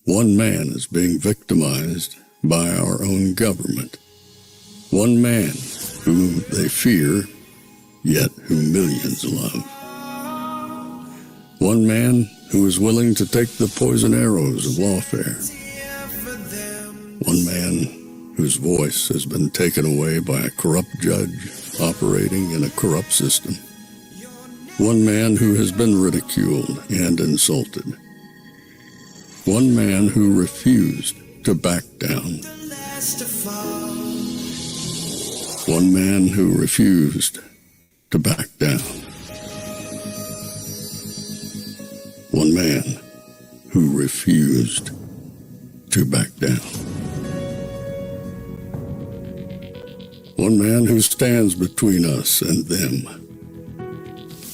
One man is being victimized by our own government. One man whom they fear, yet who millions love. One man who is willing to take the poison arrows of lawfare. One man whose voice has been taken away by a corrupt judge operating in a corrupt system. One man who has been ridiculed and insulted. One man who refused to back down. One man who refused to back down. One man who refused to back down. One man who stands between us and them.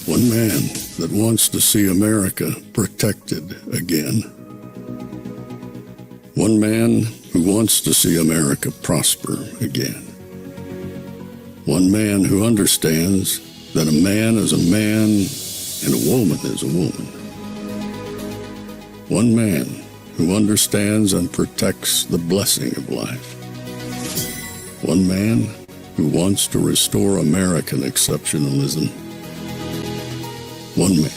One man that wants to see America protected again. One man who wants to see America prosper again. One man who understands that a man is a man and a woman is a woman. One man who understands and protects the blessing of life. One man who wants to restore American exceptionalism. One man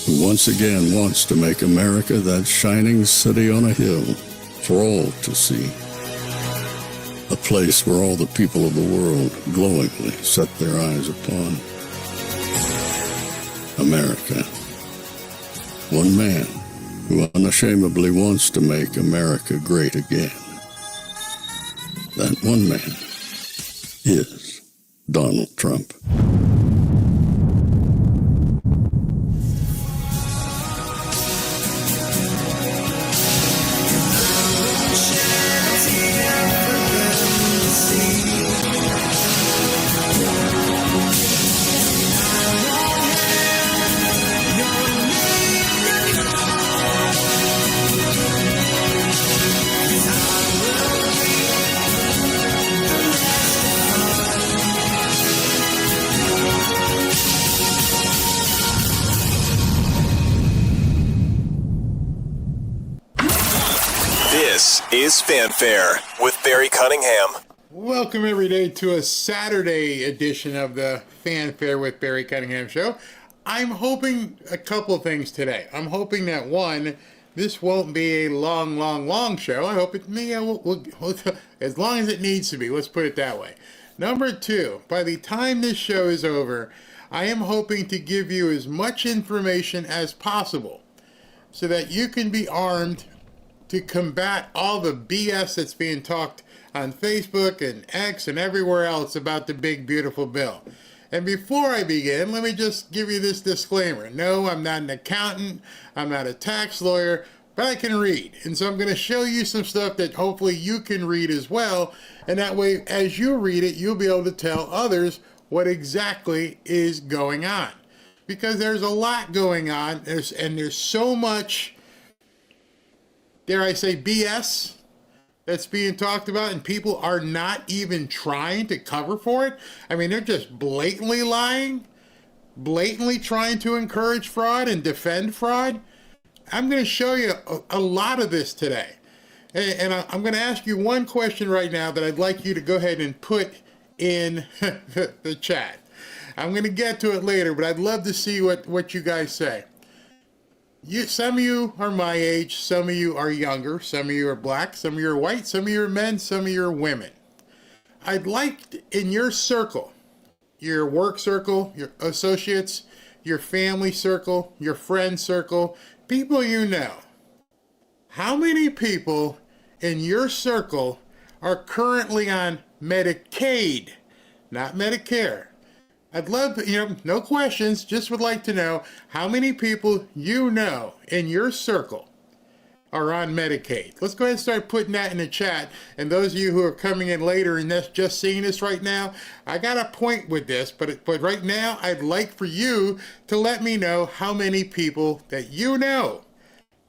who once again wants to make America that shining city on a hill for all to see. A place where all the people of the world glowingly set their eyes upon. America. One man who unashamedly wants to make America great again. That one man is Donald Trump. This is Fanfare with Barry Cunningham. Welcome every day to a Saturday edition of the Fanfare with Barry Cunningham show. I'm hoping a couple things today. I'm hoping that one, this won't be a long show. I hope it may, as long as it needs to be. Let's put it that way. Number two, by the time this show is over, I am hoping to give you as much information as possible so that you can be armed to combat all the BS that's being talked on Facebook and X and everywhere else about the big, beautiful bill. And before I begin, let me just give you this disclaimer. No, I'm not an accountant. I'm not a tax lawyer, but I can read. And so I'm going to show you some stuff that hopefully you can read as well. And that way, as you read it, you'll be able to tell others what exactly is going on. Because there's a lot going on, there's so much, dare I say, BS that's being talked about, and people are not even trying to cover for it. I mean, they're just blatantly lying, blatantly trying to encourage fraud and defend fraud. I'm going to show you a lot of this today. And I'm going to ask you one question right now that I'd like you to go ahead and put in the chat. I'm going to get to it later, but I'd love to see what you guys say. Some of you are my age, some of you are younger, some of you are black, some of you are white, some of you are men, some of you are women. I'd like in your circle, your work circle, your associates, your family circle, your friend circle, people you know. How many people in your circle are currently on Medicaid, not Medicare? I'd love, no questions, just would like to know how many people you know in your circle are on Medicaid. Let's go ahead and start putting that in the chat. And those of you who are coming in later and that's just seeing this right now, I got a point with this, but right now I'd like for you to let me know how many people that you know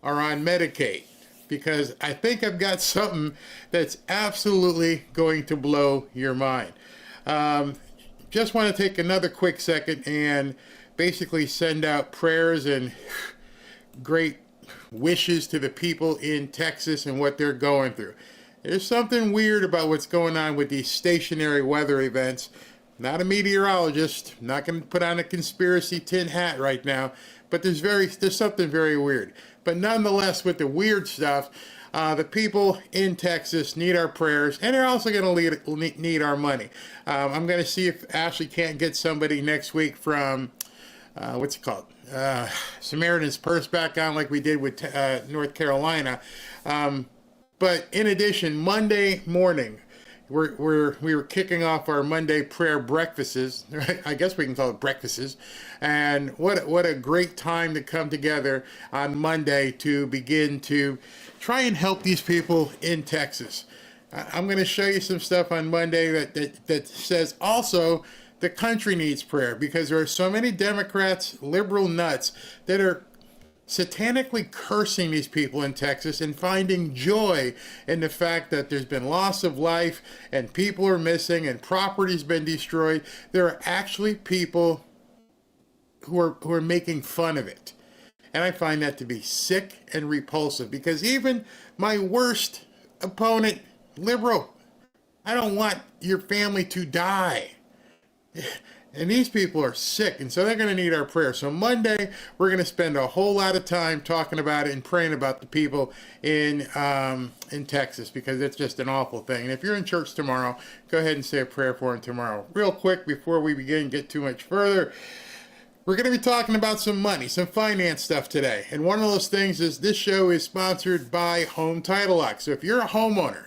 are on Medicaid, because I think I've got something that's absolutely going to blow your mind. Just want to take another quick second and basically send out prayers and great wishes to the people in Texas and what they're going through. There's something weird about what's going on with these stationary weather events. Not a meteorologist, not going to put on a conspiracy tin hat right now, but there's something very weird. But nonetheless, with the weird stuff, the people in Texas need our prayers, and they're also going to need our money. I'm going to see if Ashley can't get somebody next week from, what's it called? Samaritan's Purse back on like we did with North Carolina. But in addition, Monday morning, we were kicking off our Monday prayer breakfasts. Right? I guess we can call it breakfasts. And what a great time to come together on Monday to begin to try and help these people in Texas. I'm going to show you some stuff on Monday that says also the country needs prayer, because there are so many Democrats, liberal nuts that are satanically cursing these people in Texas and finding joy in the fact that there's been loss of life and people are missing and property's been destroyed. There are actually people who are making fun of it. And I find that to be sick and repulsive, because even my worst opponent, liberal, I don't want your family to die. And these people are sick, and so they're going to need our prayer. So Monday, we're going to spend a whole lot of time talking about it and praying about the people in Texas, because it's just an awful thing. And if you're in church tomorrow, go ahead and say a prayer for them tomorrow. Real quick, before we begin, get too much further, we're going to be talking about some money, some finance stuff today. And one of those things is this show is sponsored by Home Title Lock. So if you're a homeowner,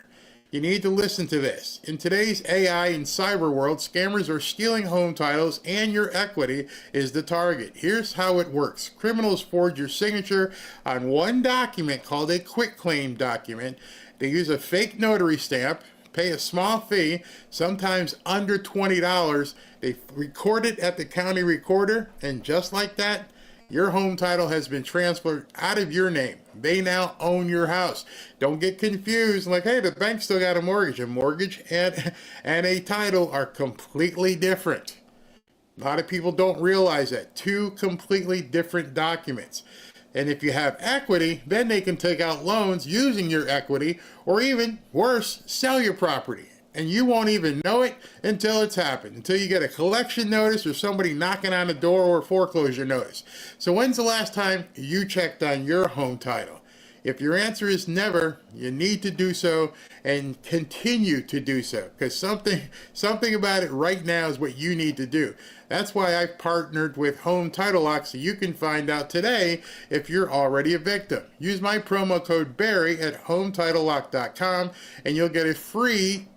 you need to listen to this. In today's AI and cyber world, scammers are stealing home titles, and your equity is the target. Here's how it works. Criminals forge your signature on one document called a quitclaim document. They use a fake notary stamp, pay a small fee, sometimes under $20. They record it at the county recorder, and just like that, your home title has been transferred out of your name. They now own your house. Don't get confused like, hey, the bank still got a mortgage. A mortgage and a title are completely different. A lot of people don't realize that. Two completely different documents. And if you have equity, then they can take out loans using your equity, or even worse, sell your property. And you won't even know it until it's happened, until you get a collection notice or somebody knocking on the door, or a foreclosure notice. So when's the last time you checked on your home title? If your answer is never, you need to do so and continue to do so, because something about it right now is what you need to do. That's why I've partnered with Home Title Lock, so you can find out today if you're already a victim. Use my promo code Barry at HometitleLock.com and you'll get a free,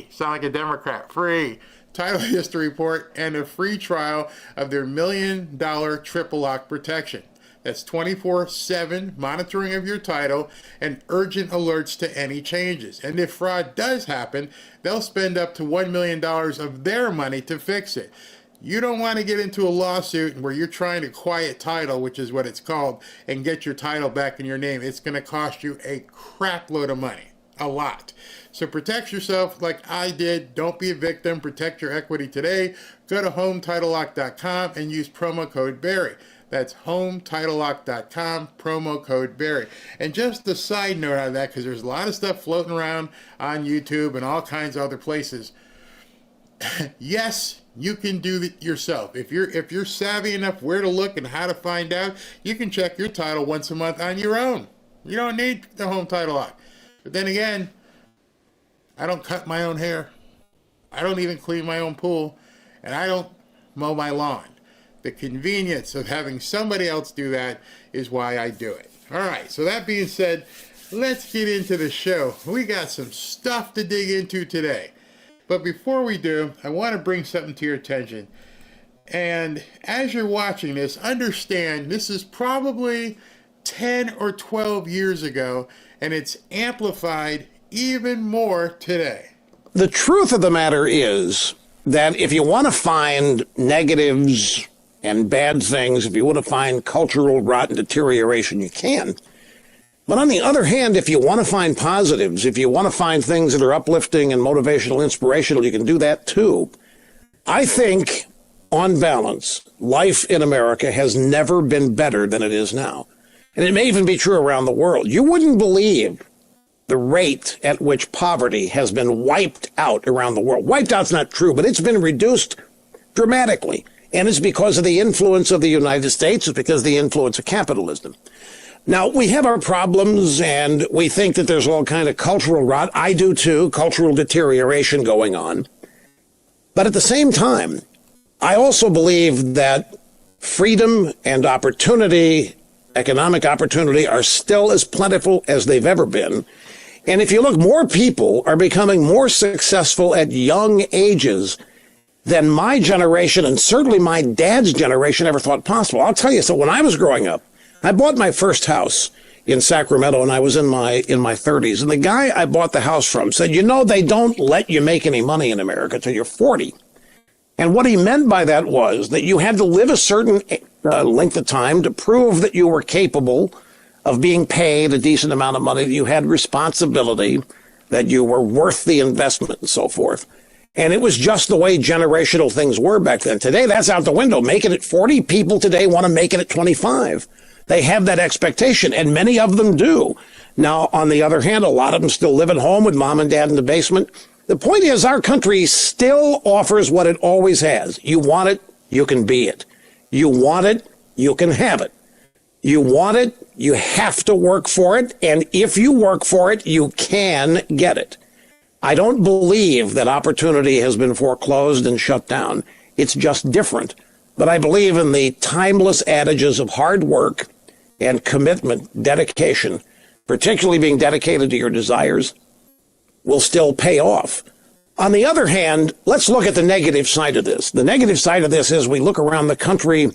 sound like a Democrat, free title history report and a free trial of their $1 million triple lock protection. That's 24/7 monitoring of your title and urgent alerts to any changes. And if fraud does happen, they'll spend up to $1 million of their money to fix it. You don't want to get into a lawsuit where you're trying to quiet title, which is what it's called, and get your title back in your name. It's going to cost you a crap load of money, a lot. So protect yourself like I did. Don't be a victim. Protect your equity today. Go to HometitleLock.com and use promo code Barry. That's HometitleLock.com, promo code Barry. And just a side note on that, because there's a lot of stuff floating around on YouTube and all kinds of other places. Yes, you can do it yourself. If you're savvy enough where to look and how to find out, you can check your title once a month on your own. You don't need the Home Title Lock. But then again, I don't cut my own hair. I don't even clean my own pool. And I don't mow my lawn. The convenience of having somebody else do that is why I do it. All right, so that being said, let's get into the show. We got some stuff to dig into today. But before we do, I want to bring something to your attention. And as you're watching this, understand this is probably 10 or 12 years ago, and it's amplified even more today. The truth of the matter is that if you want to find negatives and bad things, if you want to find cultural rot and deterioration, you can. But on the other hand, if you want to find positives, if you want to find things that are uplifting and motivational, inspirational, you can do that too. I think on balance, life in America has never been better than it is now. And it may even be true around the world. You wouldn't believe the rate at which poverty has been wiped out around the world. Wiped out's not true, but it's been reduced dramatically. And it's because of the influence of the United States. It's because of the influence of capitalism. Now, we have our problems, and we think that there's all kind of cultural rot. I do too, cultural deterioration going on. But at the same time, I also believe that freedom and opportunity, economic opportunity, are still as plentiful as they've ever been. And if you look, more people are becoming more successful at young ages than my generation and certainly my dad's generation ever thought possible. I'll tell you, so when I was growing up, I bought my first house in Sacramento, and I was in my 30s. And the guy I bought the house from said, you know, they don't let you make any money in America till you're 40. And what he meant by that was that you had to live a certain length of time to prove that you were capable of being paid a decent amount of money, that you had responsibility, that you were worth the investment and so forth. And it was just the way generational things were back then. Today, that's out the window. Make it at 40. People today want to make it at 25. They have that expectation, and many of them do. Now, on the other hand, a lot of them still live at home with mom and dad in the basement. The point is, our country still offers what it always has. You want it, you can be it. You want it, you can have it. You want it, you have to work for it, and if you work for it, you can get it. I don't believe that opportunity has been foreclosed and shut down. It's just different. But I believe in the timeless adages of hard work and commitment, dedication, particularly being dedicated to your desires, will still pay off. On the other hand, let's look at the negative side of this. The negative side of this is we look around the country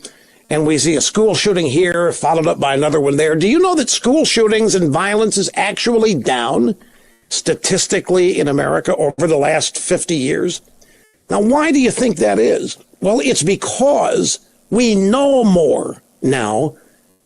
and we see a school shooting here, followed up by another one there. Do you know that school shootings and violence is actually down statistically in America over the last 50 years? Now, why do you think that is? Well, it's because we know more now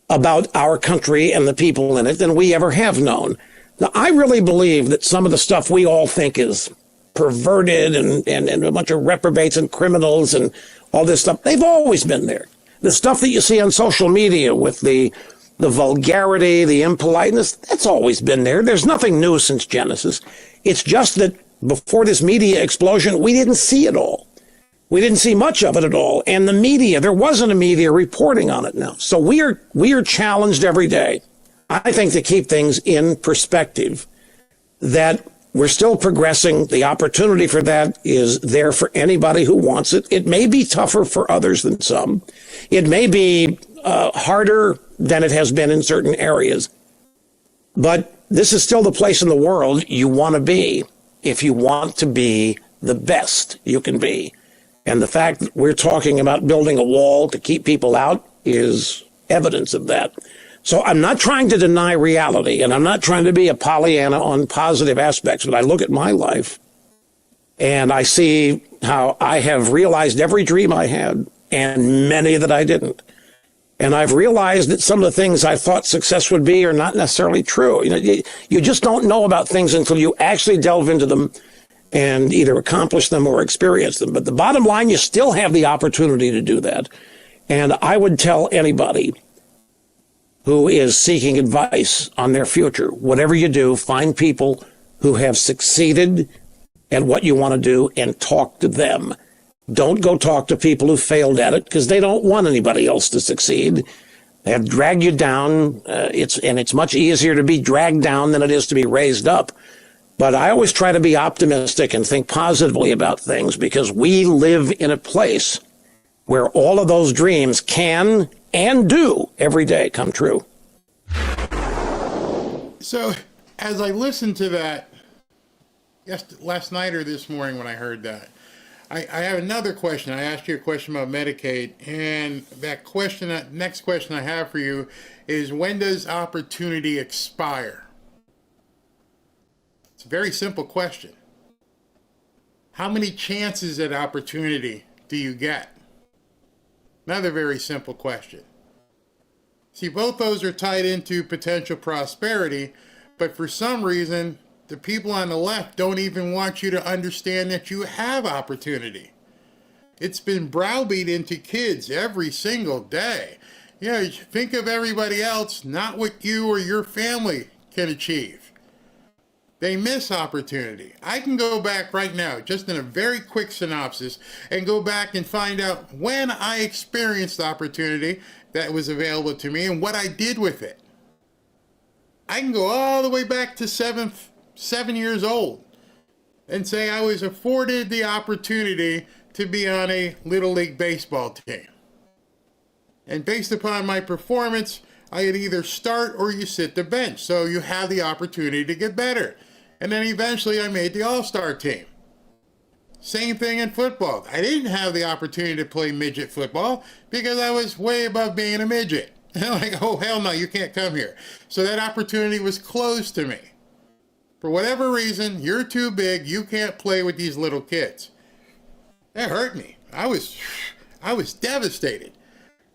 about our country and the people in it than we ever have known. Now, I really believe that some of the stuff we all think is perverted and a bunch of reprobates and criminals and all this stuff, they've always been there. The stuff that you see on social media with the vulgarity, the impoliteness, that's always been there. There's nothing new since Genesis. It's just that before this media explosion, we didn't see it all. We didn't see much of it at all. And the media, there wasn't a media reporting on it now. So we are challenged every day, I think, to keep things in perspective, that we're still progressing. The opportunity for that is there for anybody who wants it. It may be tougher for others than some. It may be harder than it has been in certain areas. But this is still the place in the world you want to be if you want to be the best you can be. And the fact that we're talking about building a wall to keep people out is evidence of that. So I'm not trying to deny reality, and I'm not trying to be a Pollyanna on positive aspects, but I look at my life and I see how I have realized every dream I had and many that I didn't. And I've realized that some of the things I thought success would be are not necessarily true. You just don't know about things until you actually delve into them and either accomplish them or experience them. But the bottom line, you still have the opportunity to do that. And I would tell anybody who is seeking advice on their future, whatever you do, find people who have succeeded at what you want to do and talk to them. Don't go talk to people who failed at it, because they don't want anybody else to succeed. They have dragged you down. It's much easier to be dragged down than it is to be raised up. But I always try to be optimistic and think positively about things, because we live in a place where all of those dreams can and do every day come true. So as I listened to that last night or this morning when I heard that, I have another question. I asked you a question about Medicaid, and that next question I have for you is, when does opportunity expire? It's a very simple question. How many chances at opportunity do you get? Another very simple question. See, both those are tied into potential prosperity, but for some reason, the people on the left don't even want you to understand that you have opportunity. It's been browbeat into kids every single day. You know, think of everybody else, not what you or your family can achieve. They miss opportunity. I can go back right now, just in a very quick synopsis, and go back and find out when I experienced opportunity that was available to me and what I did with it. I can go all the way back to 7 years old and say I was afforded the opportunity to be on a Little League baseball team. And based upon my performance, I could either start or you sit the bench. So you have the opportunity to get better. And then eventually I made the All-Star team. Same thing in football. I didn't have the opportunity to play midget football because I was way above being a midget. Like, oh, hell no, you can't come here. So that opportunity was closed to me. For whatever reason, you're too big, you can't play with these little kids. That hurt me. I was devastated.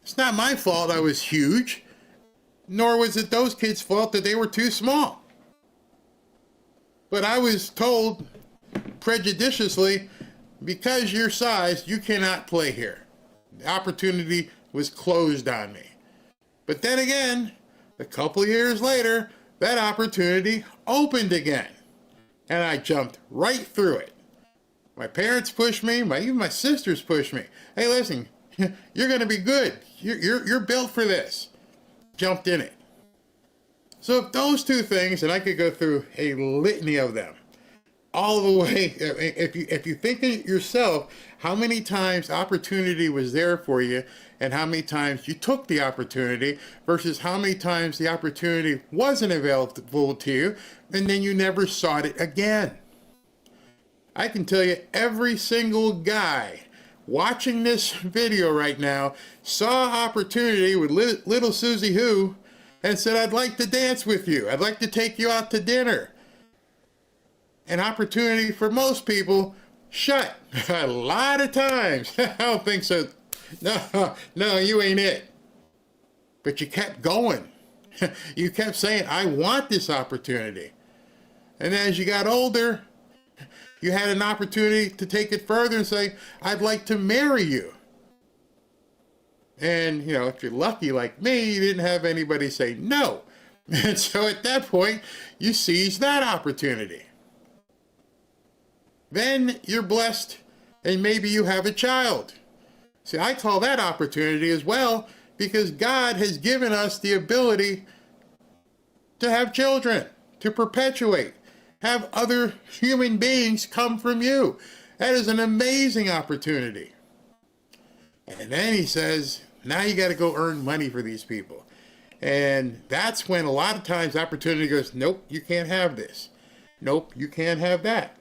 It's not my fault I was huge, nor was it those kids' fault that they were too small. But I was told prejudiciously, because your size, you cannot play here. The opportunity was closed on me. But then again, a couple of years later, that opportunity opened again. And I jumped right through it. My parents pushed me, even my sisters pushed me. Hey, listen, you're going to be good. You're built for this. Jumped in it. So if those two things, and I could go through a litany of them, all the way, if you think of yourself, how many times opportunity was there for you and how many times you took the opportunity versus how many times the opportunity wasn't available to you and then you never sought it again. I can tell you every single guy watching this video right now saw opportunity with little Susie Who and said, I'd like to dance with you. I'd like to take you out to dinner. An opportunity for most people shut a lot of times. I don't think so. No, you ain't it. But you kept going. You kept saying, I want this opportunity. And as you got older, you had an opportunity to take it further and say, I'd like to marry you. And, you know, if you're lucky like me, you didn't have anybody say no. And so at that point, you seize that opportunity. Then you're blessed and maybe you have a child. See, I call that opportunity as well because God has given us the ability to have children, to perpetuate, have other human beings come from you. That is an amazing opportunity. And then he says, now you got to go earn money for these people. And that's when a lot of times opportunity goes, nope, you can't have this. Nope, you can't have that.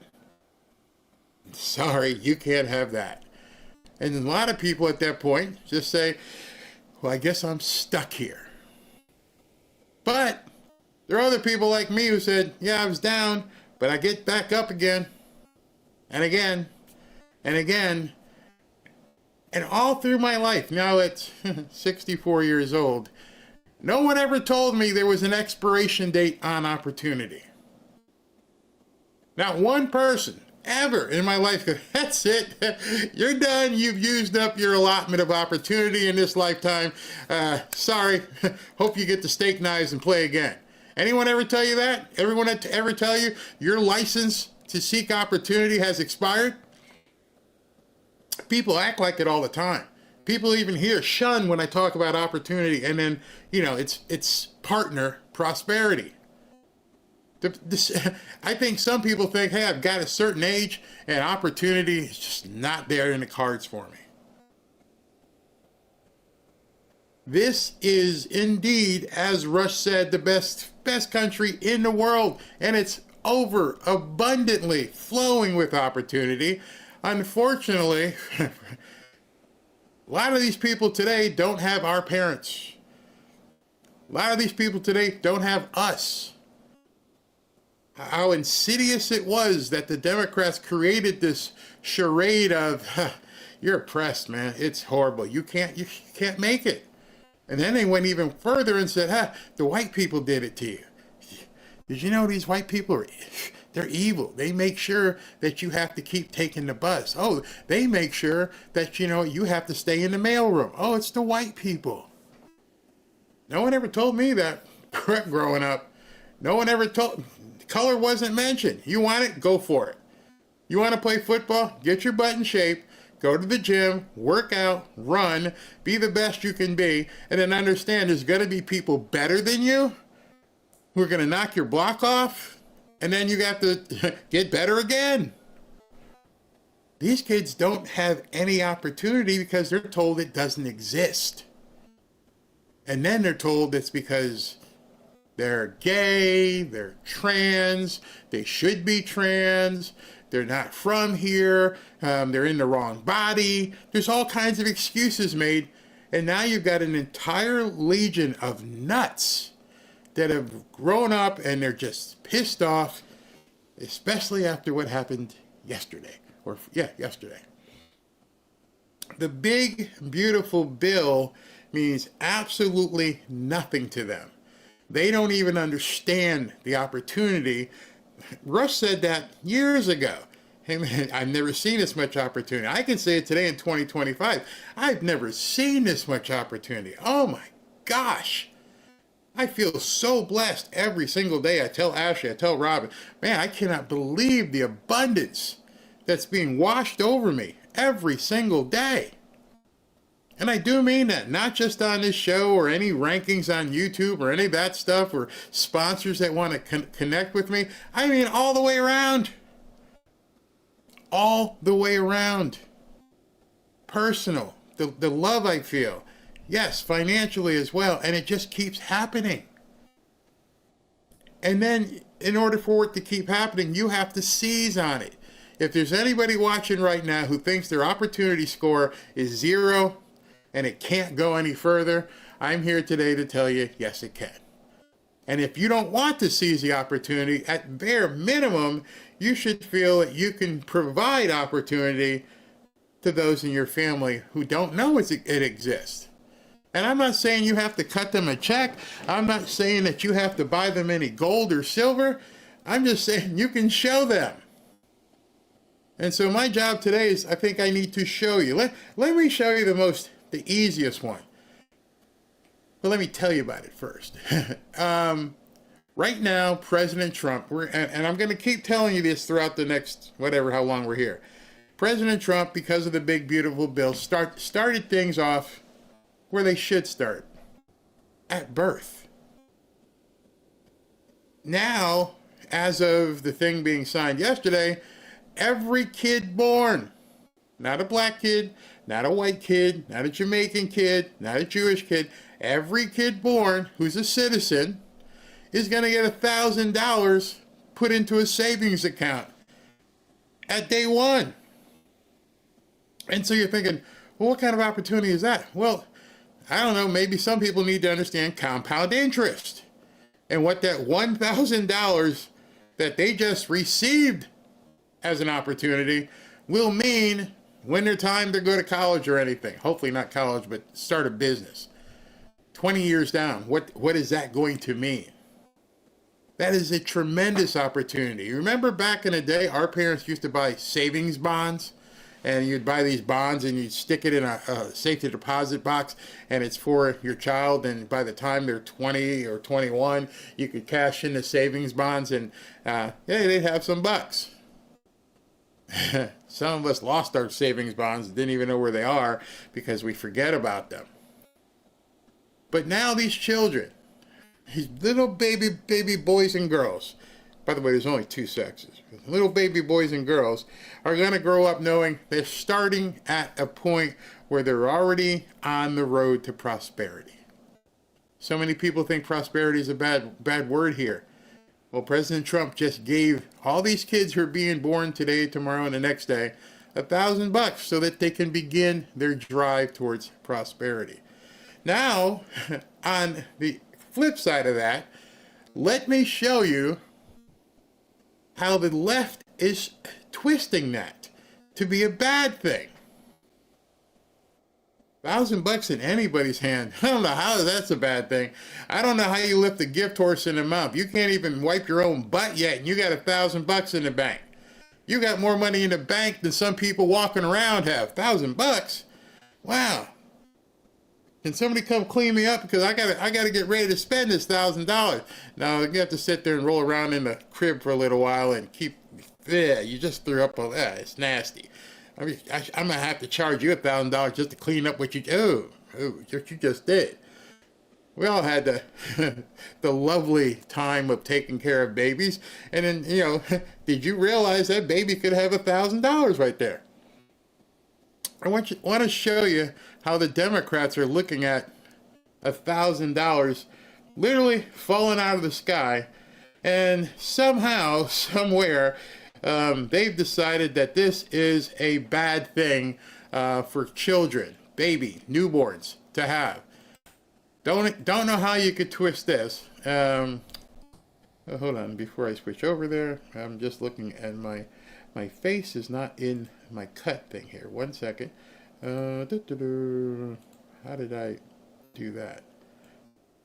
Sorry, you can't have that. And a lot of people at that point just say, well, I guess I'm stuck here. But there are other people like me who said, yeah, I was down, but I get back up again and again and again. And all through my life, now at 64 years old, no one ever told me there was an expiration date on opportunity. Not one person ever in my life goes, that's it, you're done, you've used up your allotment of opportunity in this lifetime. Sorry, hope you get the steak knives and play again. Anyone ever tell you that? Everyone ever tell you your license to seek opportunity has expired? People act like it all the time. People even here shun when I talk about opportunity, and then, you know, it's partner prosperity. I think some people think, hey, I've got a certain age and opportunity is just not there in the cards for me. This is indeed, as Rush said, the best country in the world, and it's over abundantly flowing with opportunity. Unfortunately, a lot of these people today don't have our parents. A lot of these people today don't have us. How insidious it was that the Democrats created this charade of, you're oppressed, man. It's horrible. You can't make it. And then they went even further and said, the white people did it to you. Did you know these white people are They're evil. They make sure that you have to keep taking the bus. Oh, they make sure that, you have to stay in the mailroom. Oh, it's the white people. No one ever told me that growing up. No one ever told, color wasn't mentioned. You want it? Go for it. You want to play football? Get your butt in shape. Go to the gym, work out, run, be the best you can be, and then understand there's going to be people better than you who are going to knock your block off, and then you have to get better again. These kids don't have any opportunity because they're told it doesn't exist. And then they're told it's because they're gay, they're trans, they should be trans, they're not from here, they're in the wrong body. There's all kinds of excuses made. And now you've got an entire legion of nuts that have grown up and they're just pissed off, especially after what happened yesterday. Yesterday. The big, beautiful bill means absolutely nothing to them. They don't even understand the opportunity. Rush said that years ago. Hey man, I've never seen this much opportunity. I can say it today in 2025. I've never seen this much opportunity. Oh my gosh. I feel so blessed every single day. I tell Ashley, I tell Robin, man, I cannot believe the abundance that's being washed over me every single day. And I do mean that, not just on this show or any rankings on YouTube or any of that stuff or sponsors that want to connect with me. I mean all the way around. All the way around. Personal. The love I feel. Yes, financially as well. And it just keeps happening. And then in order for it to keep happening, you have to seize on it. If there's anybody watching right now who thinks their opportunity score is 0 and it can't go any further, I'm here today to tell you, yes, it can. And if you don't want to seize the opportunity, at bare minimum, you should feel that you can provide opportunity to those in your family who don't know it exists. And I'm not saying you have to cut them a check. I'm not saying that you have to buy them any gold or silver. I'm just saying you can show them. And so my job today is, I think I need to show you. Let me show you the easiest one. But let me tell you about it first. Right now, President Trump, and I'm going to keep telling you this throughout the next, how long we're here. President Trump, because of the big, beautiful bill, started things off where they should start, at birth. Now, as of the thing being signed yesterday, every kid born, not a black kid, not a white kid, not a Jamaican kid, not a Jewish kid, every kid born who's a citizen is going to get $1,000 put into a savings account at day one. And so you're thinking, well, what kind of opportunity is that? Well, I don't know, maybe some people need to understand compound interest and what that $1,000 that they just received as an opportunity will mean when they're time to go to college or anything. Hopefully not college, but start a business. 20 years down, what is that going to mean? That is a tremendous opportunity. Remember back in the day, our parents used to buy savings bonds, and you'd buy these bonds and you'd stick it in a safety deposit box, and it's for your child, and by the time they're 20 or 21, you could cash in the savings bonds, and they'd have some bucks. Some of us lost our savings bonds, didn't even know where they are because we forget about them. But now these children, these little baby boys and girls, by the way, there's only two sexes, little baby boys and girls are going to grow up knowing they're starting at a point where they're already on the road to prosperity. So many people think prosperity is a bad word here. Well, President Trump just gave all these kids who are being born today, tomorrow, and the next day $1,000 so that they can begin their drive towards prosperity. Now, on the flip side of that, let me show you how the left is twisting that to be a bad thing. $1,000 in anybody's hand. I don't know how that's a bad thing. I don't know how you lift a gift horse in the mouth. You can't even wipe your own butt yet, and you got $1,000 in the bank. You got more money in the bank than some people walking around have. $1,000? Wow. Can somebody come clean me up, because I gotta get ready to spend this $1,000. Now you have to sit there and roll around in the crib for a little while and keep. Yeah, you just threw up all that. It's nasty. I'm gonna have to charge you $1,000 just to clean up what you what you just did. We all had the lovely time of taking care of babies, and then did you realize that baby could have $1,000 right there? I want to show you how the Democrats are looking at $1,000 literally falling out of the sky, and somehow, somewhere, they've decided that this is a bad thing for children, newborns to have. Don't know how you could twist this. Hold on, before I switch over there, I'm just looking at my face is not in my cut thing here. 1 second. How did I do that?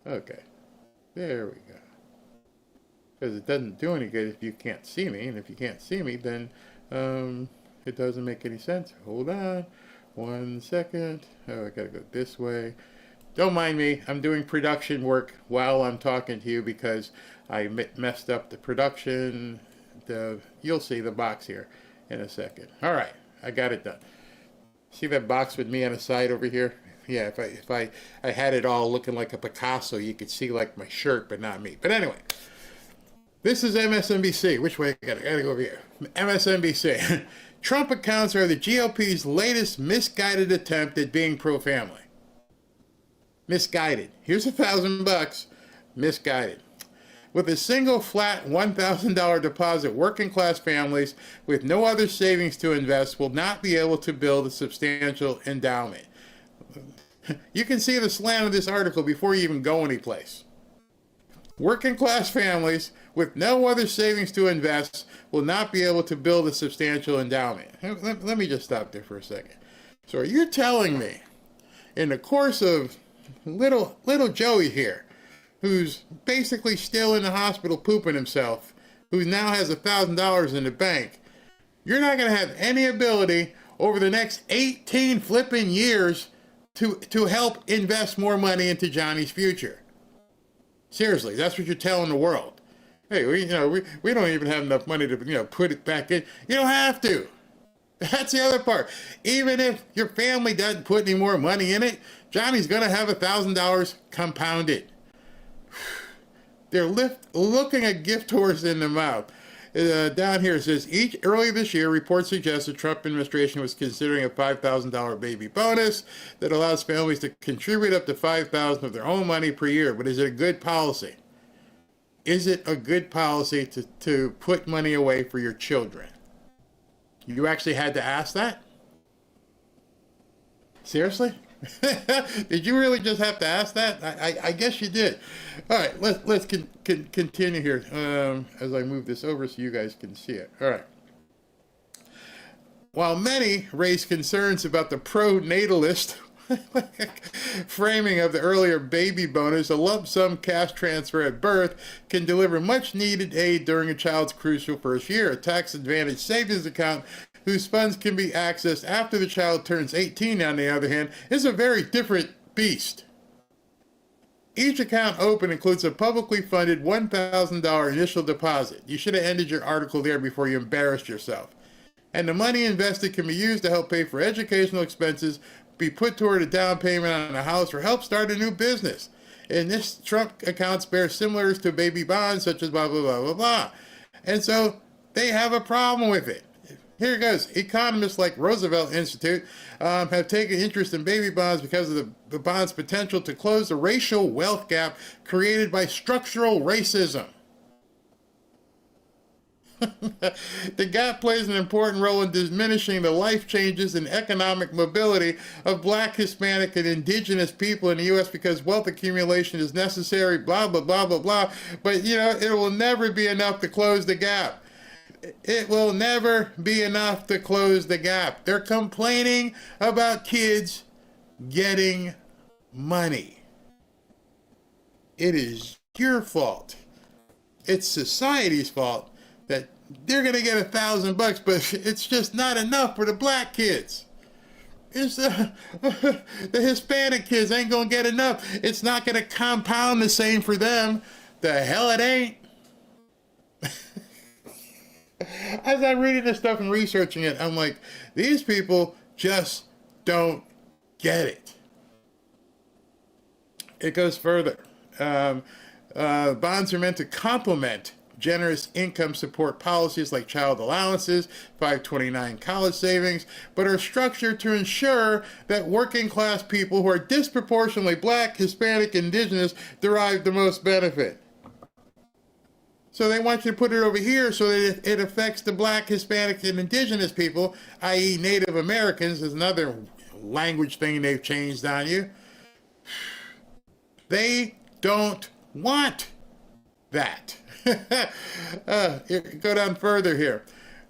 Okay, there we go. Because it doesn't do any good if you can't see me, and if you can't see me, then it doesn't make any sense. Hold on, 1 second. Oh, I gotta go this way. Don't mind me. I'm doing production work while I'm talking to you because I messed up the production. You'll see the box here in a second. All right, I got it done. See that box with me on the side over here? Yeah, if I had it all looking like a Picasso, you could see like my shirt, but not me. But anyway, this is MSNBC. Which way? I gotta go over here. MSNBC. Trump accounts are the GOP's latest misguided attempt at being pro-family. Misguided. Here's $1,000. Misguided. With a single flat $1,000 deposit, working class families with no other savings to invest will not be able to build a substantial endowment. You can see the slant of this article before you even go anyplace. Working class families with no other savings to invest will not be able to build a substantial endowment. Let me just stop there for a second. So are you telling me, in the course of little Joey here, who's basically still in the hospital pooping himself, who now has $1,000 in the bank, you're not going to have any ability over the next 18 flipping years to help invest more money into Johnny's future? Seriously, that's what you're telling the world. Hey, we don't even have enough money to put it back in. You don't have to. That's the other part. Even if your family doesn't put any more money in it, Johnny's going to have $1,000 compounded. They're looking a gift horse in the mouth. Down here it says, earlier this year, reports suggest the Trump administration was considering a $5,000 baby bonus that allows families to contribute up to $5,000 of their own money per year. But is it a good policy? Is it a good policy to put money away for your children? You actually had to ask that? Seriously? Did you really just have to ask that? I guess you did. All right, let's continue here as I move this over so you guys can see it. All right. While many raise concerns about the pro-natalist framing of the earlier baby bonus, a lump sum cash transfer at birth can deliver much needed aid during a child's crucial first year. A tax advantage savings account whose funds can be accessed after the child turns 18, on the other hand, is a very different beast. Each account open includes a publicly funded $1,000 initial deposit. You should have ended your article there before you embarrassed yourself. And the money invested can be used to help pay for educational expenses, be put toward a down payment on a house, or help start a new business. And this Trump accounts bear similars to baby bonds, such as blah, blah, blah, blah, blah. And so they have a problem with it. Here it goes. Economists like Roosevelt Institute have taken interest in baby bonds because of the bond's potential to close the racial wealth gap created by structural racism. The gap plays an important role in diminishing the life changes and economic mobility of Black, Hispanic, and indigenous people in the U.S. because wealth accumulation is necessary, blah, blah, blah, blah, blah. But, it will never be enough to close the gap. It will never be enough to close the gap. They're complaining about kids getting money. It is your fault. It's society's fault that they're going to get $1,000, but it's just not enough for the black kids. It's the Hispanic kids ain't going to get enough. It's not going to compound the same for them. The hell it ain't. As I'm reading this stuff and researching it, I'm like, these people just don't get it. It goes further. Bonds are meant to complement generous income support policies like child allowances, 529 college savings, but are structured to ensure that working class people who are disproportionately black, Hispanic, indigenous derive the most benefit. So they want you to put it over here so that it affects the black, Hispanic, and indigenous people, i.e. Native Americans. Is another language thing they've changed on you. They don't want that. Go down further here.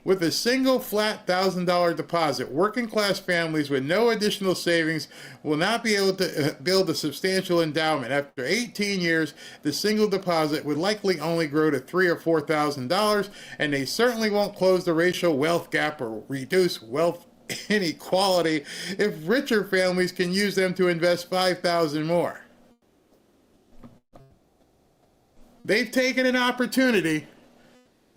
With a single flat $1,000 deposit, working class families with no additional savings will not be able to build a substantial endowment. After 18 years, the single deposit would likely only grow to $3,000 or $4,000, and they certainly won't close the racial wealth gap or reduce wealth inequality if richer families can use them to invest $5,000 more. They've taken an opportunity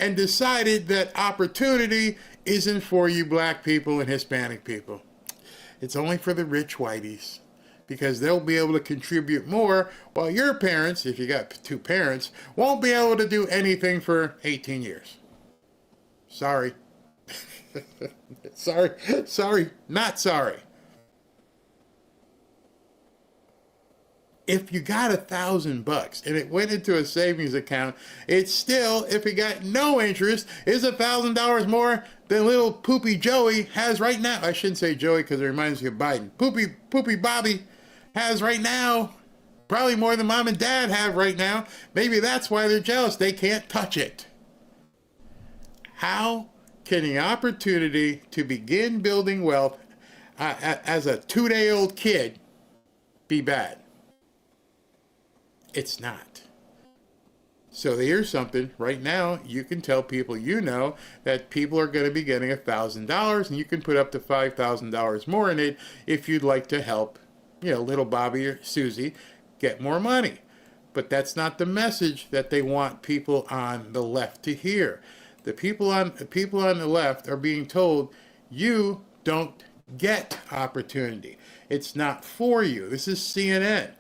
and decided that opportunity isn't for you black people and Hispanic people. It's only for the rich whiteys, because they'll be able to contribute more, while your parents, if you got two parents, won't be able to do anything for 18 years. Sorry. Sorry, not sorry. If you got $1,000 and it went into a savings account, it's still, if it got no interest, is $1,000 more than little Poopy Joey has right now. I shouldn't say Joey because it reminds me of Biden. Poopy Bobby has right now. Probably more than mom and dad have right now. Maybe that's why they're jealous. They can't touch it. How can the opportunity to begin building wealth as a 2-day-old kid be bad? It's not. So here's something. Right now, you can tell people you know that people are going to be getting $1,000, and you can put up to $5,000 more in it if you'd like to help, little Bobby or Susie get more money. But that's not the message that they want people on the left to hear. The people on the left are being told, you don't get opportunity. It's not for you. This is CNN.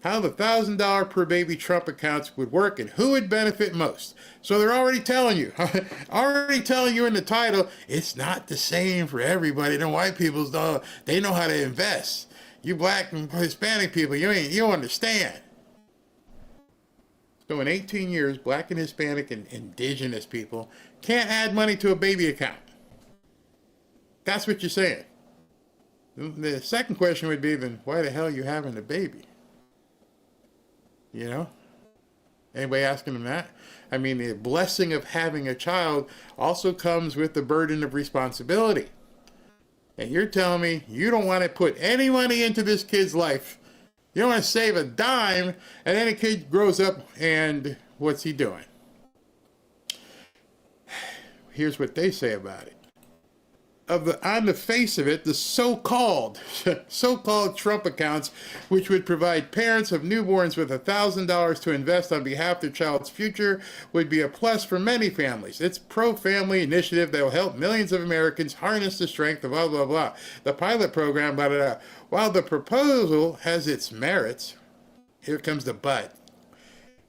How the $1,000 per baby Trump accounts would work and who would benefit most. So they're already telling you in the title, it's not the same for everybody. The white people, they know how to invest. You black and Hispanic people, you don't understand. So in 18 years, black and Hispanic and indigenous people can't add money to a baby account. That's what you're saying. The second question would be, then why the hell are you having a baby? Anybody asking them that? I mean, the blessing of having a child also comes with the burden of responsibility. And you're telling me you don't want to put any money into this kid's life. You don't want to save a dime, and then a kid grows up, and what's he doing? Here's what they say about it. On the face of it, the so-called Trump accounts, which would provide parents of newborns with $1,000 to invest on behalf of their child's future, would be a plus for many families. It's pro-family initiative that will help millions of Americans harness the strength of blah, blah, blah. The pilot program, blah, blah, blah. While the proposal has its merits, here comes the but.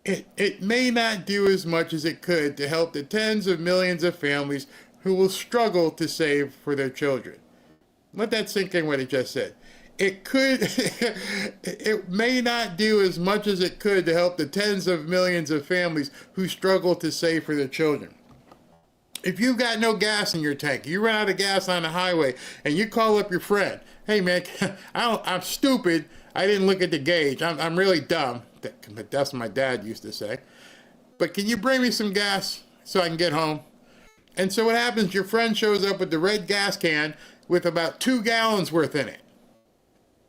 It may not do as much as it could to help the tens of millions of families who will struggle to save for their children. Let that sink in what he just said. It may not do as much as it could to help the tens of millions of families who struggle to save for their children. If you've got no gas in your tank, you run out of gas on the highway, and you call up your friend, hey man, I'm stupid, I didn't look at the gauge, I'm really dumb, that's what my dad used to say, but can you bring me some gas so I can get home? And so what happens, your friend shows up with the red gas can with about 2 gallons worth in it.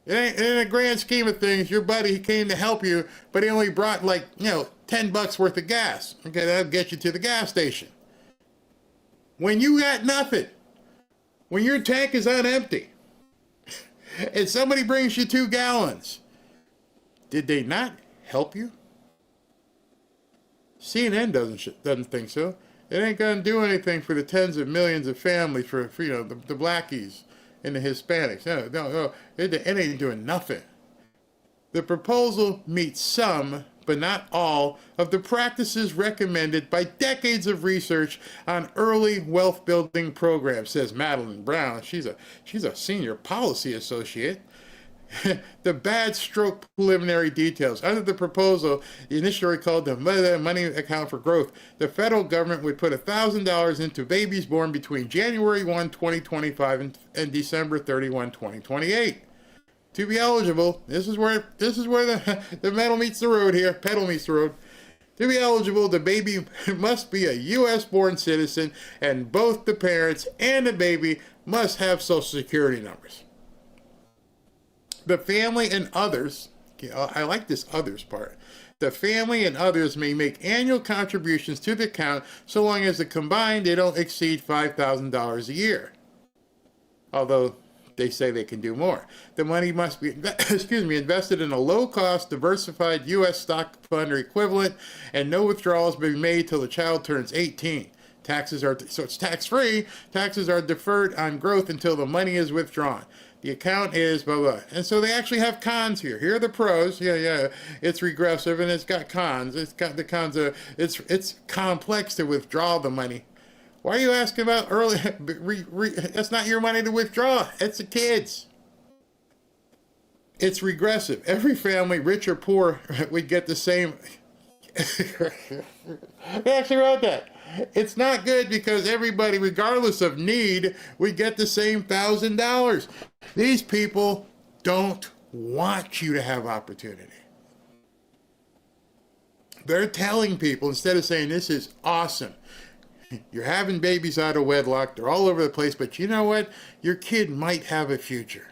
In the grand scheme of things, your buddy, he came to help you, but he only brought like, $10 worth of gas. Okay, that'll get you to the gas station. When you got nothing, when your tank is on empty, and somebody brings you 2 gallons, did they not help you? CNN doesn't think so. It ain't gonna do anything for the tens of millions of families, for the blackies and the Hispanics. No, it ain't doing nothing. The proposal meets some, but not all, of the practices recommended by decades of research on early wealth building programs, says Madeline Brown. She's a senior policy associate. The bad stroke preliminary details. Under the proposal, the initially called the Money Account for Growth, the federal government would put $1,000 into babies born between January 1, 2025 and December 31, 2028. To be eligible, this is where the metal meets the road here, pedal meets the road. To be eligible, the baby must be a U.S.-born citizen, and both the parents and the baby must have Social Security numbers. The family and others, I like this others part. The family and others may make annual contributions to the account so long as the combined they don't exceed $5,000 a year. Although they say they can do more. The money must be invested in a low-cost, diversified U.S. stock fund or equivalent, and no withdrawals may be made till the child turns 18. So it's tax-free. Taxes are deferred on growth until the money is withdrawn. The account is blah, blah. And so they actually have cons here. Here are the pros. Yeah. It's regressive and it's got cons. It's got the cons of, it's complex to withdraw the money. Why are you asking about early? That's not your money to withdraw. It's the kids. It's regressive. Every family, rich or poor, would get the same. They actually wrote that. It's not good because everybody, regardless of need, would get the same $1,000. These people don't want you to have opportunity. They're telling people, instead of saying, this is awesome, you're having babies out of wedlock, they're all over the place, but you know what? Your kid might have a future.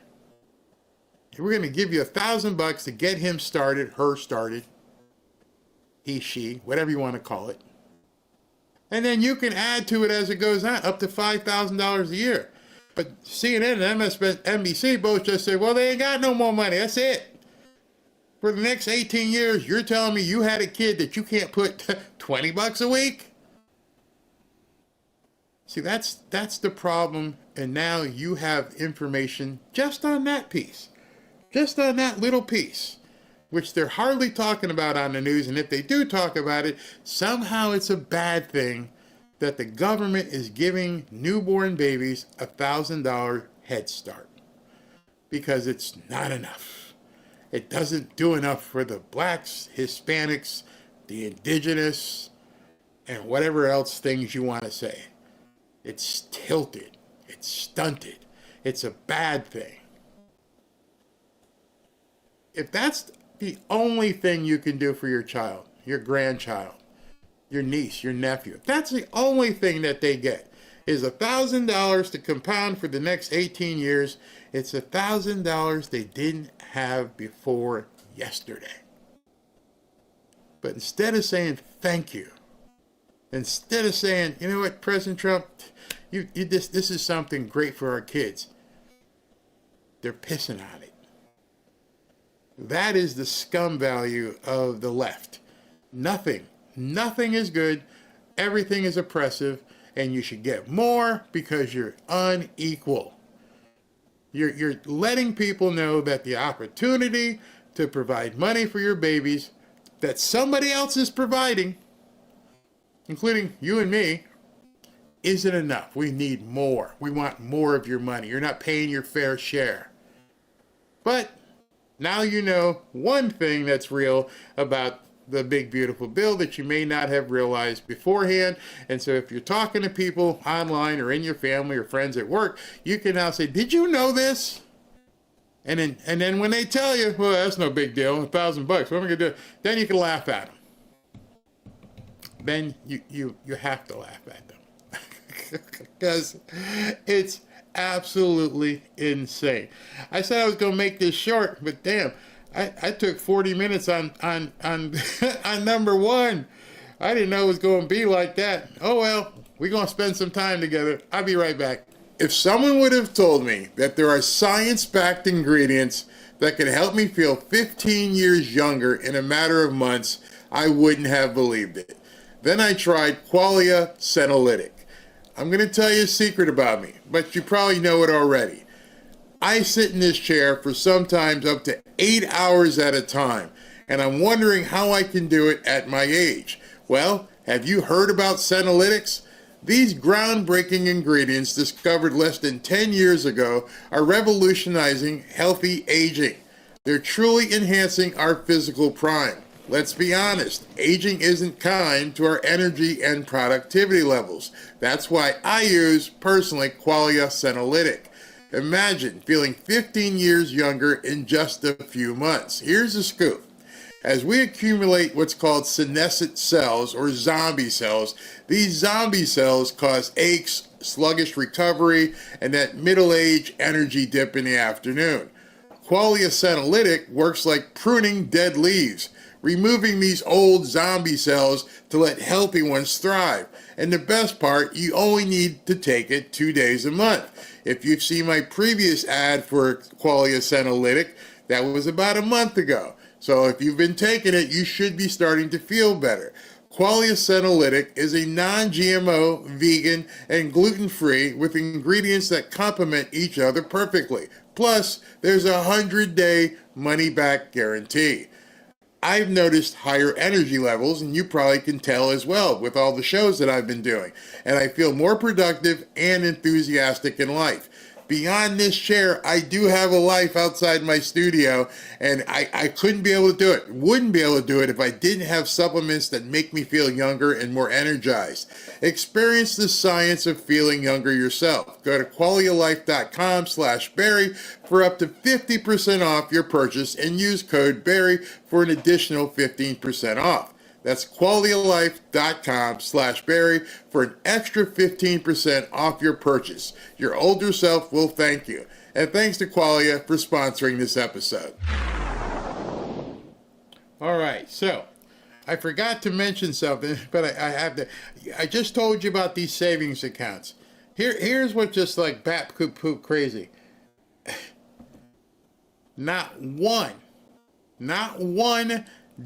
We're going to give you $1,000 to get him started, her started, he, she, whatever you want to call it. And then you can add to it as it goes on, up to $5,000 a year. But CNN and MSNBC both just say, well, they ain't got no more money. That's it. For the next 18 years, you're telling me you had a kid that you can't put $20 a week? See, that's the problem. And now you have information just on that piece. Just on that little piece, which they're hardly talking about on the news. And if they do talk about it, somehow it's a bad thing that the government is giving newborn babies $1,000 head start, because it's not enough. It doesn't do enough for the blacks, Hispanics, the indigenous, and whatever else things you want to say. It's tilted. It's stunted. It's a bad thing. If that's the only thing you can do for your child, your grandchild, your niece, your nephew, if that's the only thing that they get, is $1,000 to compound for the next 18 years, it's $1,000 they didn't have before yesterday. But instead of saying thank you, instead of saying, you know what, President Trump, this is something great for our kids, they're pissing on it. That is the scum value of the left. Nothing is good. Everything is oppressive, and you should get more because you're unequal. You're letting people know that the opportunity to provide money for your babies that somebody else is providing, including you and me, isn't enough. We need more. We want more of your money. You're not paying your fair share. But now you know one thing that's real about the big, beautiful bill that you may not have realized beforehand. And so if you're talking to people online or in your family or friends at work, you can now say, did you know this? And then when they tell you, well, that's no big deal, $1,000, what am I going to do? Then you can laugh at them. Then you have to laugh at them. Because it's absolutely insane. I said I was going to make this short, but damn, I took 40 minutes on on number one. I didn't know it was going to be like that. Oh well, we're going to spend some time together. I'll be right back. If someone would have told me that there are science-backed ingredients that could help me feel 15 years younger in a matter of months, I wouldn't have believed it. Then I tried Qualia Senolytic. I'm going to tell you a secret about me, but you probably know it already. I sit in this chair for sometimes up to 8 hours at a time, and I'm wondering how I can do it at my age. Well, have you heard about Senolytics? These groundbreaking ingredients discovered less than 10 years ago are revolutionizing healthy aging. They're truly enhancing our physical prime. Let's be honest, aging isn't kind to our energy and productivity levels. That's why I use, personally, Qualia Senolytic. Imagine feeling 15 years younger in just a few months. Here's the scoop. As we accumulate what's called senescent cells or zombie cells, these zombie cells cause aches, sluggish recovery, and that middle-age energy dip in the afternoon. Qualia Senolytic works like pruning dead leaves, removing these old zombie cells to let healthy ones thrive. And the best part, you only need to take it 2 days a month. If you've seen my previous ad for Qualia Senolytic, that was about a month ago. So if you've been taking it, you should be starting to feel better. Qualia Senolytic is a non-GMO, vegan, and gluten-free with ingredients that complement each other perfectly. Plus, there's a 100-day money-back guarantee. I've noticed higher energy levels, and you probably can tell as well with all the shows that I've been doing. And I feel more productive and enthusiastic in life. Beyond this chair, I do have a life outside my studio, and I couldn't be able to do it, wouldn't be able to do it if I didn't have supplements that make me feel younger and more energized. Experience the science of feeling younger yourself. Go to qualialife.com/Barry for up to 50% off your purchase and use code Barry for an additional 15% off. That's qualialife.com/Barry for an extra 15% off your purchase. Your older self will thank you. And thanks to Qualia for sponsoring this episode. All right, so I forgot to mention something, but I have to. I just told you about these savings accounts. Here's what just like bat poop crazy. Not one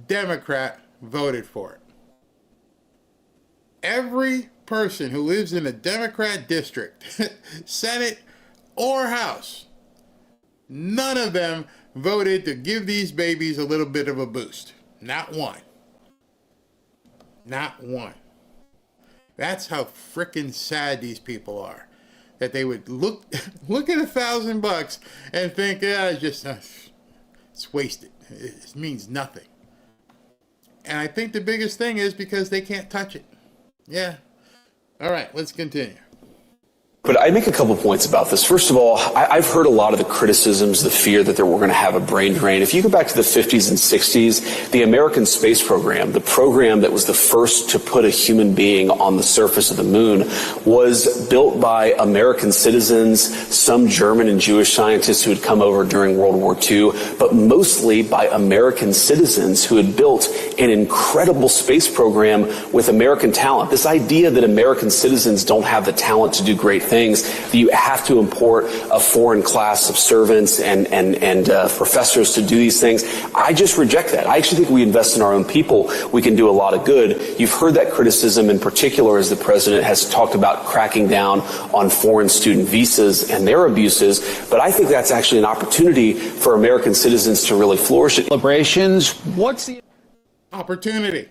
Democrat voted for it. Every person who lives in a Democrat district, Senate or House, none of them voted to give these babies a little bit of a boost. Not one. Not one. That's how frickin' sad these people are. That they would look at $1,000 and think, yeah, it's wasted. It means nothing. And I think the biggest thing is because they can't touch it. Yeah. All right, let's continue. But I make a couple points about this. First of all, I've heard a lot of the criticisms, the fear that we're going to have a brain drain. If you go back to the 50s and 60s, the American space program, the program that was the first to put a human being on the surface of the moon, was built by American citizens, some German and Jewish scientists who had come over during World War II, but mostly by American citizens who had built an incredible space program with American talent. This idea that American citizens don't have the talent to do great things, that you have to import a foreign class of servants and professors to do these things, I just reject that. I actually think we invest in our own people, we can do a lot of good. You've heard that criticism in particular as the president has talked about cracking down on foreign student visas and their abuses, but I think that's actually an opportunity for American citizens to really flourish. Celebrations, what's the Opportunity.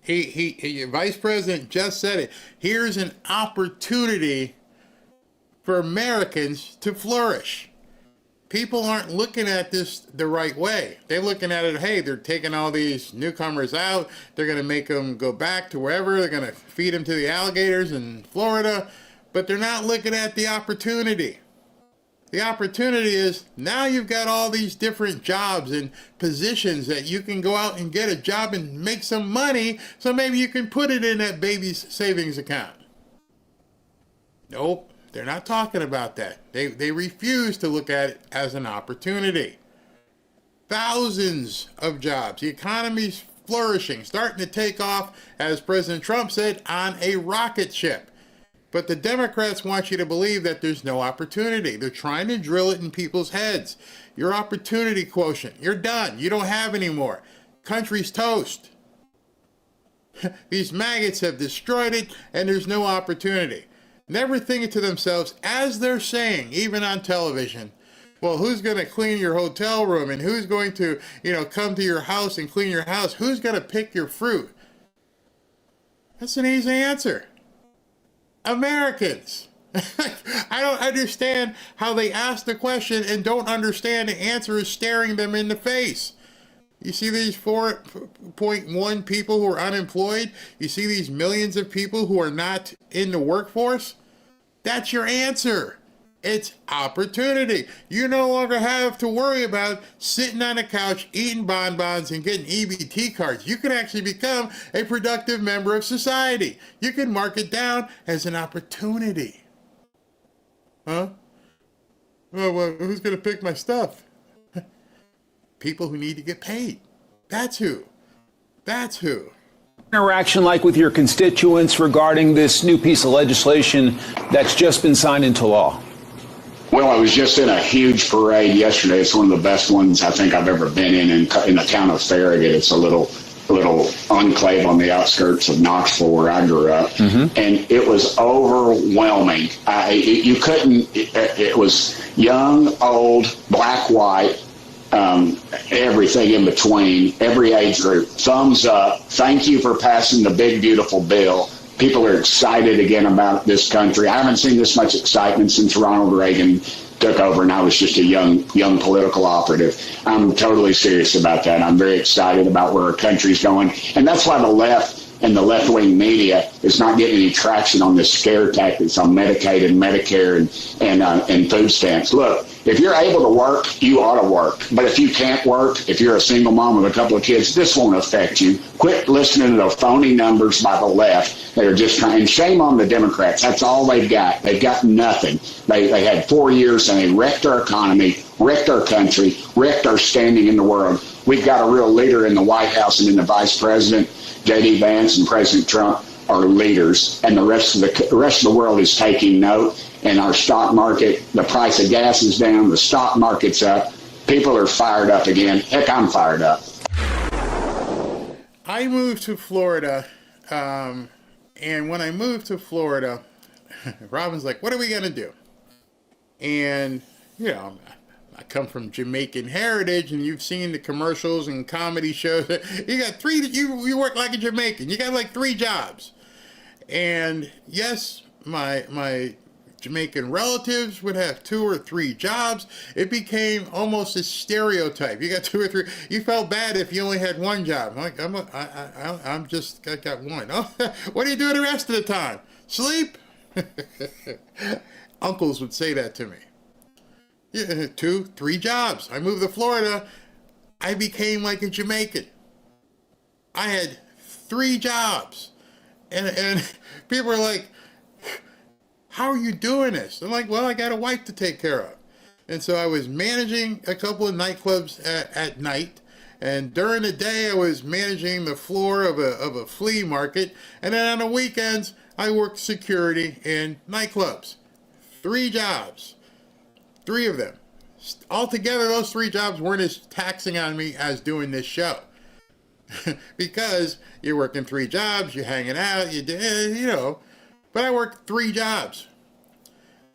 He Vice President just said it. Here's an opportunity for Americans to flourish. People aren't looking at this the right way. They're looking at it, hey, they're taking all these newcomers out. They're going to make them go back to wherever. They're going to feed them to the alligators in Florida. But they're not looking at the opportunity. The opportunity is now you've got all these different jobs and positions that you can go out and get a job and make some money, so maybe you can put it in that baby's savings account. Nope, They're not talking about that. They refuse to look at it as an opportunity. Thousands of jobs. The economy's flourishing, starting to take off, as President Trump said, on a rocket ship. But the Democrats want you to believe that there's no opportunity. They're trying to drill it in people's heads. Your opportunity quotient, you're done. You don't have any more. Country's toast. These maggots have destroyed it, and there's no opportunity. Never thinking to themselves, as they're saying, even on television, well, who's going to clean your hotel room, and who's going to, come to your house and clean your house? Who's going to pick your fruit? That's an easy answer. Americans. I don't understand how they ask the question and don't understand the answer is staring them in the face. You see these 4.1 people who are unemployed? You see these millions of people who are not in the workforce? That's your answer. It's opportunity. You no longer have to worry about sitting on a couch, eating bonbons, and getting EBT cards. You can actually become a productive member of society. You can mark it down as an opportunity. Huh? Well, who's going to pick my stuff? People who need to get paid. That's who. That's who. Interaction like with your constituents regarding this new piece of legislation that's just been signed into law? Well, I was just in a huge parade yesterday. It's one of the best ones I think I've ever been in the town of Farragut. It's a little enclave on the outskirts of Knoxville where I grew up. Mm-hmm. And it was overwhelming. You couldn't, it was young, old, black, white, everything in between, every age group. Thumbs up. Thank you for passing the big, beautiful bill. People are excited again about this country. I haven't seen this much excitement since Ronald Reagan took over and I was just a young political operative. I'm totally serious about that. I'm very excited about where our country's going. And that's why the left and the left-wing media is not getting any traction on this scare tactics on Medicaid and Medicare and food stamps. Look, if you're able to work, you ought to work. But if you can't work, if you're a single mom with a couple of kids, this won't affect you. Quit listening to the phony numbers by the left. They're just trying, and shame on the Democrats. That's all they've got. They've got nothing. They had 4 years and they wrecked our economy, wrecked our country, wrecked our standing in the world. We've got a real leader in the White House and in the Vice President. J.D. Vance and President Trump are leaders, and the rest of the world is taking note. And our stock market, the price of gas is down, the stock market's up. People are fired up again. Heck, I'm fired up. I moved to Florida, and when I moved to Florida, Robin's like, "What are we gonna do?" And I come from Jamaican heritage, and you've seen the commercials and comedy shows. You got three. You work like a Jamaican. You got like 3 jobs. And yes, my Jamaican relatives would have 2 or 3 jobs. It became almost a stereotype. You got 2 or 3. You felt bad if you only had 1 job. Like I got 1. Oh, what do you do the rest of the time? Sleep. Uncles would say that to me. Yeah, 2, 3 jobs. I moved to Florida. I became like a Jamaican. I had 3 jobs. And people are like, "How are you doing this?" I'm like, "Well, I got a wife to take care of." And so I was managing a couple of nightclubs at night. And during the day, I was managing the floor of a flea market. And then on the weekends, I worked security in nightclubs. 3 jobs. 3 of them. Altogether, those 3 jobs weren't as taxing on me as doing this show. Because you're working 3 jobs, you're hanging out, But I worked 3 jobs.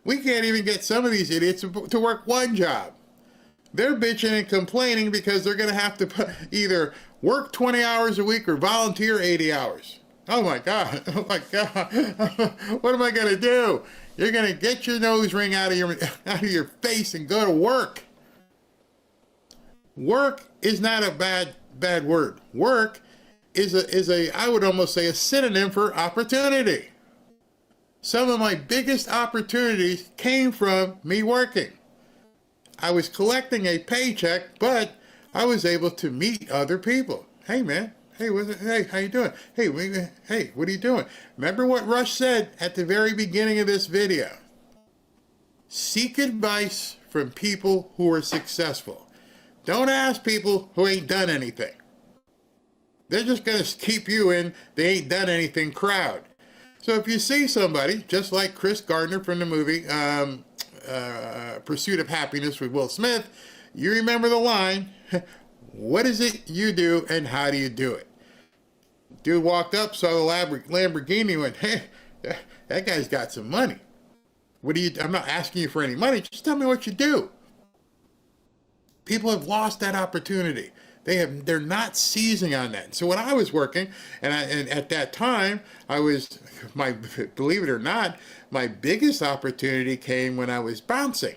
We can't even get some of these idiots to work 1 job. They're bitching and complaining because they're going to have to either work 20 hours a week or volunteer 80 hours. Oh my God. Oh my God. What am I going to do? You're going to get your nose ring out of your face and go to work. Work is not a bad word. Work is a I would almost say a synonym for opportunity. Some of my biggest opportunities came from me working. I was collecting a paycheck, but I was able to meet other people. Hey man. Hey, how you doing? Hey, what are you doing? Remember what Rush said at the very beginning of this video. Seek advice from people who are successful. Don't ask people who ain't done anything. They're just going to keep you in they ain't done anything crowd. So if you see somebody, just like Chris Gardner from the movie Pursuit of Happiness with Will Smith, you remember the line, what is it you do and how do you do it? Dude walked up, saw the Lamborghini, went, hey, that guy's got some money. I'm not asking you for any money, just tell me what you do. People have lost that opportunity. They're not seizing on that. So when I was working, and at that time, believe it or not, my biggest opportunity came when I was bouncing.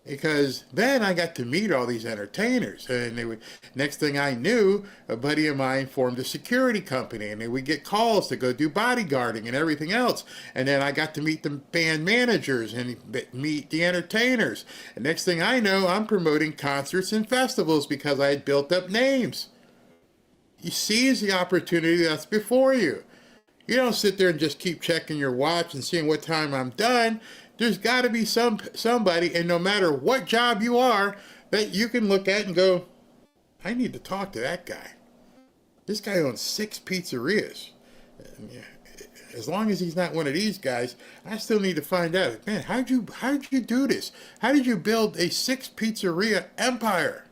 Because then I got to meet all these entertainers, and next thing I knew, a buddy of mine formed a security company, and they would get calls to go do bodyguarding and everything else. And then I got to meet the band managers and meet the entertainers. And next thing I know, I'm promoting concerts and festivals because I had built up names. You seize the opportunity that's before you. You don't sit there and just keep checking your watch and seeing what time I'm done. There's got to be somebody, and no matter what job you are, that you can look at and go, I need to talk to that guy. This guy owns 6 pizzerias. As long as he's not one of these guys, I still need to find out, man, how'd you do this? How did you build a 6 pizzeria empire?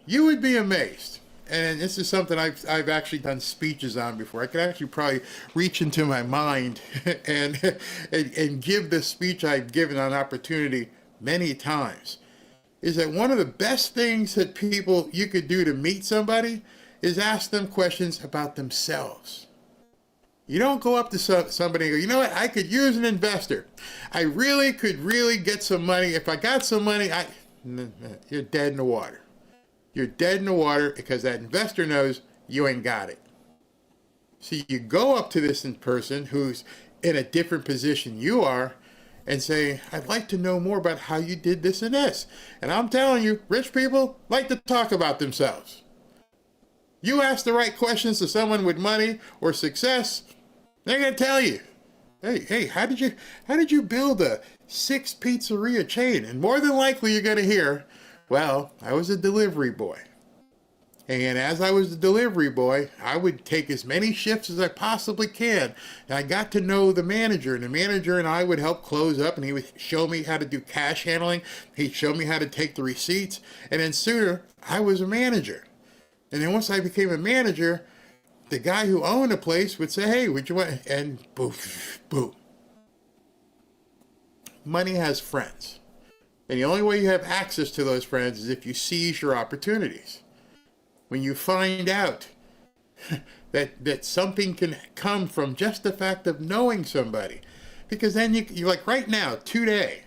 You would be amazed. And this is something I've actually done speeches on before. I could actually probably reach into my mind and give the speech I've given on opportunity many times. Is that one of the best things that you could do to meet somebody is ask them questions about themselves. You don't go up to somebody and go, you know what, I could use an investor. I really could get some money. If I got some money, you're dead in the water. You're dead in the water because that investor knows you ain't got it. So you go up to this person who's in a different position you are and say, I'd like to know more about how you did this and this. And I'm telling you, rich people like to talk about themselves. You ask the right questions to someone with money or success, they're going to tell you, hey, how did you build a 6 pizzeria chain? And more than likely you're going to hear, well, I was a delivery boy. And as I was the delivery boy, I would take as many shifts as I possibly can. And I got to know the manager, and the manager and I would help close up, and he would show me how to do cash handling. He'd show me how to take the receipts. And then sooner, I was a manager. And then once I became a manager, the guy who owned the place would say, hey, would you want? And boom, boom. Money has friends. And the only way you have access to those friends is if you seize your opportunities. When you find out that something can come from just the fact of knowing somebody. Because then you're like right now, today,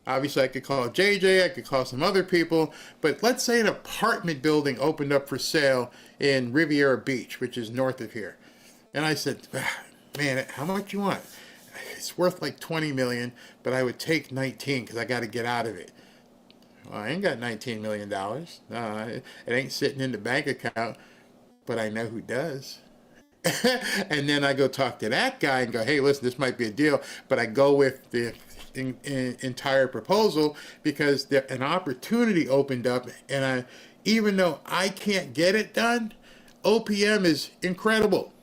obviously I could call JJ, I could call some other people, but let's say an apartment building opened up for sale in Riviera Beach, which is north of here. And I said, man, how much you want? It's worth like 20 million, but I would take 19 because I got to get out of it. Well, I ain't got $19 million. It ain't sitting in the bank account, but I know who does. And then I go talk to that guy and go, hey, listen, this might be a deal, but I go with the entire proposal because an opportunity opened up, and even though I can't get it done, OPM is incredible.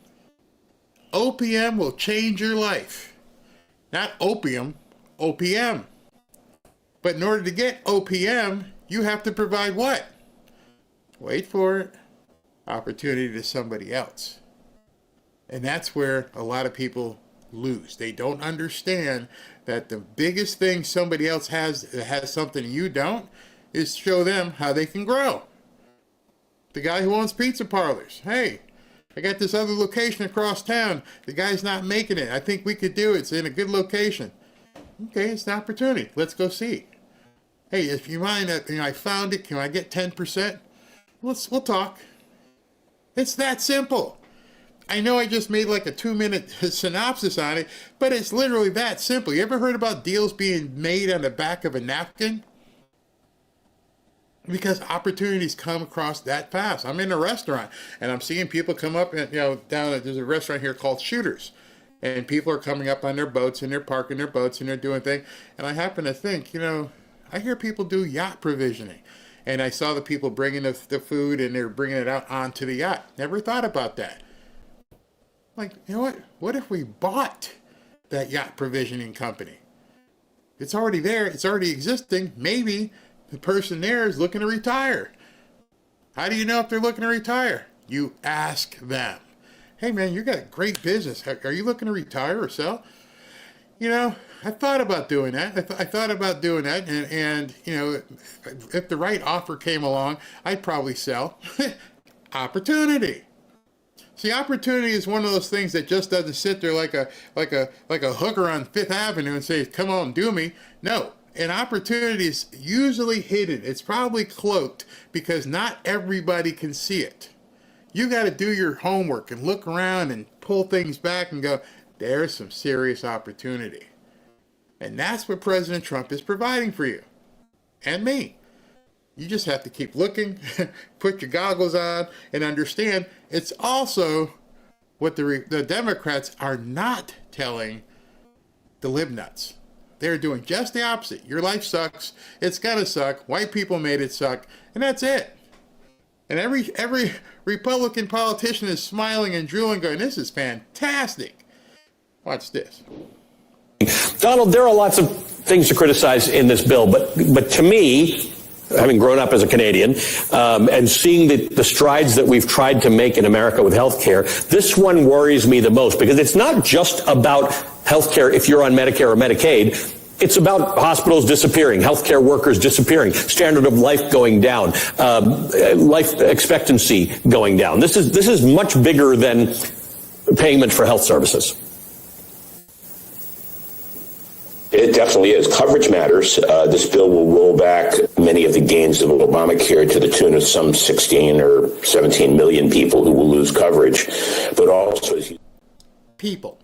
OPM will change your life. Not opium, OPM. But in order to get OPM, you have to provide what? Wait for it. Opportunity to somebody else. And that's where a lot of people lose. They don't understand that the biggest thing somebody else has that has something you don't is show them how they can grow. The guy who owns pizza parlors. Hey, I got this other location across town. The guy's not making it. I think we could do it. It's in a good location. Okay, it's an opportunity. Let's go see. Hey, if you mind, I found it. Can I get 10%? We'll talk. It's that simple. I know I just made like a 2-minute synopsis on it, but it's literally that simple. You ever heard about deals being made on the back of a napkin? Because opportunities come across that fast. I'm in a restaurant and I'm seeing people come up and, down there's a restaurant here called Shooters. And people are coming up on their boats, and they're parking their boats, and they're doing things. And I happen to think, I hear people do yacht provisioning. And I saw the people bringing the food, and they're bringing it out onto the yacht. Never thought about that. Like, you know what? What if we bought that yacht provisioning company? It's already there. It's already existing. Maybe the person there is looking to retire. How do you know if they're looking to retire? You ask them. Hey, man, you got great business. Are you looking to retire or sell? I thought about doing that. I thought about doing that. And if the right offer came along, I'd probably sell. Opportunity. See, opportunity is one of those things that just doesn't sit there like a hooker on Fifth Avenue and say, come on, do me. No, an opportunity is usually hidden. It's probably cloaked because not everybody can see it. You got to do your homework and look around and pull things back and go, there's some serious opportunity. And that's what President Trump is providing for you and me. You just have to keep looking, put your goggles on, and understand it's also what the Democrats are not telling the libnuts. They're doing just the opposite. Your life sucks. It's gonna suck. White people made it suck, and that's it. And every Republican politician is smiling and drooling, going, "This is fantastic." Watch this. Donald, there are lots of things to criticize in this bill, but to me, having grown up as a Canadian, and seeing the strides that we've tried to make in America with healthcare, this one worries me the most because it's not just about healthcare if you're on Medicare or Medicaid. It's about hospitals disappearing, healthcare workers disappearing, standard of life going down, life expectancy going down. This is much bigger than payment for health services. It definitely is. Coverage matters. This bill will roll back many of the gains of Obamacare to the tune of some 16 or 17 million people who will lose coverage. But also, people.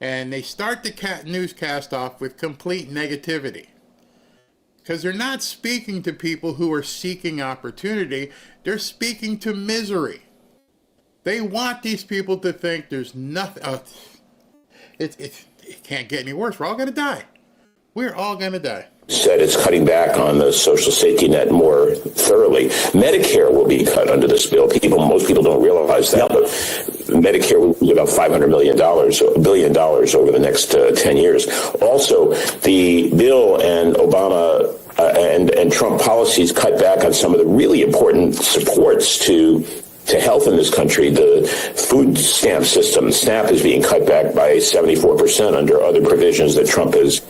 And they start the newscast off with complete negativity. Because they're not speaking to people who are seeking opportunity. They're speaking to misery. They want these people to think there's nothing. It can't get any worse. We're all going to die. We're all going to die. Said it's cutting back on the social safety net more thoroughly. Medicare will be cut under this bill. Most people don't realize that, but Medicare will lose about $500 billion over the next 10 years. Also, the bill and Obama and Trump policies cut back on some of the really important supports to health in this country. The food stamp system, SNAP, is being cut back by 74% under other provisions that Trump has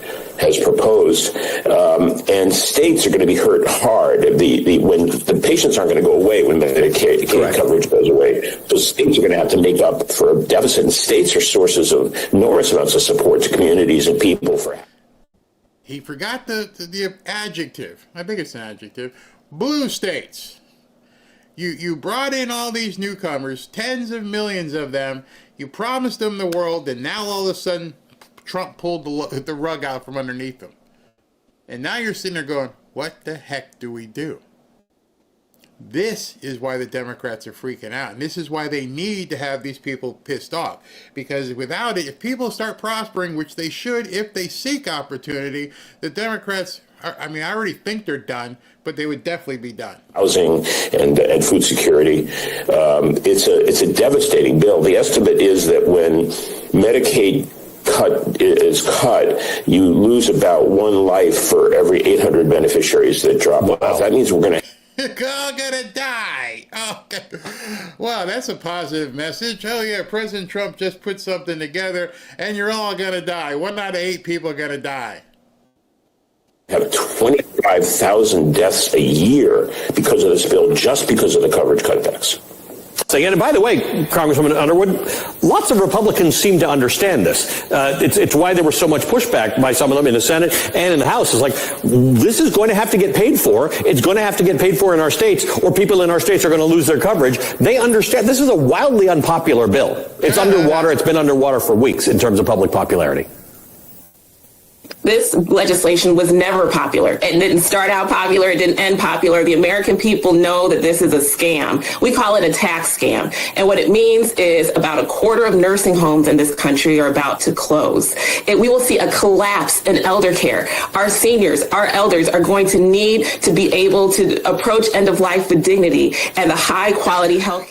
proposed. And states are going to be hurt hard when the patients aren't going to go away when Medicaid coverage goes away. So states are going to have to make up for a deficit. And states are sources of enormous amounts of support to communities and people. He forgot the adjective. I think it's an adjective. Blue states. You brought in all these newcomers, tens of millions of them. You promised them the world, and now all of a sudden, Trump pulled the rug out from underneath them. And now you're sitting there going, what the heck do we do? This is why the Democrats are freaking out. And this is why they need to have these people pissed off. Because without it, if people start prospering, which they should if they seek opportunity, the Democrats, I already think they're done, but they would definitely be done. Housing and food security. It's a devastating bill. The estimate is that when Medicaid is cut, you lose about one life for every 800 beneficiaries that drop off. That means we're going to... You're all gonna die. Oh, wow, that's a positive message. Oh yeah, President Trump just put something together, and you're all gonna die. 1 out of 8 people are gonna die. Have 25,000 deaths a year because of this bill, just because of the coverage cutbacks. And by the way, Congresswoman Underwood, lots of Republicans seem to understand this. It's why there was so much pushback by some of them in the Senate and in the House. It's like, this is going to have to get paid for. It's going to have to get paid for in our states, or people in our states are going to lose their coverage. They understand this is a wildly unpopular bill. It's underwater. It's been underwater for weeks in terms of public popularity. This legislation was never popular. It didn't start out popular. It didn't end popular. The American people know that this is a scam. We call it a tax scam. And what it means is about a quarter of nursing homes in this country are about to close. We will see a collapse in elder care. Our seniors, our elders are going to need to be able to approach end of life with dignity and the high quality health.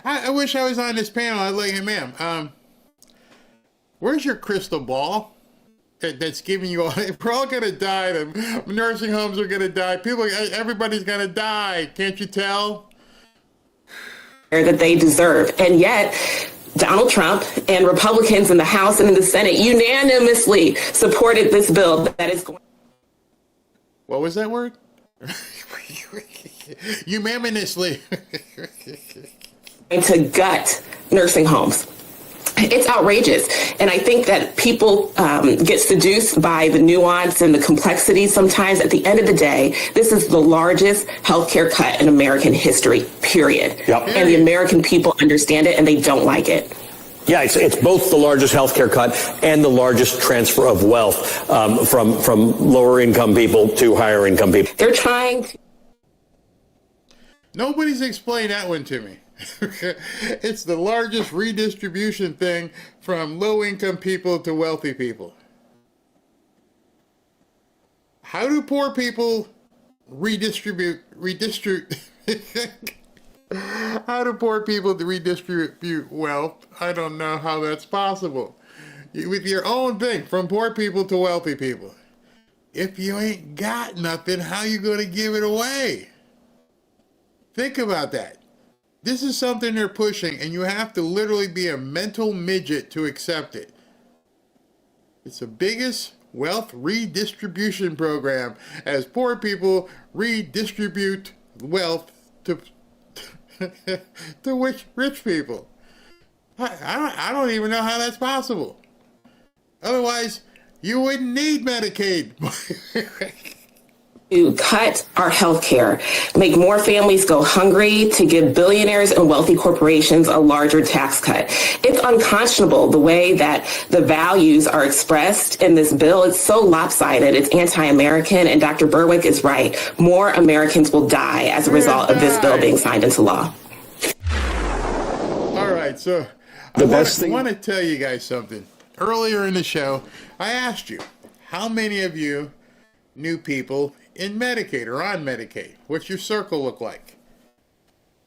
I wish I was on this panel. I'd like, hey, ma'am, where's your crystal ball? That's giving you all, we're all going to die. The nursing homes are going to die. Everybody's going to die. Can't you tell? That they deserve. And yet, Donald Trump and Republicans in the House and in the Senate unanimously supported this bill that is going. What was that word? Unanimously. To gut nursing homes. It's outrageous. And I think that people get seduced by the nuance and the complexity sometimes. At the end of the day, this is the largest healthcare cut in American history, period. Yep. And the American people understand it and they don't like it. Yeah, it's both the largest healthcare cut and the largest transfer of wealth from lower income people to higher income people. They're trying to. Nobody's explained that one to me. It's the largest redistribution thing from low-income people to wealthy people. How do poor people redistribute? How do poor people redistribute wealth? I don't know how that's possible. With your own thing, from poor people to wealthy people. If you ain't got nothing, how you going to give it away? Think about that. This is something they're pushing, and you have to literally be a mental midget to accept it. It's the biggest wealth redistribution program as poor people redistribute wealth to rich people. I don't even know how that's possible. Otherwise, you wouldn't need Medicaid. To cut our health care, make more families go hungry, to give billionaires and wealthy corporations a larger tax cut. It's unconscionable the way that the values are expressed in this bill. It's so lopsided. It's anti-American, and Dr. Berwick is right. More Americans will die as a result of this bill being signed into law. All right, so I want to tell you guys something. Earlier in the show, I asked you, how many of you knew people in Medicaid or on Medicaid? What's your circle look like?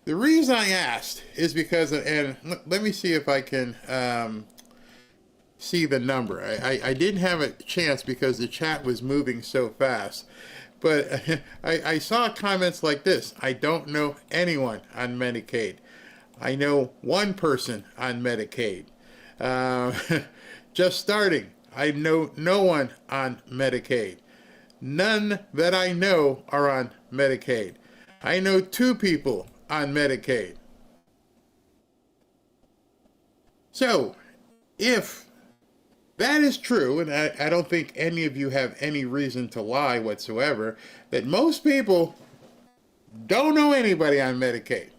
The reason I asked is because, and let me see if I can see the number. I didn't have a chance because the chat was moving so fast, but I saw comments like this. I don't know anyone on Medicaid. I know one person on Medicaid. Just starting. I know no one on Medicaid. None that I know are on Medicaid. I know 2 people on Medicaid. So, if that is true, and I don't think any of you have any reason to lie whatsoever, that most people don't know anybody on Medicaid,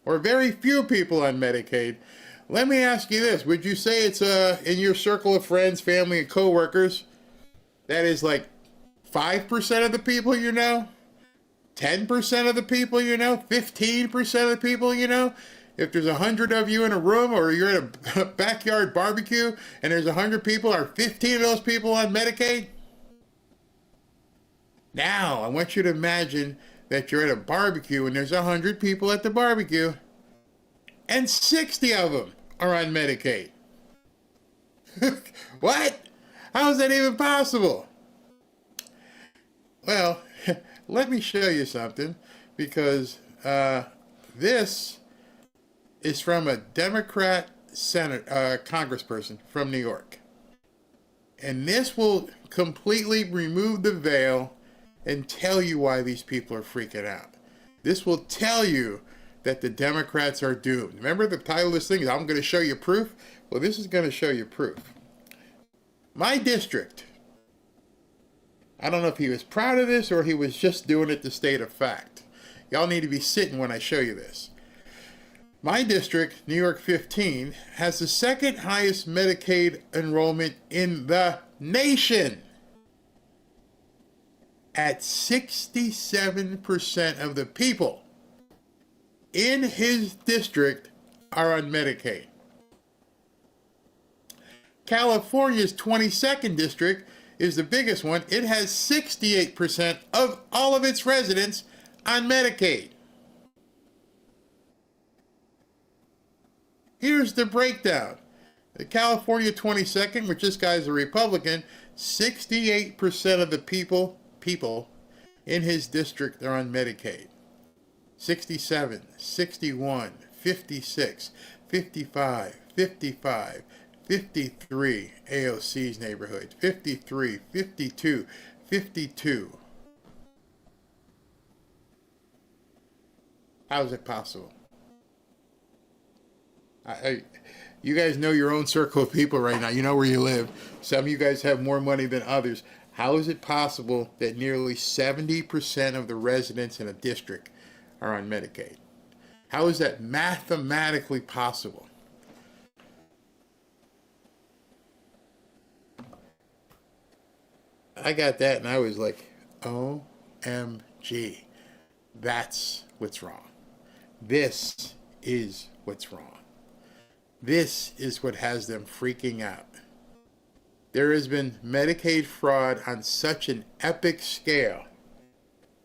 or very few people on Medicaid, let me ask you this. Would you say it's in your circle of friends, family, and coworkers, that is like 5% of the people you know? 10% of the people you know? 15% of the people you know? If there's 100 of you in a room, or you're at a backyard barbecue and there's 100 people, are 15 of those people on Medicaid? Now, I want you to imagine that you're at a barbecue and there's 100 people at the barbecue and 60 of them are on Medicaid. What? How is that even possible? Well, let me show you something, because this is from a Democrat congressperson from New York. And this will completely remove the veil and tell you why these people are freaking out. This will tell you that the Democrats are doomed. Remember the title of this thing is, I'm going to show you proof? Well, this is going to show you proof. My district, I don't know if he was proud of this or he was just doing it to state a fact. Y'all need to be sitting when I show you this. My district, New York 15, has the second highest Medicaid enrollment in the nation. At 67% of the people in his district are on Medicaid. California's 22nd district is the biggest one. It has 68% of all of its residents on Medicaid. Here's the breakdown. The California 22nd, which this guy's a Republican, 68% of the people in his district are on Medicaid. 67, 61, 56, 55, 55, 53, AOC's neighborhood, 53, 52, 52. How is it possible? You guys know your own circle of people right now. You know where you live. Some of you guys have more money than others. How is it possible that nearly 70% of the residents in a district are on Medicaid? How is that mathematically possible? I got that and I was like, OMG. That's what's wrong. This is what's wrong. This is what has them freaking out. There has been Medicaid fraud on such an epic scale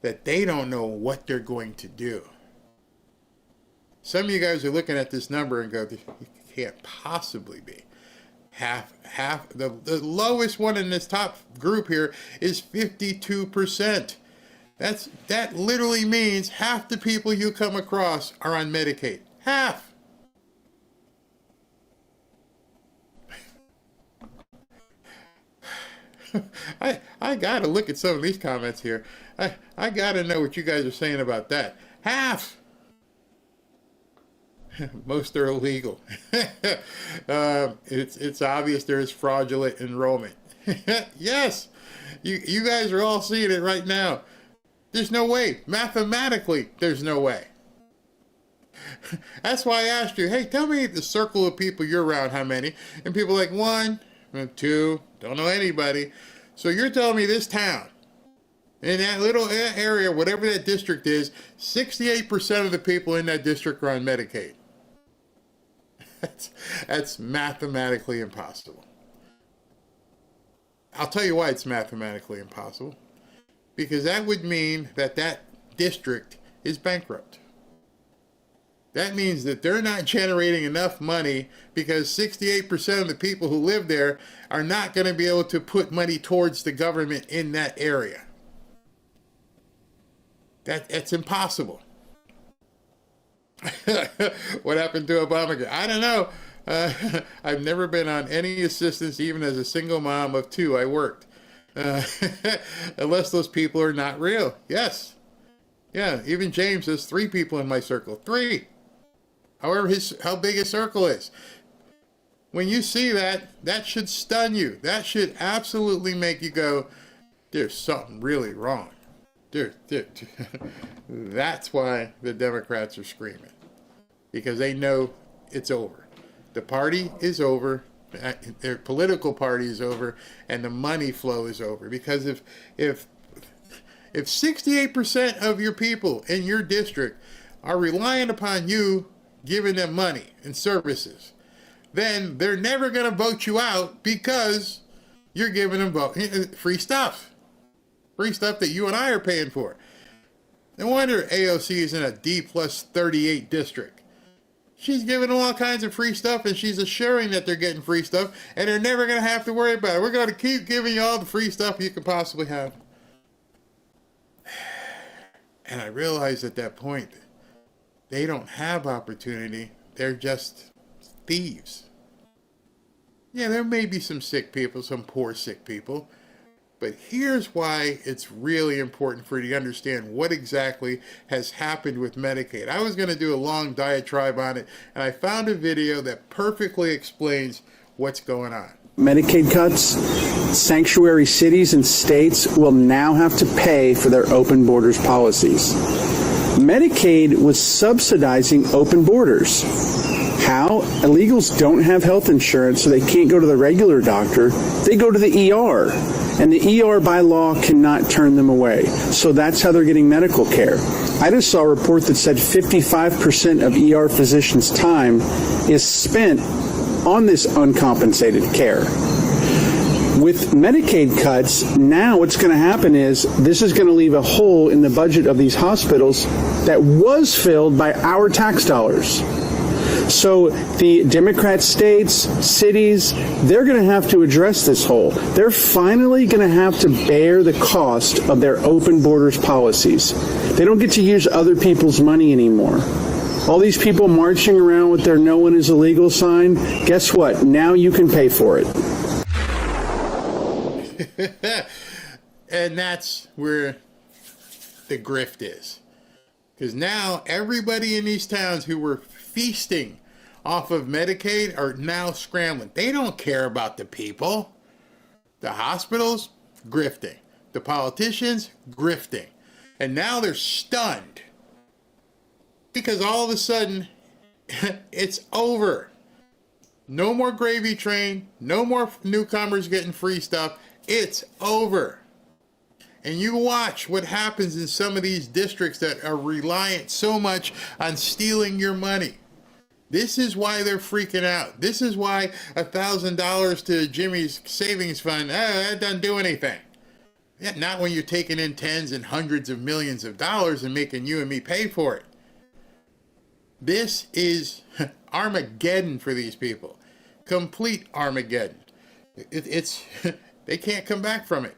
that they don't know what they're going to do. Some of you guys are looking at this number and go, it can't possibly be. Half, the lowest one in this top group here is 52%. That literally means half the people you come across are on Medicaid. Half. I gotta look at some of these comments here. I gotta know what you guys are saying about that. Half. Most are illegal. It's obvious there is fraudulent enrollment. Yes, you guys are all seeing it right now. There's no way. Mathematically, there's no way. That's why I asked you, hey, tell me the circle of people you're around, how many? And people are like, 1, 2, don't know anybody. So you're telling me this town, in that little area, whatever that district is, 68% of the people in that district are on Medicaid. That's mathematically impossible. I'll tell you why it's mathematically impossible. Because that would mean that district is bankrupt. That means that they're not generating enough money because 68% of the people who live there are not going to be able to put money towards the government in that area. That's impossible. What happened to Obamacare? I don't know. I've never been on any assistance, even as a single mom of 2. I worked. Unless those people are not real. Yes. Yeah, even James has 3 people in my circle. 3. However, how big his circle is. When you see that should stun you. That should absolutely make you go, there's something really wrong. That's why the Democrats are screaming. Because they know it's over. The party is over. Their political party is over. And the money flow is over. Because if 68% of your people in your district are relying upon you giving them money and services, then they're never going to vote you out because you're giving them free stuff. Free stuff that you and I are paying for. No wonder AOC is in a D+38 district. She's giving them all kinds of free stuff, and she's assuring that they're getting free stuff, and they're never going to have to worry about it. We're going to keep giving you all the free stuff you can possibly have. And I realized at that point, they don't have opportunity. They're just thieves. Yeah, there may be some sick people, some poor sick people. But here's why it's really important for you to understand what exactly has happened with Medicaid. I was going to do a long diatribe on it, and I found a video that perfectly explains what's going on. Medicaid cuts, sanctuary cities and states will now have to pay for their open borders policies. Medicaid was subsidizing open borders. How? Illegals don't have health insurance, so they can't go to the regular doctor. They go to the ER, and the ER by law cannot turn them away. So that's how they're getting medical care. I just saw a report that said 55% of ER physicians' time is spent on this uncompensated care. With Medicaid cuts, now what's going to happen is this is going to leave a hole in the budget of these hospitals that was filled by our tax dollars. So the Democrat states, cities, they're going to have to address this hole. They're finally going to have to bear the cost of their open borders policies. They don't get to use other people's money anymore. All these people marching around with their "No one is illegal" sign, guess what? Now you can pay for it. And that's where the grift is. Because now everybody in these towns who were feasting off of Medicaid are now scrambling. They don't care about the people. The hospitals, grifting. The politicians, grifting. And now they're stunned. Because all of a sudden, it's over. No more gravy train. No more newcomers getting free stuff. It's over. And you watch what happens in some of these districts that are reliant so much on stealing your money. This is why they're freaking out. This is why $1,000 to Jimmy's savings fund, that doesn't do anything. Yeah, not when you're taking in tens and hundreds of millions of dollars and making you and me pay for it. This is Armageddon for these people. Complete Armageddon. It's they can't come back from it.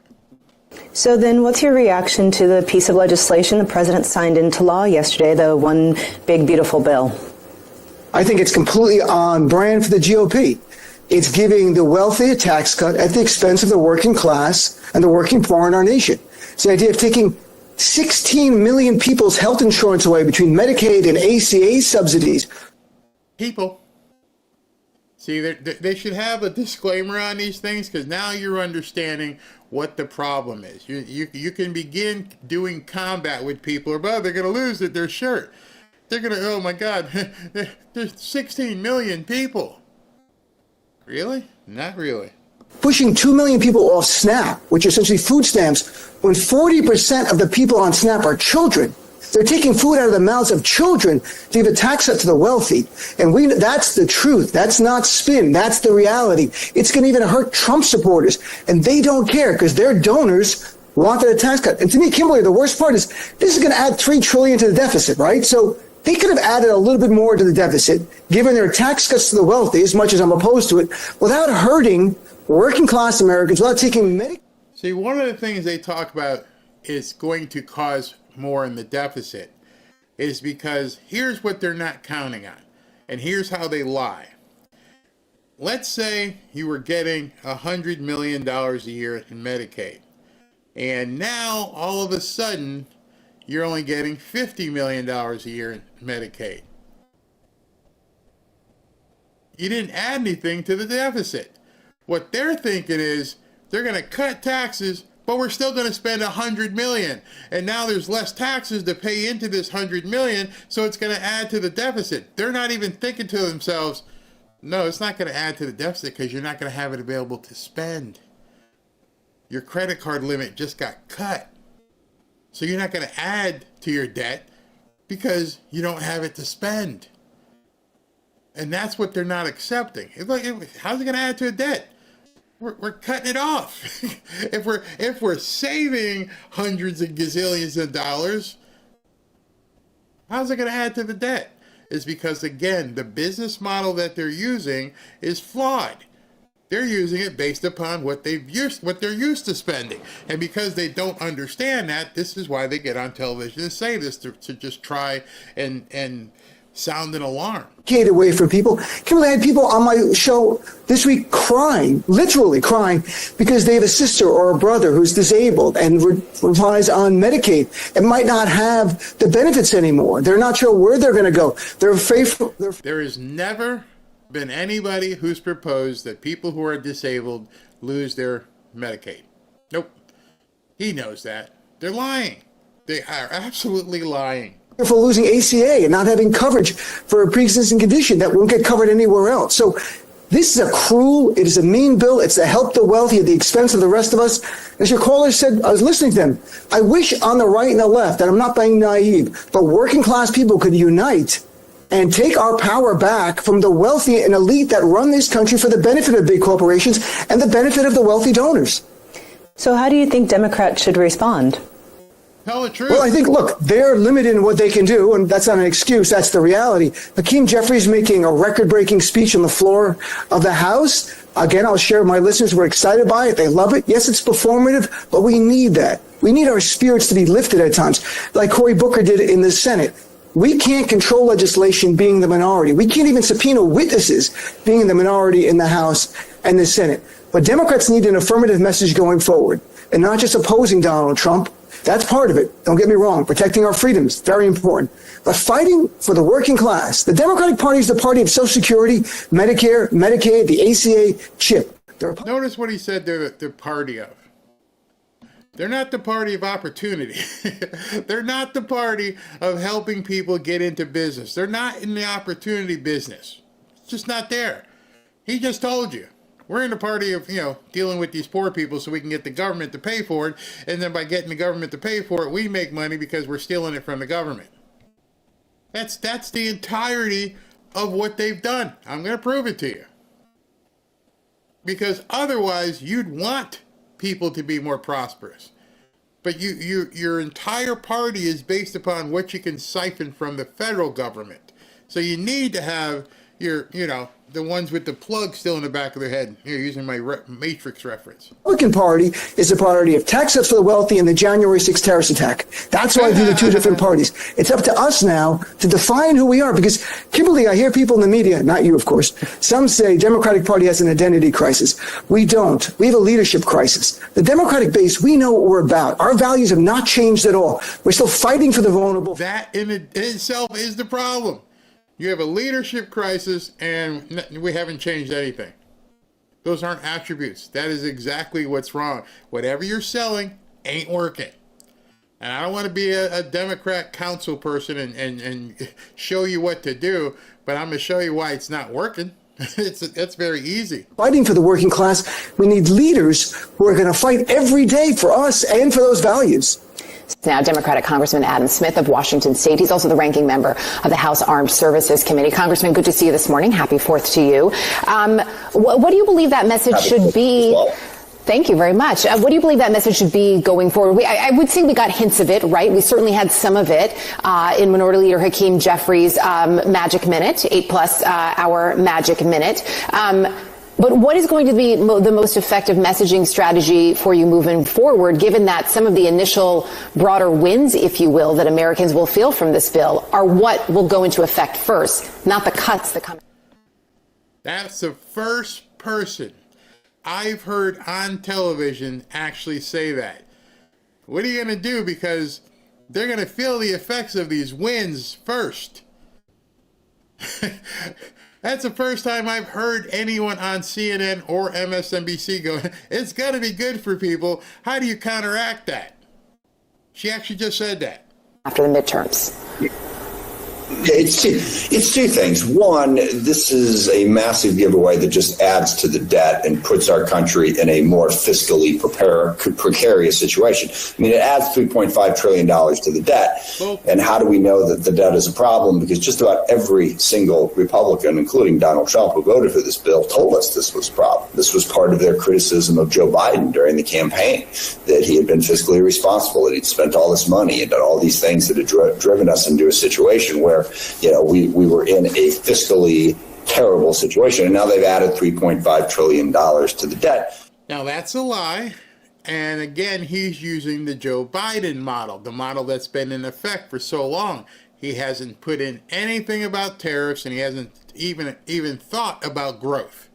So then what's your reaction to the piece of legislation the president signed into law yesterday, the one big beautiful bill? I think it's completely on brand for the GOP. It's giving the wealthy a tax cut at the expense of the working class and the working poor in our nation. It's the idea of taking 16 million people's health insurance away between Medicaid and ACA subsidies. People. See, they should have a disclaimer on these things, because now you're understanding what the problem is. You can begin doing combat with people, or they're going to lose their shirt. They're going to, oh my God, there's 16 million people. Really? Not really. Pushing 2 million people off SNAP, which are essentially food stamps, when 40% of the people on SNAP are children. They're taking food out of the mouths of children to give a tax cut to the wealthy. And that's the truth. That's not spin. That's the reality. It's going to even hurt Trump supporters. And they don't care because their donors wanted a tax cut. And to me, Kimberly, the worst part is this is going to add $3 trillion to the deficit, right? So they could have added a little bit more to the deficit, given their tax cuts to the wealthy, as much as I'm opposed to it, without hurting working class Americans, without taking Medicaid. See, one of the things they talk about is going to cause more in the deficit is because here's what they're not counting on, and here's how they lie. Let's say you were getting $100 million a year in Medicaid, and now all of a sudden you're only getting $50 million a year in Medicaid. You didn't add anything to the deficit. What they're thinking is they're going to cut taxes, but we're still going to spend $100 million. And now there's less taxes to pay into this $100 million, so it's going to add to the deficit. They're not even thinking to themselves, no, it's not going to add to the deficit because you're not going to have it available to spend. Your credit card limit just got cut. So you're not going to add to your debt because you don't have it to spend. And that's what they're not accepting. How's it going to add to a debt? We're cutting it off. if we're saving hundreds of gazillions of dollars, how's it going to add to the debt? It's because, again, the business model that they're using is flawed. They're using it based upon what they're used to spending. And because they don't understand that, this is why they get on television and say this to just try and sound an alarm. Get away from people. Kimberly, I had people on my show this week crying, literally crying, because they have a sister or a brother who's disabled and relies on Medicaid and might not have the benefits anymore. They're not sure where they're going to go. They're afraid. There has never been anybody who's proposed that people who are disabled lose their Medicaid. Nope. He knows that. They're lying. They are absolutely lying. for losing ACA and not having coverage for a pre-existing condition that won't get covered anywhere else. So this is a cruel, it is a mean bill. It's to help the wealthy at the expense of the rest of us. As your caller said, I was listening to them. I wish on the right and the left, and I'm not being naive, but working class people could unite and take our power back from the wealthy and elite that run this country for the benefit of big corporations and the benefit of the wealthy donors. So how do you think Democrats should respond? Tell the truth. Well, I think, look, they're limited in what they can do, and that's not an excuse. That's the reality. Hakeem Jeffries making a record-breaking speech on the floor of the House. Again, I'll share with my listeners. We're excited by it. They love it. Yes, it's performative, but we need that. We need our spirits to be lifted at times, like Cory Booker did in the Senate. We can't control legislation being the minority. We can't even subpoena witnesses being in the minority in the House and the Senate. But Democrats need an affirmative message going forward, and not just opposing Donald Trump. That's part of it. Don't get me wrong. Protecting our freedoms, very important. But fighting for the working class. The Democratic Party is the party of Social Security, Medicare, Medicaid, the ACA, CHIP. Notice what he said they're the party of. They're not the party of opportunity. They're not the party of helping people get into business. They're not in the opportunity business. It's just not there. He just told you. We're in the party of, dealing with these poor people so we can get the government to pay for it. And then by getting the government to pay for it, we make money because we're stealing it from the government. That's the entirety of what they've done. I'm going to prove it to you. Because otherwise, you'd want people to be more prosperous. But your entire party is based upon what you can siphon from the federal government. So you need to have your, the ones with the plug still in the back of their head. You're using my Matrix reference. The Republican Party is the party of tax cuts for the wealthy and the January 6th terrorist attack. That's why I view the two different parties. It's up to us now to define who we are. Because, Kimberly, I hear people in the media, not you, of course, some say Democratic Party has an identity crisis. We don't. We have a leadership crisis. The Democratic base, we know what we're about. Our values have not changed at all. We're still fighting for the vulnerable. That in itself is the problem. You have a leadership crisis, and we haven't changed anything. Those aren't attributes. That is exactly what's wrong. Whatever you're selling ain't working. And I don't want to be a Democrat council person and show you what to do, but I'm going to show you why it's not working. That's very easy. Fighting for the working class, we need leaders who are going to fight every day for us and for those values. Now, Democratic Congressman Adam Smith of Washington State. He's also the ranking member of the House Armed Services Committee. Congressman, good to see you this morning. Happy 4th to you. What do you believe that message should be? Thank you very much. What do you believe that message should be going forward? I would say we got hints of it, right? We certainly had some of it in Minority Leader Hakeem Jeffries' Magic Minute, 8+ hour Magic Minute. But what is going to be the most effective messaging strategy for you moving forward, given that some of the initial broader wins, if you will, that Americans will feel from this bill are what will go into effect first, not the cuts that come? That's the first person I've heard on television actually say that. What are you going to do? Because they're going to feel the effects of these wins first. That's the first time I've heard anyone on CNN or MSNBC go, it's got to be good for people. How do you counteract that? She actually just said that. After the midterms. It's two things. One, this is a massive giveaway that just adds to the debt and puts our country in a more fiscally precarious situation. I mean, it adds $3.5 trillion to the debt. And how do we know that the debt is a problem? Because just about every single Republican, including Donald Trump, who voted for this bill, told us this was a problem. This was part of their criticism of Joe Biden during the campaign, that he had been fiscally irresponsible, that he'd spent all this money and done all these things that had driven us into a situation where we were in a fiscally terrible situation. And now they've added $3.5 trillion to the debt. Now, that's a lie. And again, he's using the Joe Biden model, the model that's been in effect for so long. He hasn't put in anything about tariffs, and he hasn't even thought about growth.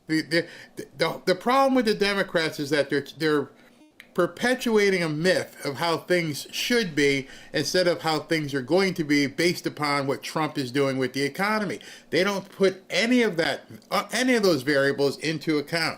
The problem with the Democrats is that they're perpetuating a myth of how things should be instead of how things are going to be based upon what Trump is doing with the economy. They don't put any of those variables into account.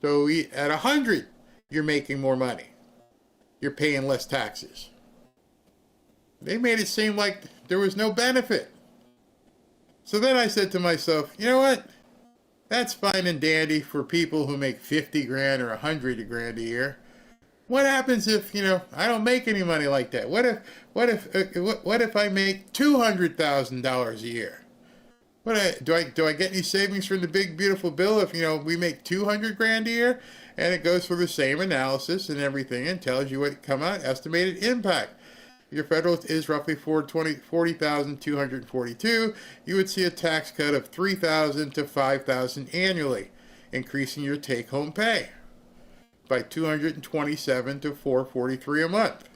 So at 100, you're making more money. You're paying less taxes. They made it seem like there was no benefit. So then I said to myself, you know what? That's fine and dandy for people who make 50 grand or 100 grand a year. What happens if, I don't make any money like that? What if I make $200,000 a year? Do I get any savings from the big beautiful bill if we make 200 grand a year? And it goes through the same analysis and everything and tells you what come out estimated impact. Your federal is roughly $40,242. You would see a tax cut of $3,000 to $5,000 annually, increasing your take-home pay by $227 to $443 a month.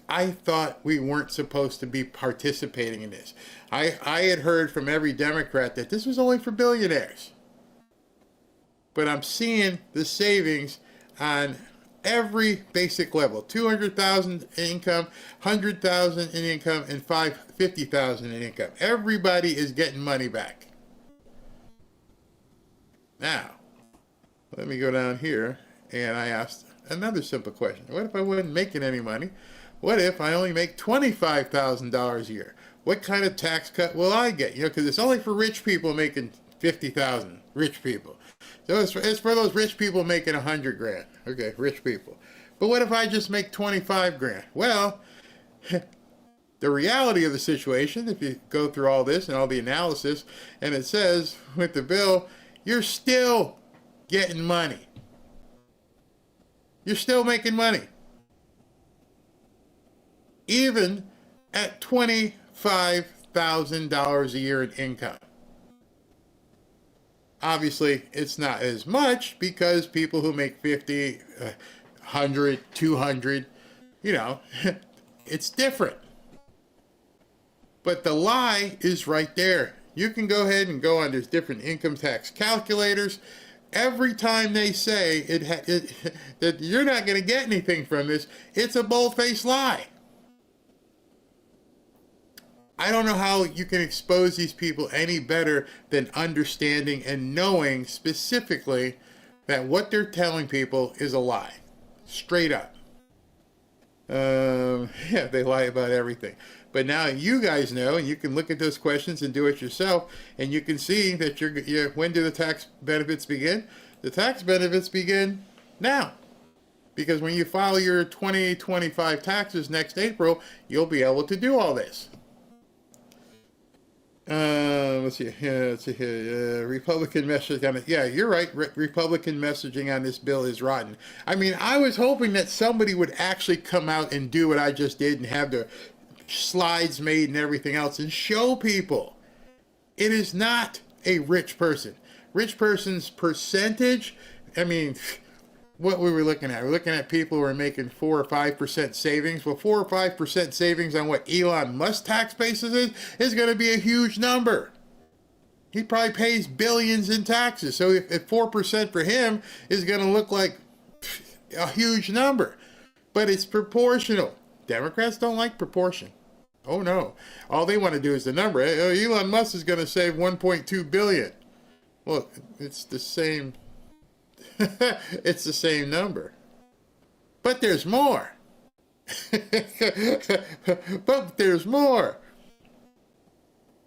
I thought we weren't supposed to be participating in this. I had heard from every Democrat that this was only for billionaires. But I'm seeing the savings on every basic level: 200,000 in income, 100,000 in income, and 50,000 in income. Everybody is getting money back. Now, let me go down here, and I asked another simple question. What if I wasn't making any money? What if I only make $25,000 a year? What kind of tax cut will I get? Because it's only for rich people making $50,000. Rich people. So it's for those rich people making 100 grand. Okay, rich people. But what if I just make 25 grand? Well, the reality of the situation, if you go through all this and all the analysis, and it says with the bill, you're still getting money. You're still making money. Even at $25,000 a year in income. Obviously, it's not as much because people who make 50, 100, 200, it's different. But the lie is right there. You can go ahead and go on, there's different income tax calculators. Every time they say that you're not going to get anything from this, it's a bold-faced lie. I don't know how you can expose these people any better than understanding and knowing specifically that what they're telling people is a lie. Straight up. They lie about everything. But now you guys know, and you can look at those questions and do it yourself, and you can see that when do the tax benefits begin? The tax benefits begin now. Because when you file your 2025 taxes next April, you'll be able to do all this. Let's see here. Republican messaging on it. Yeah, you're right. Republican messaging on this bill is rotten. I mean, I was hoping that somebody would actually come out and do what I just did and have the slides made and everything else and show people. It is not a rich person. Rich person's percentage, I mean, what we were looking at. We're looking at people who are making 4 or 5% savings. Well, 4 or 5% savings on what Elon Musk tax basis is going to be a huge number. He probably pays billions in taxes. So if 4% for him is going to look like a huge number. But it's proportional. Democrats don't like proportion. Oh no. All they want to do is the number. Elon Musk is going to save $1.2 billion. Well, it's the same. It's the same number. But there's more. But there's more.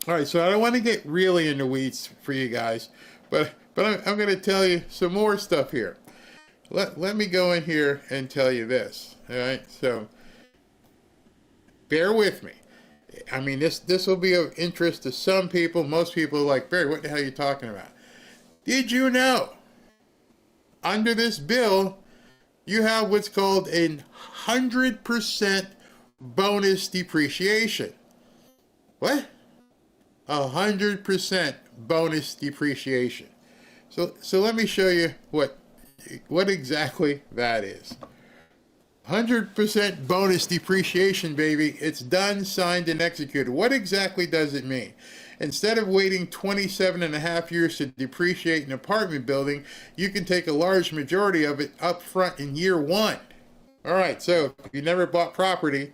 All right, so I don't want to get really in the weeds for you guys, but I'm going to tell you some more stuff here. Let me go in here and tell you this. All right, so bear with me. I mean, this will be of interest to some people. Most people are like, Barry, what the hell are you talking about? Did you know? Under this bill, you have what's called a 100% bonus depreciation. What? 100% bonus depreciation. So let me show you what exactly that is. 100% bonus depreciation, baby. It's done, signed, and executed. What exactly does it mean? Instead of waiting 27 and a half years to depreciate an apartment building, you can take a large majority of it up front in year one. All right, so if you never bought property,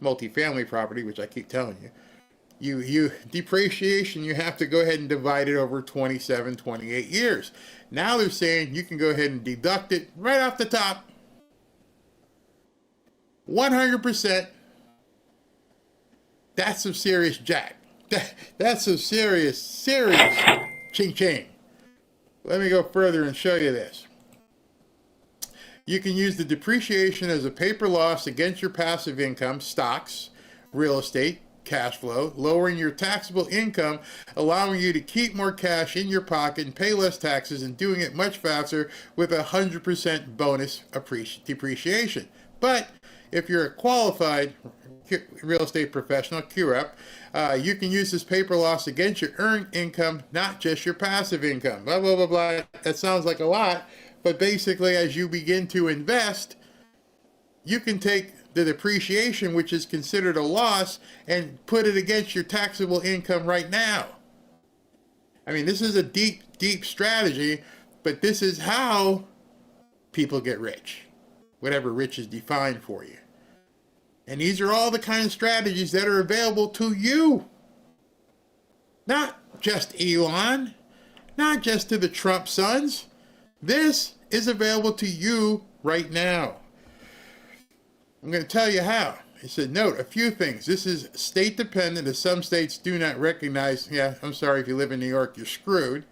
multifamily property, which I keep telling you, depreciation, you have to go ahead and divide it over 27, 28 years. Now they're saying you can go ahead and deduct it right off the top. 100%. That's some serious jack. That's some serious ching-ching. Let me go further and show you this. You can use the depreciation as a paper loss against your passive income, stocks, real estate, cash flow, lowering your taxable income, allowing you to keep more cash in your pocket and pay less taxes, and doing it much faster with 100% bonus depreciation. But if you're a qualified real estate professional, QREP, you can use this paper loss against your earned income, not just your passive income. Blah, blah, blah, blah. That sounds like a lot, but basically as you begin to invest, you can take the depreciation, which is considered a loss, and put it against your taxable income right now. I mean, this is a deep strategy, but this is how people get rich, whatever rich is defined for you. And these are all the kind of strategies that are available to you. Not just Elon, not just to the Trump sons. This is available to you right now. I'm going to tell you how. He said, note a few things. This is state dependent, as some states do not recognize. Yeah, I'm sorry, if you live in New York, you're screwed.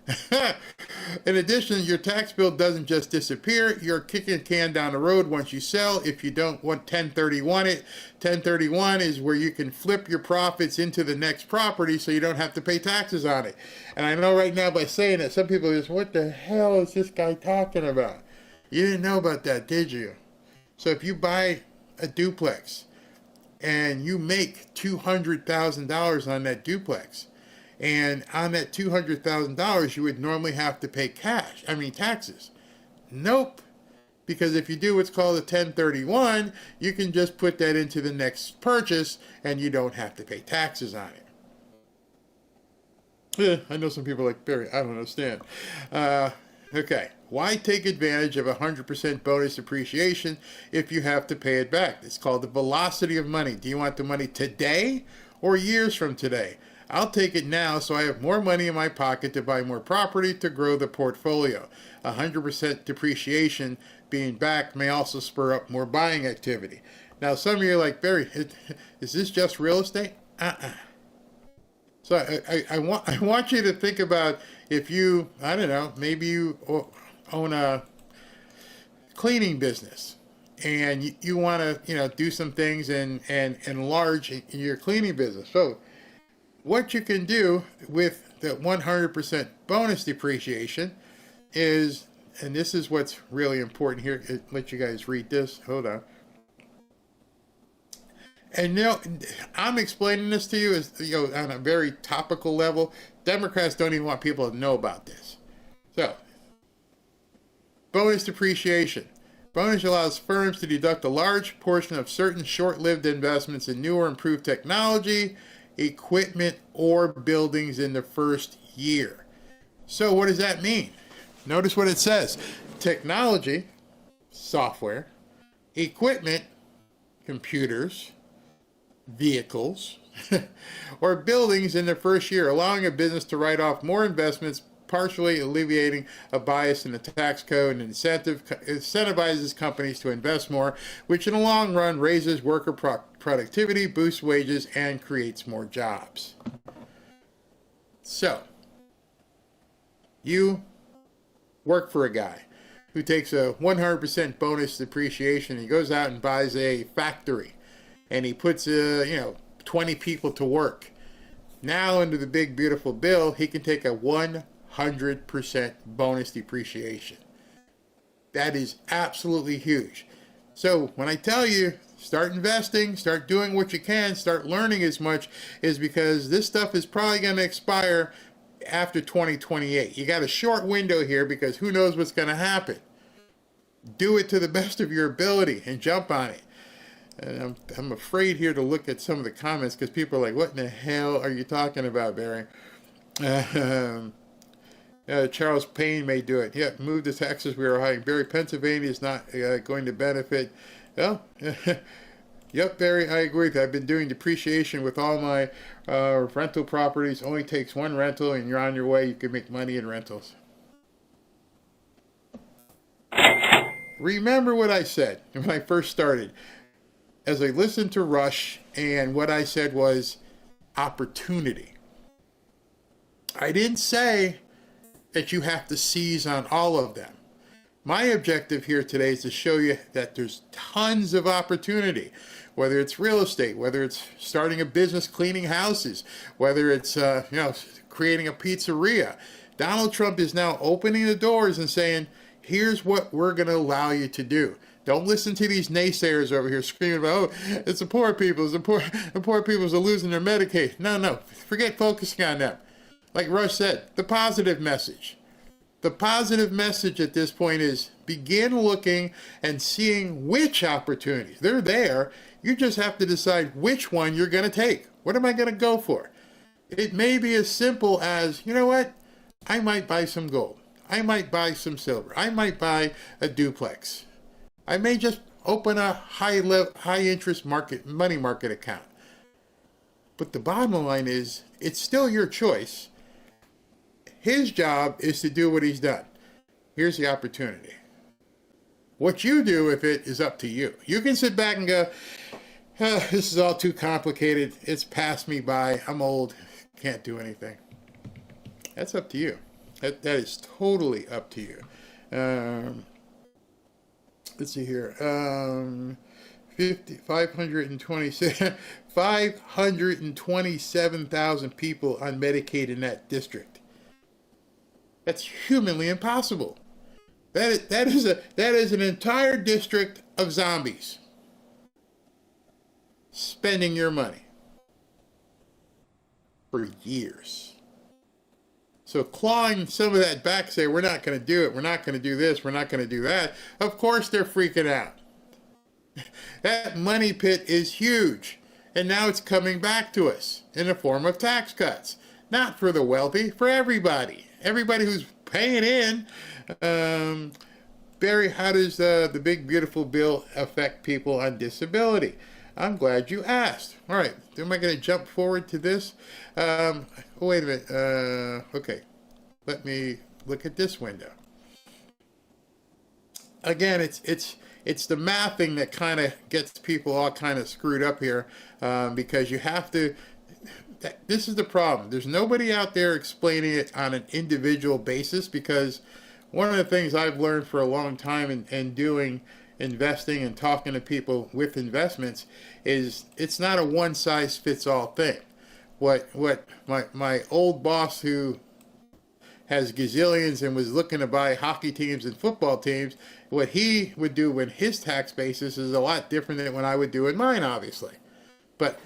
In addition, your tax bill doesn't just disappear. You're kicking a can down the road once you sell. If you don't want 1031 it, 1031 is where you can flip your profits into the next property so you don't have to pay taxes on it. And I know right now by saying that, some people are just, what the hell is this guy talking about? You didn't know about that, did you? So if you buy a duplex and you make $200,000 on that duplex, and on that $200,000 you would normally have to pay taxes. Nope, because if you do what's called a 1031, you can just put that into the next purchase and you don't have to pay taxes on it. I know some people are like, Barry, I don't understand. Okay, why take advantage of 100% bonus depreciation if you have to pay it back? It's called the velocity of money. Do you want the money today or years from today? I'll take it now so I have more money in my pocket to buy more property to grow the portfolio. 100% depreciation being back may also spur up more buying activity. Now, some of you are like, Barry, is this just real estate? So I want you to think about, if you, I don't know, maybe you own a cleaning business and you want to, do some things and enlarge your cleaning business. So what you can do with the 100% bonus depreciation is, and this is what's really important here, I'll let you guys read this. Hold on. And I'm explaining this to you as on a very topical level. Democrats don't even want people to know about this. So, bonus depreciation. Bonus allows firms to deduct a large portion of certain short-lived investments in new or improved technology, equipment, or buildings in the first year. So what does that mean? Notice what it says. Technology, software, equipment, computers, vehicles, or buildings in the first year, allowing a business to write off more investments, partially alleviating a bias in the tax code, and incentivizes companies to invest more, which in the long run raises worker productivity, boosts wages, and creates more jobs. So, you work for a guy who takes a 100% bonus depreciation. He goes out and buys a factory, and he puts 20 people to work. Now, under the big beautiful bill, he can take a 100% bonus depreciation. That is absolutely huge. So when I tell you start investing, start doing what you can, start learning as much, is because this stuff is probably going to expire after 2028. You got a short window here because who knows what's going to happen. Do it to the best of your ability and jump on it. And I'm afraid here to look at some of the comments because people are like, what in the hell are you talking about, Barry? Charles Payne may do it. Yeah, move to Texas. We are hiding. Barry, Pennsylvania is not going to benefit. Well, Yep, Barry, I agree with you. I've been doing depreciation with all my rental properties. Only takes one rental and you're on your way. You can make money in rentals. Remember what I said when I first started. As I listened to Rush, and what I said was opportunity. I didn't say that you have to seize on all of them. My objective here today is to show you that there's tons of opportunity, whether it's real estate, whether it's starting a business cleaning houses, whether it's creating a pizzeria. Donald Trump is now opening the doors and saying, here's what we're going to allow you to do. Don't listen to these naysayers over here screaming about, oh, it's the poor people, the poor people are losing their Medicaid. No, forget focusing on them. Like Rush said, the positive message. The positive message at this point is begin looking and seeing which opportunities. They're there. You just have to decide which one you're going to take. What am I going to go for? It may be as simple as, you know what? I might buy some gold. I might buy some silver. I might buy a duplex. I may just open a high interest money market account. But the bottom line is, it's still your choice. His job is to do what he's done. Here's the opportunity. What you do with it is up to you. You can sit back and go, oh, this is all too complicated. It's passed me by. I'm old. Can't do anything. That's up to you. That is totally up to you. Let's see here. 527,000 people on Medicaid in that district. That's humanly impossible. That is an entire district of zombies spending your money for years. So clawing some of that back, say, we're not going to do it, we're not going to do this, we're not going to do that. Of course they're freaking out. That money pit is huge. And now it's coming back to us in the form of tax cuts. Not for the wealthy, for everybody. Everybody who's paying in. Barry, how does the big, beautiful bill affect people on disability? I'm glad you asked. All right, am I going to jump forward to this? Wait a minute. Okay, let me look at this window. Again, it's the mathing that kind of gets people all kind of screwed up here, because you have to. This is the problem. There's nobody out there explaining it on an individual basis, because one of the things I've learned for a long time in doing investing and talking to people with investments is it's not a one-size-fits-all thing. What my old boss, who has gazillions and was looking to buy hockey teams and football teams, what he would do in his tax basis is a lot different than what I would do in mine, obviously. But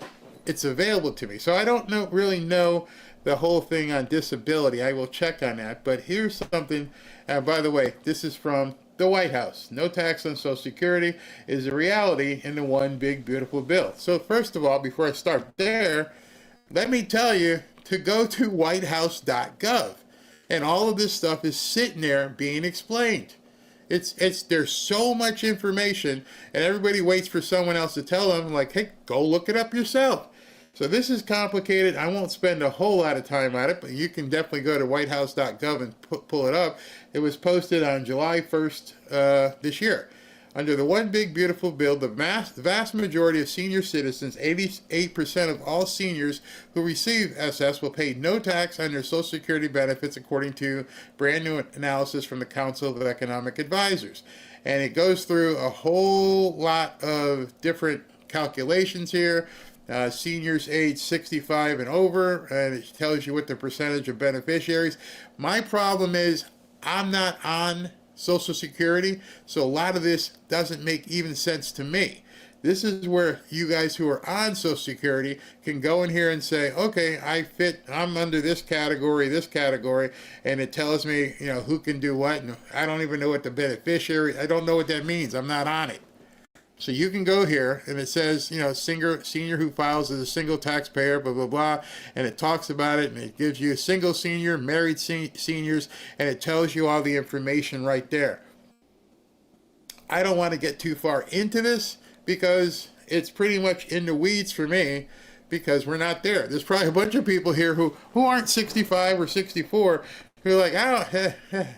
it's available to me. So I don't really know the whole thing on disability. I will check on that. But here's something, by the way, this is from the White House. No tax on Social Security is a reality in the one big, beautiful bill. So first of all, before I start there, let me tell you to go to whitehouse.gov. And all of this stuff is sitting there being explained. There's so much information, and everybody waits for someone else to tell them, like, hey, go look it up yourself. So this is complicated. I won't spend a whole lot of time on it, but you can definitely go to whitehouse.gov and pull it up. It was posted on July 1st this year. Under the one big beautiful bill, the vast majority of senior citizens, 88% of all seniors who receive SS, will pay no tax on their Social Security benefits, according to brand new analysis from the Council of Economic Advisors. And it goes through a whole lot of different calculations here. Seniors age 65 and over, and it tells you what the percentage of beneficiaries. My problem is I'm not on Social Security, so a lot of this doesn't make even sense to me. This is where you guys who are on Social Security can go in here and say, okay, I'm under this category, and it tells me, who can do what, and I don't even know what the beneficiary, I don't know what that means. I'm not on it. So you can go here, and it says, senior who files as a single taxpayer, blah, blah, blah, and it talks about it, and it gives you a single senior, married seniors, and it tells you all the information right there. I don't want to get too far into this, because it's pretty much in the weeds for me because we're not there. There's probably a bunch of people here who aren't 65 or 64 who are like,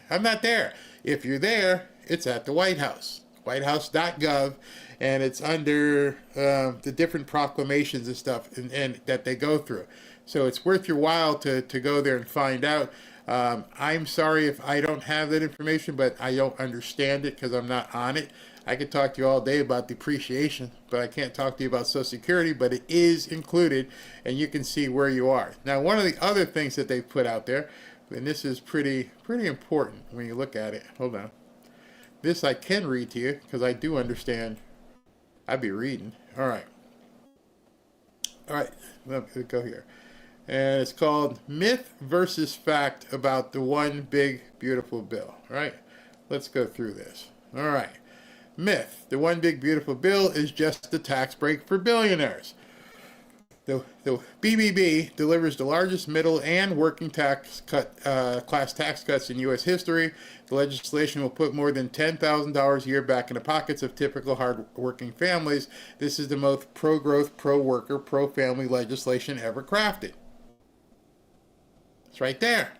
I'm not there. If you're there, it's at the White House, whitehouse.gov, and it's under the different proclamations and stuff and that they go through. So it's worth your while to go there and find out. I'm sorry if I don't have that information, but I don't understand it because I'm not on it. I could talk to you all day about depreciation, but I can't talk to you about Social Security, but it is included, and you can see where you are. Now, one of the other things that they've put out there, and this is pretty important when you look at it. Hold on. This I can read to you because I do understand. I'd be reading. All right. Let me go here. And it's called Myth versus Fact about the One Big Beautiful Bill. All right. Let's go through this. All right. Myth. The One Big Beautiful Bill is just a tax break for billionaires. The BBB delivers the largest middle and working class tax cuts in U.S. history. The legislation will put more than $10,000 a year back in the pockets of typical hard-working families. This is the most pro-growth, pro-worker, pro-family legislation ever crafted. It's right there.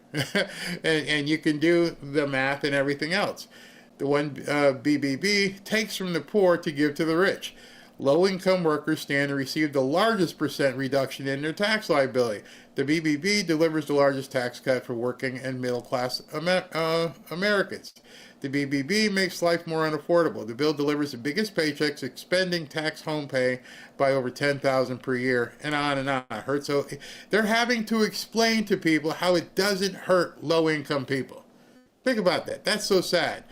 and you can do the math and everything else. The one BBB takes from the poor to give to the rich. Low-income workers stand to receive the largest percent reduction in their tax liability. The BBB delivers the largest tax cut for working and middle-class Americans. The BBB makes life more unaffordable. The bill delivers the biggest paychecks, expending tax home pay by over $10,000 per year, and on and on. It hurts. So they're having to explain to people how it doesn't hurt low-income people. Think about that. That's so sad.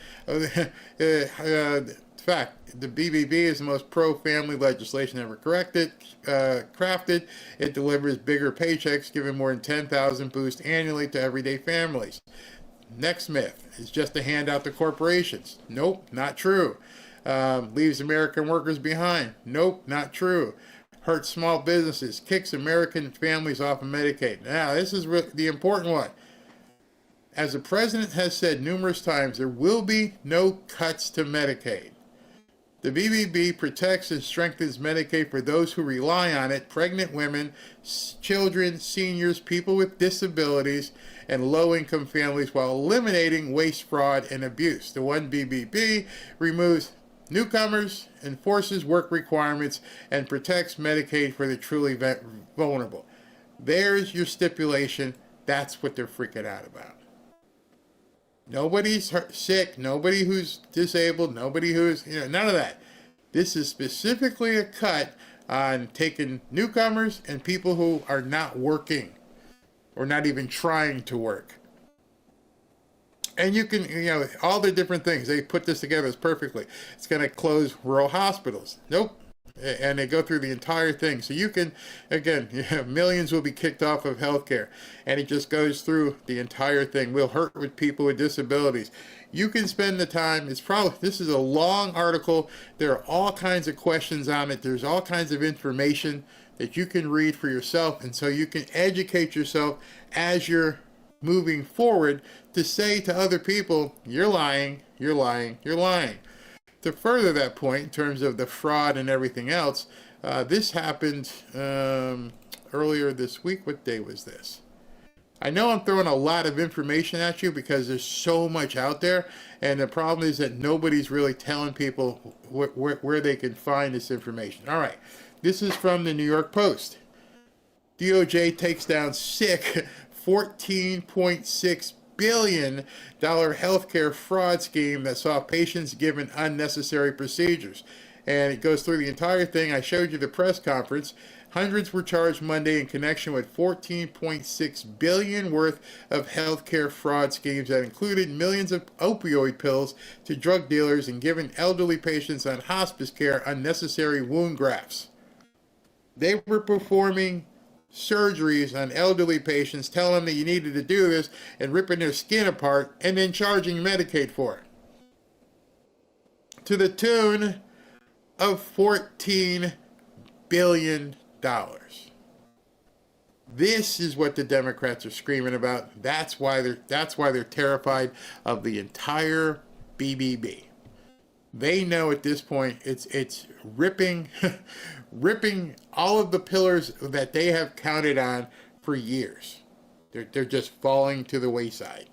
Fact, the BBB is the most pro-family legislation ever crafted. It delivers bigger paychecks, giving more than $10,000 boost annually to everyday families. Next myth is just a handout to corporations. Nope, not true. Leaves American workers behind. Nope, not true. Hurts small businesses. Kicks American families off of Medicaid. Now, this is the important one. As the president has said numerous times, there will be no cuts to Medicaid. The BBB protects and strengthens Medicaid for those who rely on it: pregnant women, children, seniors, people with disabilities, and low-income families, while eliminating waste, fraud, and abuse. The one BBB removes newcomers, enforces work requirements, and protects Medicaid for the truly vulnerable. There's your stipulation. That's what they're freaking out about. Nobody's sick, nobody who's disabled, nobody who's, none of that. This is specifically a cut on taking newcomers and people who are not working or not even trying to work. And you can, all the different things, they put this together as perfectly. It's going to close rural hospitals. Nope. And they go through the entire thing. So you can, again, millions will be kicked off of healthcare. And it just goes through the entire thing. Will hurt with people with disabilities. You can spend the time. This is a long article. There are all kinds of questions on it. There's all kinds of information that you can read for yourself. And so you can educate yourself as you're moving forward to say to other people, you're lying, you're lying, you're lying. To further that point, in terms of the fraud and everything else, this happened earlier this week. What day was this? I know I'm throwing a lot of information at you because there's so much out there, and the problem is that nobody's really telling people where they can find this information. All right, this is from the New York Post. DOJ takes down sick $14.6 billion healthcare fraud scheme that saw patients given unnecessary procedures. And it goes through the entire thing. I showed you the press conference. Hundreds were charged Monday in connection with $14.6 billion worth of healthcare fraud schemes that included millions of opioid pills to drug dealers and giving elderly patients on hospice care unnecessary wound grafts. They were performing surgeries on elderly patients, telling them that you needed to do this and ripping their skin apart and then charging Medicaid for it. To the tune of $14 billion. This is what the Democrats are screaming about. That's why they're terrified of the entire BBB. They know at this point it's ripping ripping all of the pillars that they have counted on for years. They're just falling to the wayside.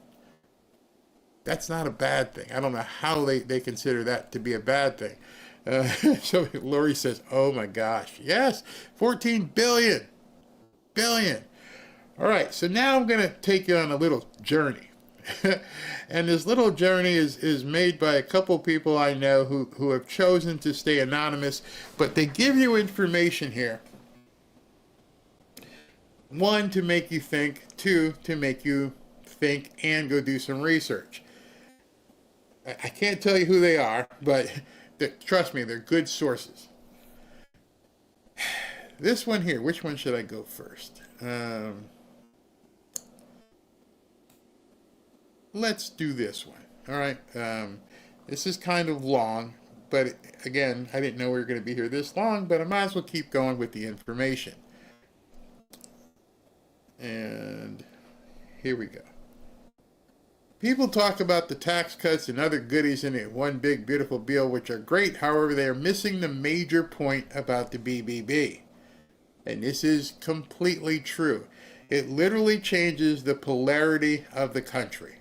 That's not a bad thing. I don't know how they consider that to be a bad thing. So Lori says, oh my gosh, yes, 14 billion. All right, so now I'm going to take you on a little journey. And this little journey is made by a couple people I know who have chosen to stay anonymous, but they give you information here. One, to make you think. Two, to make you think and go do some research. I can't tell you who they are, but trust me, they're good sources. This one here, which one should I go first? Let's do this one. All right. This is kind of long, but again, I didn't know we were going to be here this long, but I might as well keep going with the information. And here we go. People talk about the tax cuts and other goodies in it, one big beautiful bill, which are great. However, they are missing the major point about the BBB. And this is completely true. It literally changes the polarity of the country.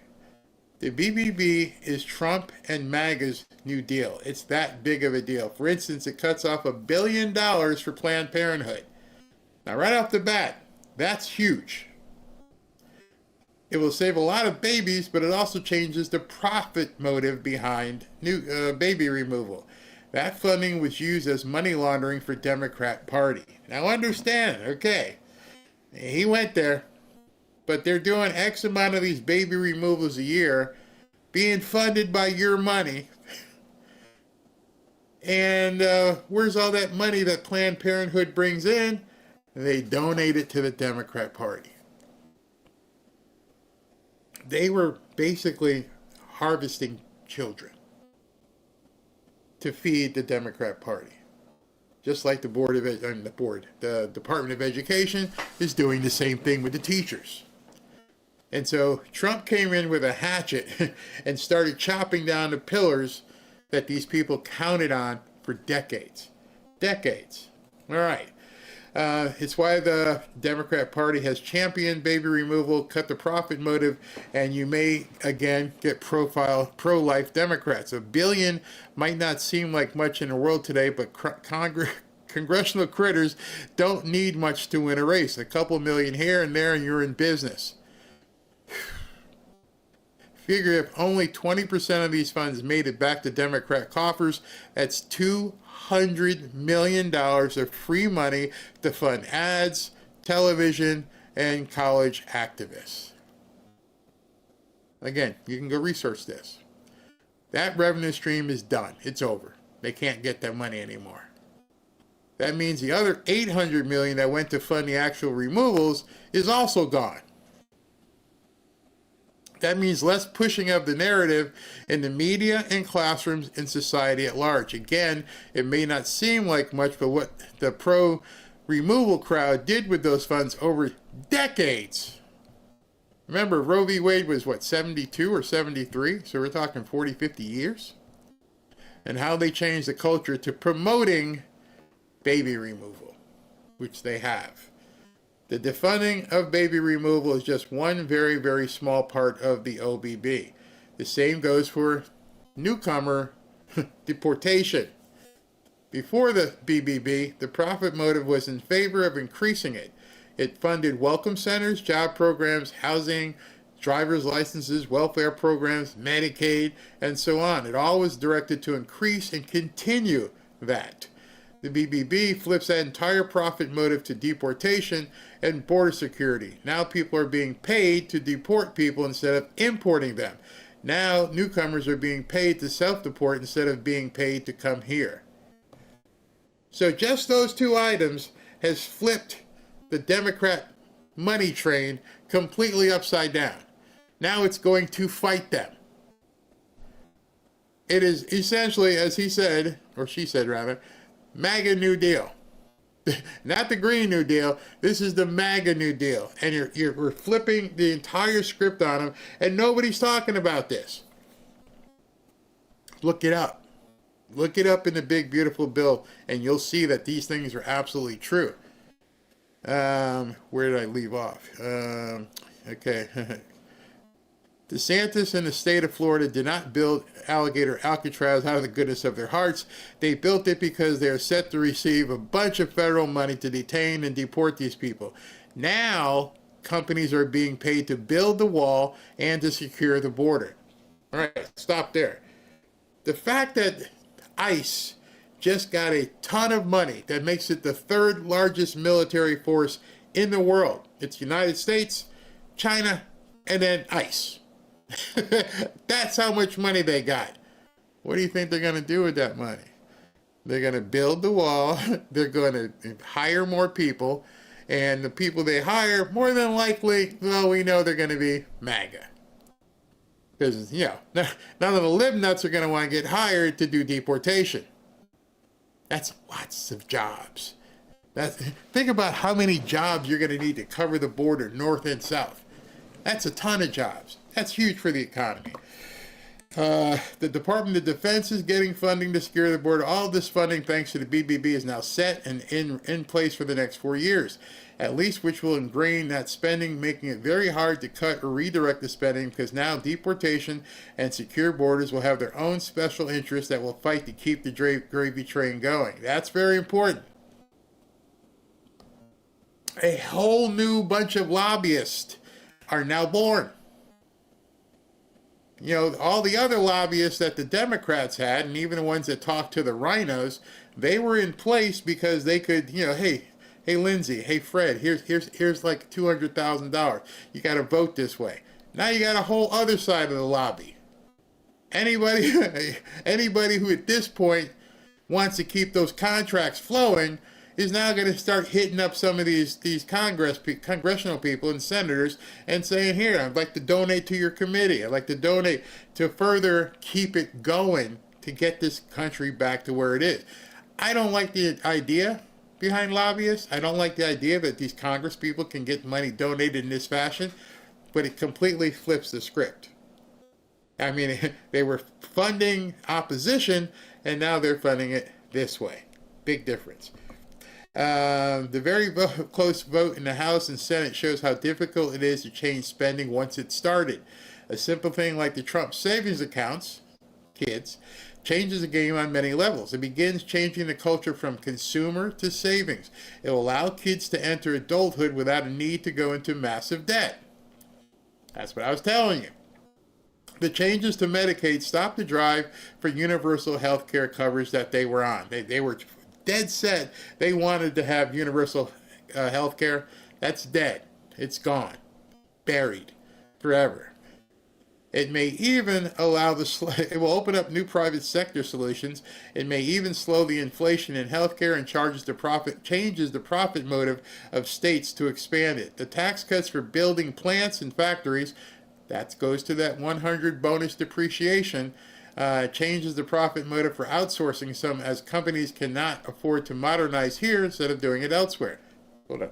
The BBB is Trump and MAGA's New Deal. It's that big of a deal. For instance, it cuts off $1 billion for Planned Parenthood. Now, right off the bat, that's huge. It will save a lot of babies, but it also changes the profit motive behind baby removal. That funding was used as money laundering for Democrat Party. Now understand, okay, he went there, but they're doing X amount of these baby removals a year, being funded by your money. And where's all that money that Planned Parenthood brings in? They donate it to the Democrat Party. They were basically harvesting children to feed the Democrat Party. Just like the Department of Education is doing the same thing with the teachers. And so Trump came in with a hatchet and started chopping down the pillars that these people counted on for decades. Decades. All right. It's why the Democrat Party has championed baby removal, cut the profit motive, and you may, again, get pro-life Democrats. $1 billion might not seem like much in the world today, but congressional critters don't need much to win a race. A couple million here and there, and you're in business. Figure if only 20% of these funds made it back to Democrat coffers, that's $200 million of free money to fund ads, television, and college activists. Again, you can go research this. That revenue stream is done. It's over. They can't get that money anymore. That means the other $800 million that went to fund the actual removals is also gone. That means less pushing of the narrative in the media and classrooms and society at large. Again, it may not seem like much, but what the pro-removal crowd did with those funds over decades. Remember, Roe v. Wade was, 72 or 73? So we're talking 40, 50 years. And how they changed the culture to promoting baby removal, which they have. The defunding of baby removal is just one very, very small part of the OBB. The same goes for newcomer deportation. Before the BBB, the profit motive was in favor of increasing it. It funded welcome centers, job programs, housing, driver's licenses, welfare programs, Medicaid, and so on. It all was directed to increase and continue that. The BBB flips that entire profit motive to deportation and border security. Now people are being paid to deport people instead of importing them. Now newcomers are being paid to self-deport instead of being paid to come here. So just those two items has flipped the Democrat money train completely upside down. Now it's going to fight them. It is essentially, as he said, or she said rather, MAGA New Deal. Not the Green New Deal. This is the MAGA New Deal. And we're flipping the entire script on them, and nobody's talking about this. Look it up. Look it up in the big, beautiful bill, and you'll see that these things are absolutely true. Where did I leave off? Okay. DeSantis and the state of Florida did not build alligator Alcatraz out of the goodness of their hearts. They built it because they are set to receive a bunch of federal money to detain and deport these people. Now, companies are being paid to build the wall and to secure the border. All right, stop there. The fact that ICE just got a ton of money that makes it the third largest military force in the world. It's United States, China, and then ICE. That's how much money they got. What do you think they're going to do with that money? They're going to build the wall. They're going to hire more people. And the people they hire, more than likely, well, we know they're going to be MAGA. Because, you know, none of the lib nuts are going to want to get hired to do deportation. That's lots of jobs. Think about how many jobs you're going to need to cover the border, north and south. That's a ton of jobs. That's huge for the economy. The Department of Defense is getting funding to secure the border. All this funding, thanks to the BBB, is now set and in place for the next 4 years, at least, which will ingrain that spending, making it very hard to cut or redirect the spending, because now deportation and secure borders will have their own special interests that will fight to keep the gravy train going. That's very important. A whole new bunch of lobbyists are now born. You know, all the other lobbyists that the Democrats had, and even the ones that talked to the rhinos, they were in place because they could, you know, hey Lindsay, hey Fred, here's like $200,000. You got to vote this way. Now you got a whole other side of the lobby. Anybody who at this point wants to keep those contracts flowing is now going to start hitting up some of these congressional people and senators and saying, here, I'd like to donate to your committee. I'd like to donate to further keep it going to get this country back to where it is. I don't like the idea behind lobbyists. I don't like the idea that these Congress people can get money donated in this fashion, but it completely flips the script. I mean, they were funding opposition, and now they're funding it this way. Big difference. The very close vote in the House and Senate shows how difficult it is to change spending once it's started. A simple thing like the Trump savings accounts, kids, changes the game on many levels. It begins changing the culture from consumer to savings. It will allow kids to enter adulthood without a need to go into massive debt. That's what I was telling you. The changes to Medicaid stopped the drive for universal health care coverage that they were on. They were dead set they wanted to have universal health care. That's dead. It's gone. Buried. Forever. It may even it will open up new private sector solutions. It may even slow the inflation in healthcare and changes the profit motive of states to expand it. The tax cuts for building plants and factories, that goes to that 100 bonus depreciation, changes the profit motive for outsourcing some, as companies cannot afford to modernize here instead of doing it elsewhere. Hold on.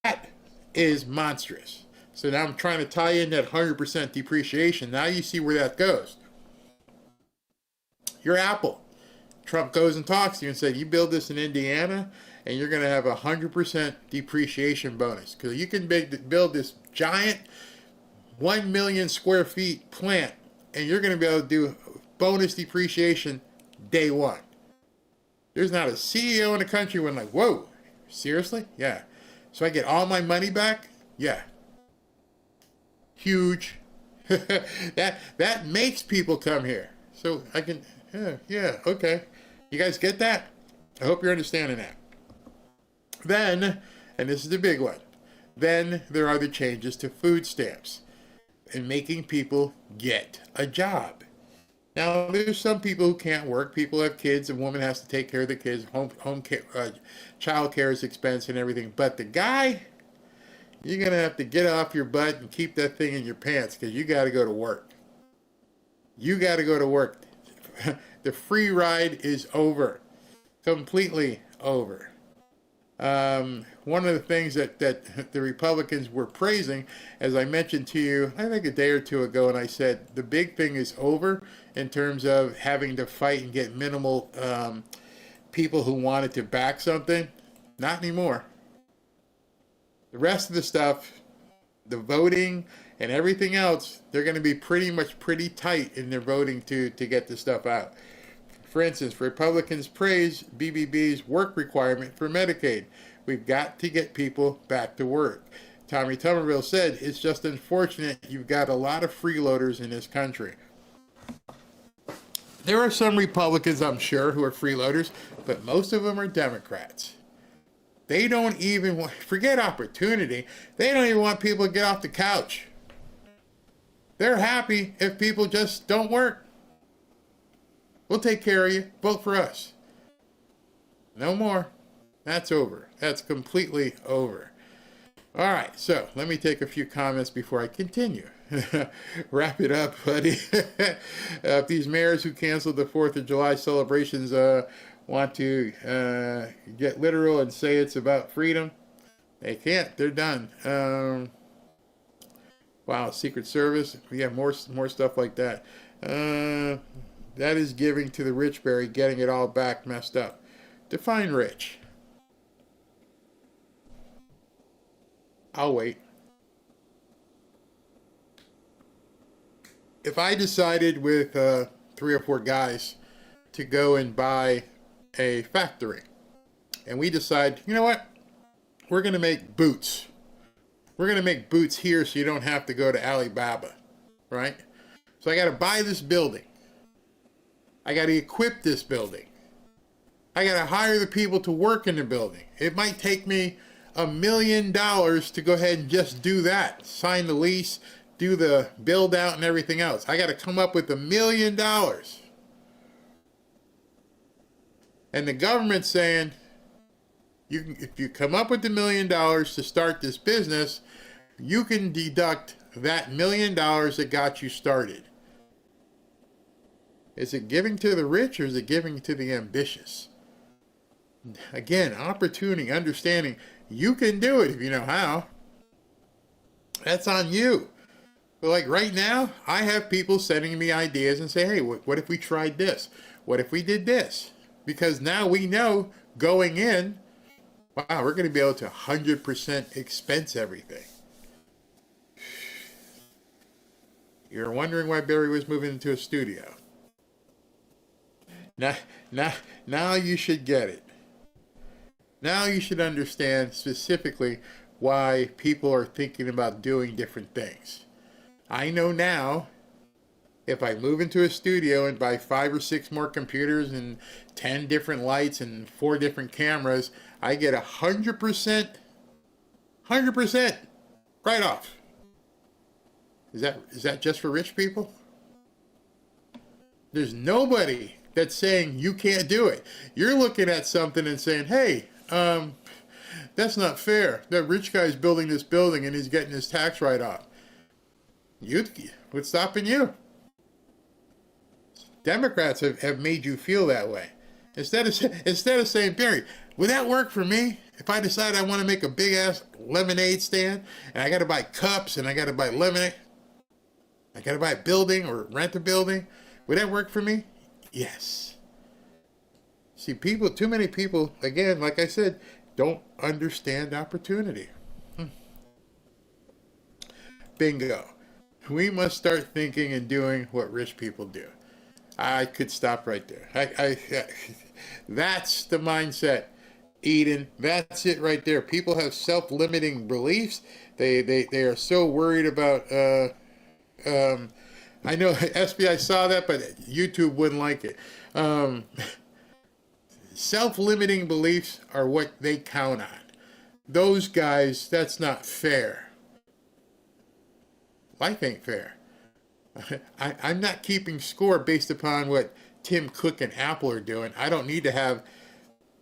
That is monstrous. So now I'm trying to tie in that 100% depreciation. Now you see where that goes. You're Apple. Trump goes and talks to you and said, you build this in Indiana and you're going to have 100% depreciation bonus. Because you can build this giant 1 million square feet plant and you're going to be able to do bonus depreciation day one. There's not a CEO in the country who went like, whoa, seriously? Yeah. So I get all my money back? Yeah. Huge. that makes people come here. So I can, yeah, okay. You guys get that? I hope you're understanding that. Then, and this is the big one, then there are the changes to food stamps and making people get a job. Now, there's some people who can't work. People have kids. A woman has to take care of the kids. Home care, child care is expensive and everything. But the guy, you're going to have to get off your butt and keep that thing in your pants because you got to go to work. You got to go to work. The free ride is over. Completely over. One of the things that the Republicans were praising, as I mentioned to you, I think a day or two ago, and I said, the big thing is over, in terms of having to fight and get minimal people who wanted to back something. Not anymore. The rest of the stuff, the voting and everything else, they're going to be pretty tight in their voting to get the stuff out. For instance, Republicans praise BBB's work requirement for Medicaid. We've got to get people back to work. Tommy Tuberville said, it's just unfortunate you've got a lot of freeloaders in this country. There are some Republicans, I'm sure, who are freeloaders, but most of them are Democrats. They don't even want, forget opportunity, they don't even want people to get off the couch. They're happy if people just don't work. We'll take care of you. Vote for us. No more. That's over. That's completely over. All right, so let me take a few comments before I continue. Wrap it up, buddy. If these mayors who canceled the 4th of July celebrations want to get literal and say it's about freedom, they can't. They're done. Wow, Secret Service. We have more stuff like that. That is giving to the rich, Barry, getting it all back messed up. Define rich. I'll wait. If I decided with 3 or 4 guys to go and buy a factory, and we decide, you know what, we're going to make boots. We're going to make boots here so you don't have to go to Alibaba, right? So I got to buy this building. I got to equip this building. I got to hire the people to work in the building. It might take me $1 million to go ahead and just do that. Sign the lease, do the build out and everything else. I got to come up with $1 million. And the government's saying, if you come up with $1 million to start this business, you can deduct that $1 million that got you started. Is it giving to the rich or is it giving to the ambitious? Again, opportunity, understanding. You can do it if you know how. That's on you. But like right now, I have people sending me ideas and say, hey, what if we tried this? What if we did this? Because now we know going in, wow, we're going to be able to 100% expense everything. You're wondering why Barry was moving into a studio. Now you should get it. Now you should understand specifically why people are thinking about doing different things. I know now, if I move into a studio and buy 5 or 6 more computers and 10 different lights and 4 different cameras, I get 100% write off. Is that just for rich people? There's nobody that's saying you can't do it. You're looking at something and saying, hey, that's not fair. That rich guy's building this building and he's getting his tax write-off. What's stopping you? Democrats have made you feel that way. Instead of saying, Barry, would that work for me? If I decide I want to make a big-ass lemonade stand and I got to buy cups and I got to buy lemonade, I got to buy a building or rent a building, would that work for me? Yes. See, too many people, again, like I said, don't understand opportunity. Bingo. We must start thinking and doing what rich people do. I could stop right there. That's the mindset, Eden. That's it right there. People have self-limiting beliefs. They are so worried about. I know SBI saw that, but YouTube wouldn't like it. Self-limiting beliefs are what they count on. Those guys, that's not fair. Life ain't fair. I'm not keeping score based upon what Tim Cook and Apple are doing. I don't need to have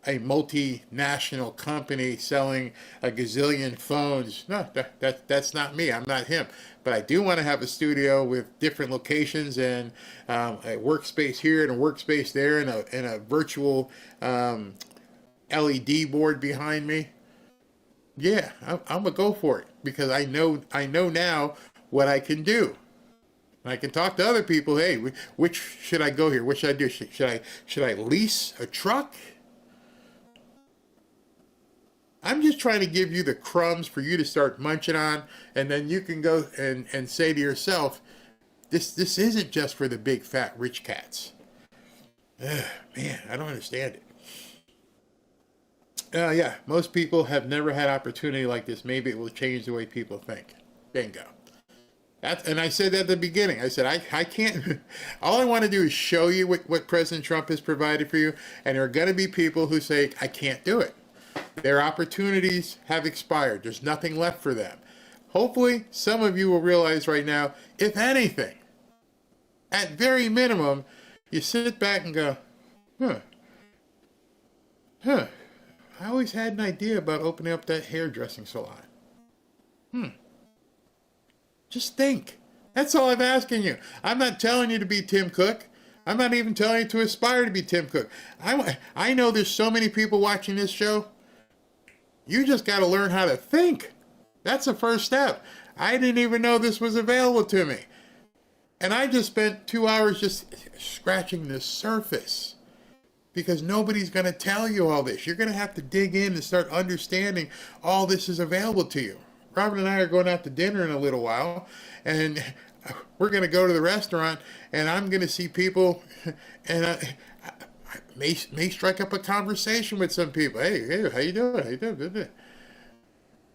a multinational company selling a gazillion phones. No, that's not me. I'm not him. But I do want to have a studio with different locations and a workspace here and a workspace there and a virtual LED board behind me. Yeah, I'm gonna go for it because I know now what I can do. And I can talk to other people. Hey, which should I go here? What should I do? Should I lease a truck? I'm just trying to give you the crumbs for you to start munching on, and then you can go and say to yourself, this isn't just for the big fat rich cats. Man, I don't understand it. Yeah, most people have never had opportunity like this. Maybe it will change the way people think. Bingo. And I said that at the beginning. I said, I can't, all I want to do is show you what President Trump has provided for you. And there are going to be people who say, I can't do it. Their opportunities have expired. There's nothing left for them. Hopefully, some of you will realize right now, if anything, at very minimum, you sit back and go, I always had an idea about opening up that hairdressing salon. Just think. That's all I'm asking you. I'm not telling you to be Tim Cook. I'm not even telling you to aspire to be Tim Cook. I know there's so many people watching this show. You just got to learn how to think. That's the first step. I didn't even know this was available to me. And I just spent 2 hours just scratching the surface. Because nobody's going to tell you all this. You're going to have to dig in and start understanding all this is available to you. Robert and I are going out to dinner in a little while, and we're going to go to the restaurant, and I'm going to see people, and I may strike up a conversation with some people. Hey, how you doing? How you doing?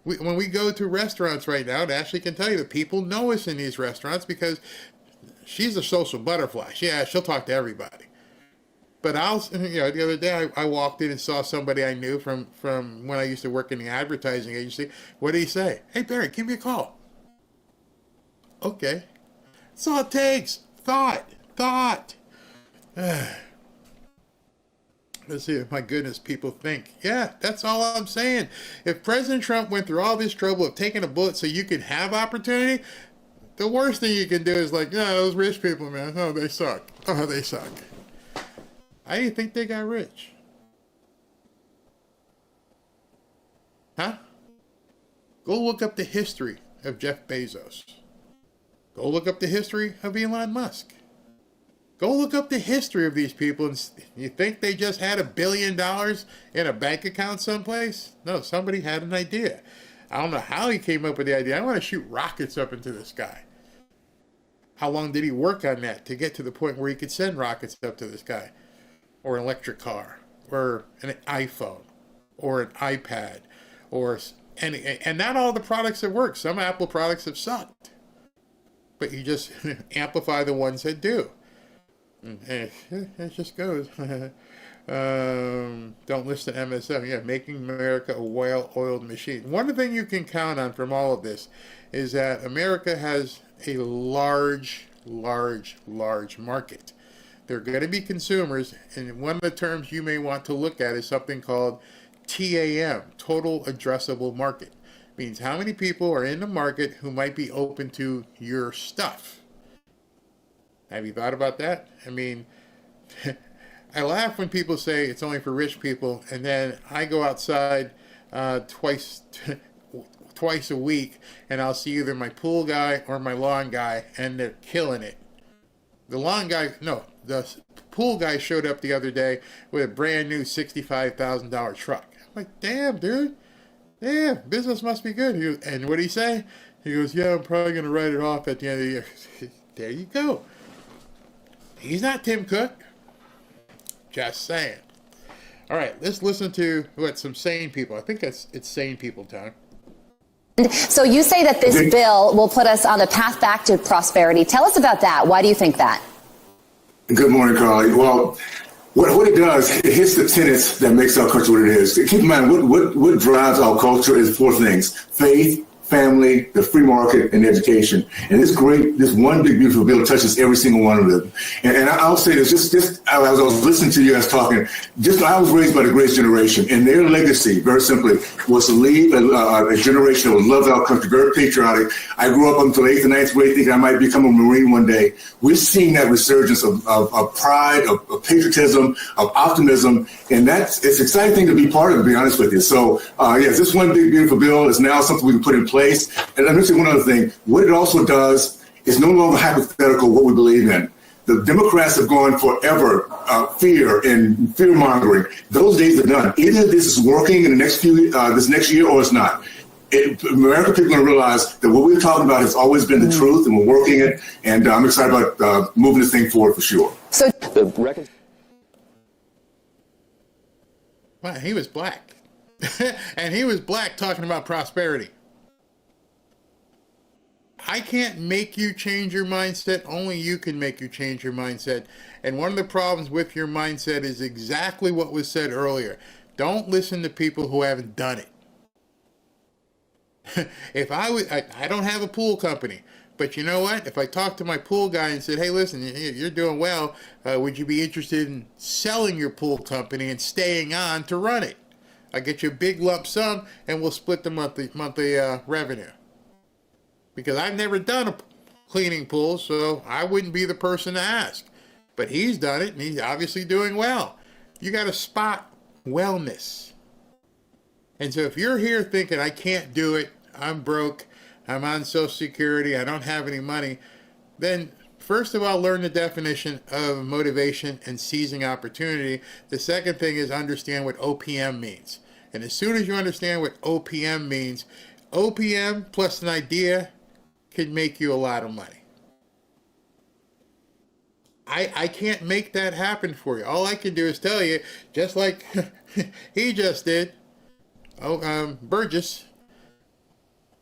When we go to restaurants right now, and Ashley can tell you, the people know us in these restaurants because she's a social butterfly. She'll talk to everybody. But the other day I walked in and saw somebody I knew from when I used to work in the advertising agency. What did he say? Hey, Barry, give me a call. Okay. That's all it takes. Thought. Let's see, my goodness, people think. Yeah, that's all I'm saying. If President Trump went through all this trouble of taking a bullet so you could have opportunity, the worst thing you can do is like, those rich people, man. Oh, they suck. I didn't think they got rich. Huh? Go look up the history of Jeff Bezos. Go look up the history of Elon Musk. Go look up the history of these people. And you think they just had $1 billion in a bank account someplace? No, somebody had an idea. I don't know how he came up with the idea. I want to shoot rockets up into the sky. How long did he work on that to get to the point where he could send rockets up to the sky? Or an electric car, or an iPhone, or an iPad, and not all the products have worked. Some Apple products have sucked, but you just amplify the ones that do. It just goes. Don't listen to MSM. Yeah, making America a well-oiled machine. One thing you can count on from all of this is that America has a large market. There are going to be consumers, and one of the terms you may want to look at is something called TAM, Total Addressable Market. It means how many people are in the market who might be open to your stuff. Have you thought about that? I mean, I laugh when people say it's only for rich people, and then I go outside twice a week, and I'll see either my pool guy or my lawn guy, and they're killing it. The pool guy showed up the other day with a brand new $65,000 truck. I'm like, damn, dude. Damn, business must be good. And what did he say? He goes, yeah, I'm probably going to write it off at the end of the year. There you go. He's not Tim Cook. Just saying. All right, let's listen to some sane people. I think it's sane people time. So you say that this bill will put us on the path back to prosperity. Tell us about that. Why do you think that? Good morning, Carly. Well, what it does, it hits the tenets that makes our culture what it is. Keep in mind, what drives our culture is 4 things: faith, family, the free market, and education. And this one big beautiful bill touches every single one of them. And I'll say this, just as I was listening to you guys talking, I was raised by the greatest generation, and their legacy, very simply, was to leave a generation that would love our country, very patriotic. I grew up until 8th and 9th grade thinking I might become a Marine one day. We're seeing that resurgence of pride, of patriotism, of optimism, and it's an exciting thing to be part of, to be honest with you. So, yes, this one big beautiful bill is now something we can put in place. And let me say one other thing. What it also does, It's no longer hypothetical what we believe in. The Democrats have gone forever fear and fear mongering. Those days are done. Either this is working in the next this next year or it's not. American people are going to realize that what we're talking about has always been the truth, and we're working it. And I'm excited about moving this thing forward for sure. So the record. Wow, he was black, and he was black talking about prosperity. I can't make you change your mindset. Only you can make you change your mindset. And one of the problems with your mindset is exactly what was said earlier. Don't listen to people who haven't done it. If I don't have a pool company, but you know what? If I talked to my pool guy and said, hey, listen, you're doing well. Would you be interested in selling your pool company and staying on to run it? I get you a big lump sum and we'll split the monthly revenue. Because I've never done a cleaning pool, so I wouldn't be the person to ask. But he's done it, and he's obviously doing well. You got to spot wellness. And so if you're here thinking, I can't do it, I'm broke, I'm on Social Security, I don't have any money, then first of all, learn the definition of motivation and seizing opportunity. The second thing is understand what OPM means. And as soon as you understand what OPM means, OPM plus an idea can make you a lot of money. I can't make that happen for you. All I can do is tell you, just like he just did, Burgess,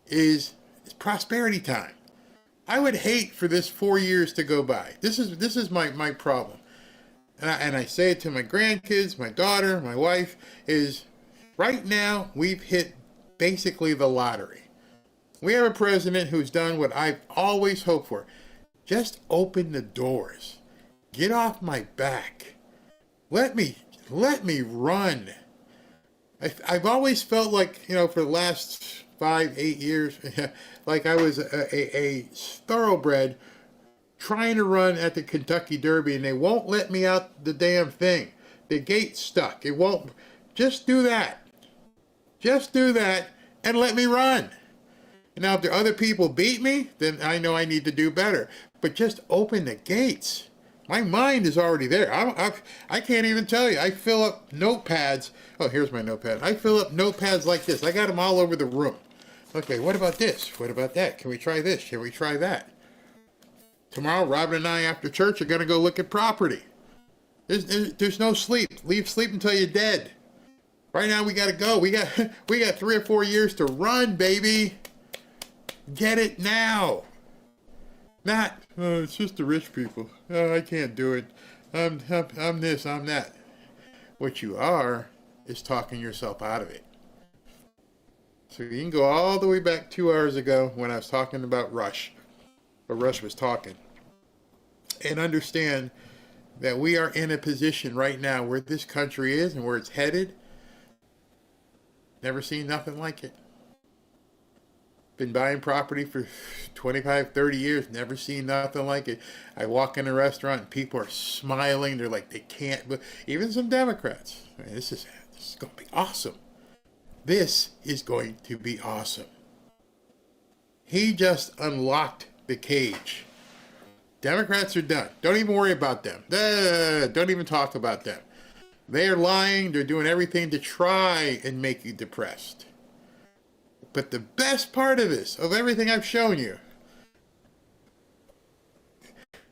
is prosperity time. I would hate for this 4 years to go by. This is my problem. And I say it to my grandkids, my daughter, my wife, is right now we've hit basically the lottery. We have a president who's done what I've always hoped for. Just open the doors. Get off my back. Let me run. I've always felt like, for the last 5-8 years, like I was a thoroughbred trying to run at the Kentucky Derby, and they won't let me out the damn thing. The gate's stuck. It won't. Just do that. Just do that and let me run. Now, if there are other people beat me, then I know I need to do better. But just open the gates. My mind is already there. I can't even tell you. I fill up notepads. Oh, here's my notepad. I fill up notepads like this. I got them all over the room. Okay, what about this? What about that? Can we try this? Can we try that? Tomorrow, Robin and I, after church, are going to go look at property. There's no sleep. Leave sleep until you're dead. Right now, we got to go. We got 3 or 4 years to run, baby. Get it now. Not, it's just the rich people. Oh, I can't do it. I'm this, I'm that. What you are is talking yourself out of it. So you can go all the way back 2 hours ago when I was talking about Rush. But Rush was talking. And understand that we are in a position right now where this country is and where it's headed. Never seen nothing like it. Been buying property for 25, 30 years. Never seen nothing like it. I walk in a restaurant and people are smiling. They're like, they can't. But even some Democrats. I mean, this is going to be awesome. This is going to be awesome. He just unlocked the cage. Democrats are done. Don't even worry about them. Don't even talk about them. They're lying. They're doing everything to try and make you depressed. But the best part of this, of everything I've shown you,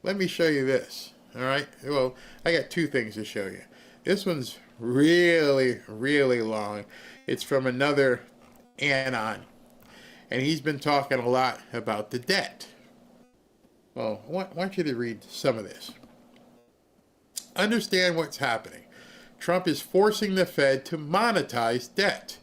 let me show you this, all right? Well, I got 2 things to show you. This one's really, really long. It's from another Anon, and he's been talking a lot about the debt. Well, I want you to read some of this. Understand what's happening. Trump is forcing the Fed to monetize debt.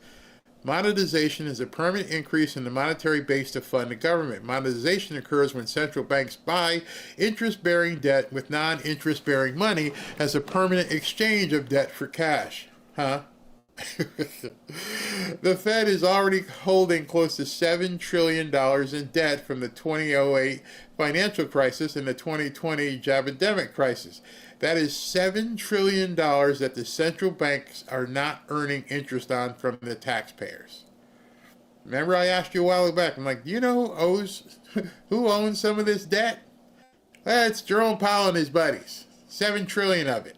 Monetization is a permanent increase in the monetary base to fund the government. Monetization occurs when central banks buy interest-bearing debt with non-interest-bearing money as a permanent exchange of debt for cash. Huh? The Fed is already holding close to $7 trillion in debt from the 2008 financial crisis and the 2020 Jabademic crisis. That is $7 trillion that the central banks are not earning interest on from the taxpayers. Remember I asked you a while back, I'm like, do you know who owns some of this debt? It's Jerome Powell and his buddies. $7 trillion of it.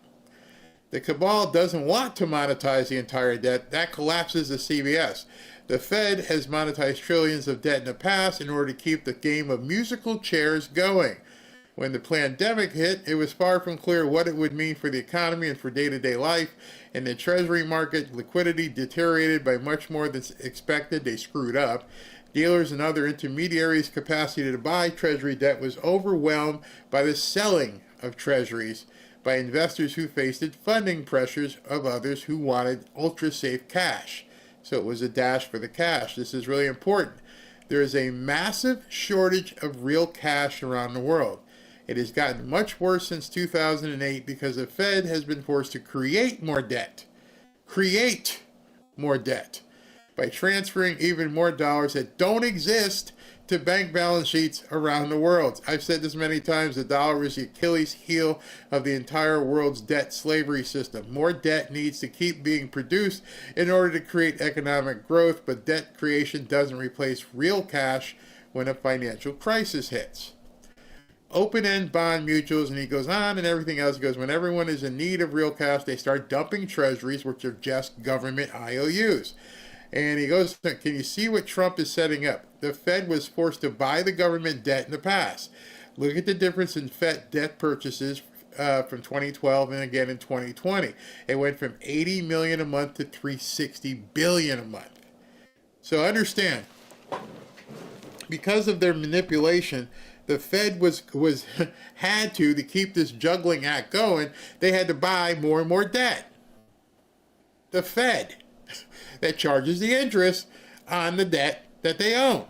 The cabal doesn't want to monetize the entire debt. That collapses the CBS. The Fed has monetized trillions of debt in the past in order to keep the game of musical chairs going. When the pandemic hit, it was far from clear what it would mean for the economy and for day-to-day life. In the Treasury market, liquidity deteriorated by much more than expected. They screwed up. Dealers and other intermediaries' capacity to buy Treasury debt was overwhelmed by the selling of Treasuries by investors who faced funding pressures of others who wanted ultra-safe cash. So it was a dash for the cash. This is really important. There is a massive shortage of real cash around the world. It has gotten much worse since 2008 because the Fed has been forced to create more debt. Create more debt by transferring even more dollars that don't exist to bank balance sheets around the world. I've said this many times, the dollar is the Achilles heel of the entire world's debt slavery system. More debt needs to keep being produced in order to create economic growth, but debt creation doesn't replace real cash when a financial crisis hits. Open-end bond mutuals, and he goes on and everything else. He goes, when everyone is in need of real cash, they start dumping treasuries, which are just government IOUs. And he goes, can you see what Trump is setting up? The Fed was forced to buy the government debt in the past. Look at the difference in Fed debt purchases from 2012 and again in 2020. It went from $80 million a month to $360 billion a month. So understand, because of their manipulation, the Fed had to keep this juggling act going, they had to buy more and more debt. The Fed that charges the interest on the debt that they own.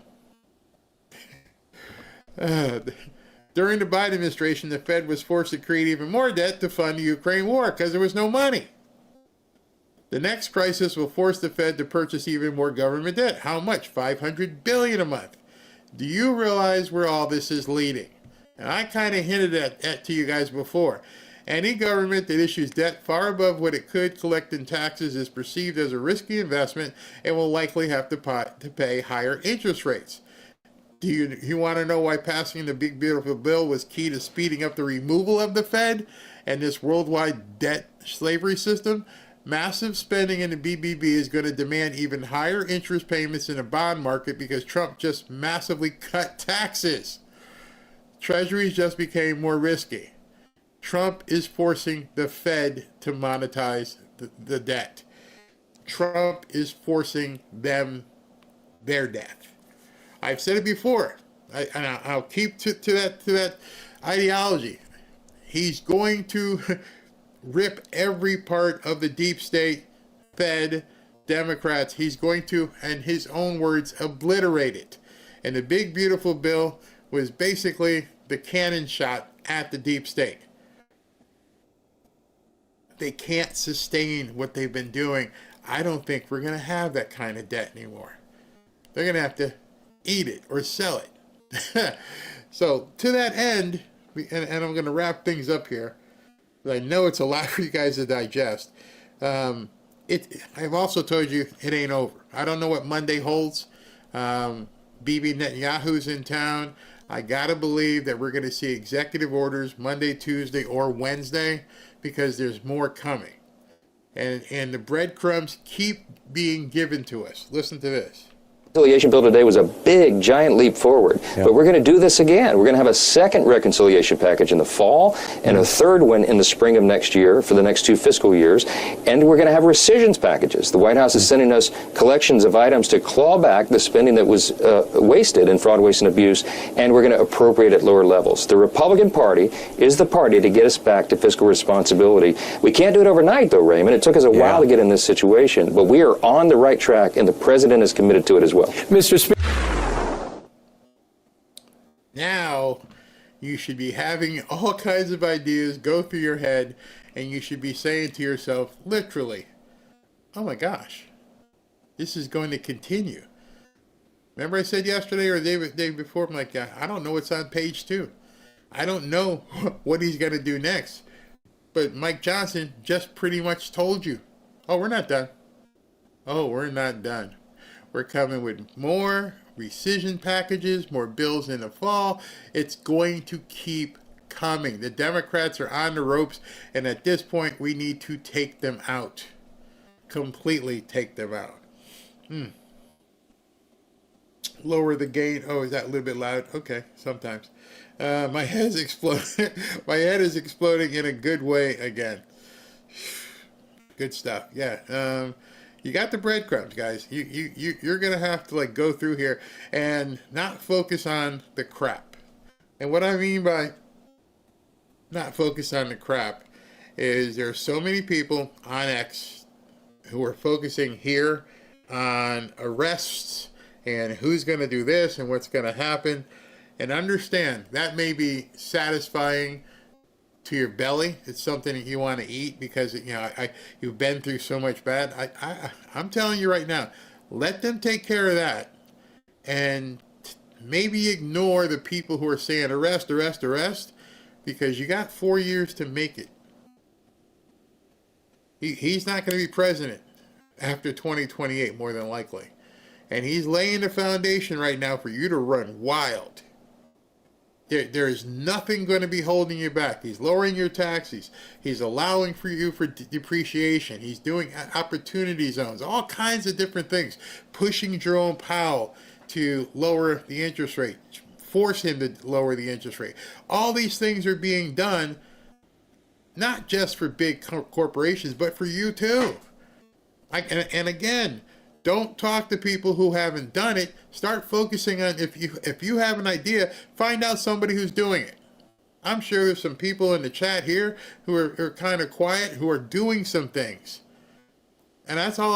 During the Biden administration, the Fed was forced to create even more debt to fund the Ukraine war because there was no money. The next crisis will force the Fed to purchase even more government debt. How much? $500 billion a month. Do you realize where all this is leading? And I kind of hinted at that to you guys before. Any government that issues debt far above what it could collect in taxes is perceived as a risky investment and will likely have to pay higher interest rates. Do you want to know why passing the big beautiful bill was key to speeding up the removal of the Fed and this worldwide debt slavery system? Massive spending in the BBB is going to demand even higher interest payments in the bond market because Trump just massively cut taxes. Treasuries just became more risky. Trump is forcing the Fed to monetize the debt. Trump is forcing them their debt. I've said it before, and I'll keep to that ideology. He's going to rip every part of the deep state, Fed, Democrats. He's going to, in his own words, obliterate it. And the big beautiful bill was basically the cannon shot at the deep state. They can't sustain what they've been doing. I don't think we're going to have that kind of debt anymore. They're going to have to eat it or sell it. So to that end, and I'm going to wrap things up here. I know it's a lot for you guys to digest. I've also told you it ain't over. I don't know what Monday holds. Bibi Netanyahu's in town. I gotta believe that we're going to see executive orders Monday, Tuesday, or Wednesday because there's more coming. And the breadcrumbs keep being given to us. Listen to this. Reconciliation bill today was a big, giant leap forward. Yep. But we're going to do this again. We're going to have a second reconciliation package in the fall and a third one in the spring of next year for the next 2 fiscal years. And we're going to have rescissions packages. The White House is sending us collections of items to claw back the spending that was wasted in fraud, waste, and abuse, and we're going to appropriate at lower levels. The Republican Party is the party to get us back to fiscal responsibility. We can't do it overnight, though, Raymond. It took us a while to get in this situation, but we are on the right track, and the president is committed to it as well. Mr. Speaker. Now, you should be having all kinds of ideas go through your head, and you should be saying to yourself, literally, oh my gosh, this is going to continue. Remember I said yesterday or the day before, I'm like, I don't know what's on page 2. I don't know what he's going to do next. But Mike Johnson just pretty much told you, oh, we're not done. Oh, we're not done. We're coming with more rescission packages, more bills in the fall. It's going to keep coming. The Democrats are on the ropes, and at this point, we need to take them out. Completely take them out. Lower the gain. Oh, is that a little bit loud? Okay, sometimes. My head's exploding. My head is exploding in a good way again. Good stuff. Yeah. You got the breadcrumbs, guys. You're gonna have to like go through here and not focus on the crap. And what I mean by not focus on the crap is there are so many people on X who are focusing here on arrests and who's going to do this and what's going to happen. And understand that may be satisfying to your belly. It's something that you want to eat because you've been through so much bad. I'm telling you right now, let them take care of that, and maybe ignore the people who are saying arrest, arrest, arrest, because you got 4 years to make it. He's not going to be president after 2028, more than likely. And he's laying the foundation right now for you to run wild. There is nothing going to be holding you back. He's lowering your taxes. He's allowing for you for depreciation. He's doing opportunity zones, all kinds of different things. Pushing Jerome Powell to lower the interest rate. Force him to lower the interest rate. All these things are being done not just for big corporations, but for you too. And again, don't talk to people who haven't done it. Start focusing on, if you have an idea, find out somebody who's doing it. I'm sure there's some people in the chat here who are kind of quiet, who are doing some things. And that's all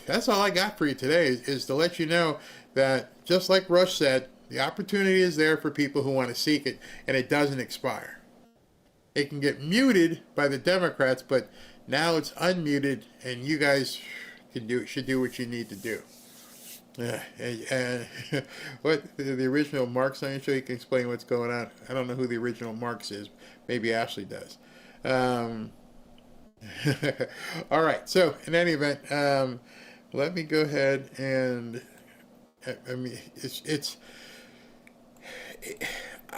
that's all I got for you today is to let you know that, just like Rush said, the opportunity is there for people who want to seek it, and it doesn't expire. It can get muted by the Democrats, but now it's unmuted, and you guys should do what you need to do. What the original Marx on your show? You can explain what's going on. I don't know who the original Marx is. Maybe Ashley does. All right. So in any event, let me go ahead and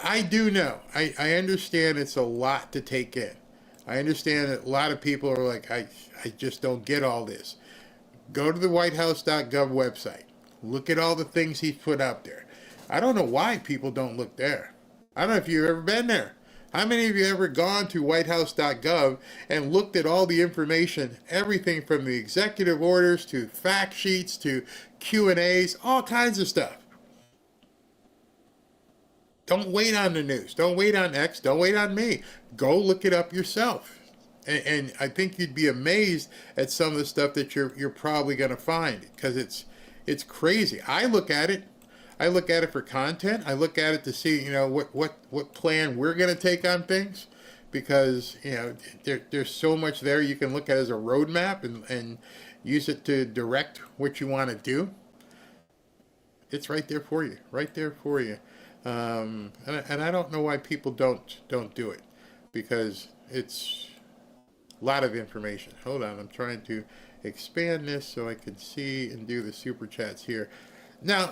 I do know. I understand it's a lot to take in. I understand that a lot of people are like, I just don't get all this. Go to the whitehouse.gov website. Look at all the things he's put out there. I don't know why people don't look there. I don't know if you've ever been there. How many of you ever gone to whitehouse.gov and looked at all the information, everything from the executive orders to fact sheets to Q&As, all kinds of stuff. Don't wait on the news. Don't wait on X. Don't wait on me. Go look it up yourself. And I think you'd be amazed at some of the stuff that you're probably going to find, because it's crazy. I look at it for content. I look at it to see, what plan we're going to take on things, because there's so much there you can look at as a roadmap and use it to direct what you want to do. It's right there for you. Right there for you. And I don't know why people don't do it, because it's a lot of information. Hold on, I'm trying to expand this so I can see and do the super chats here. Now,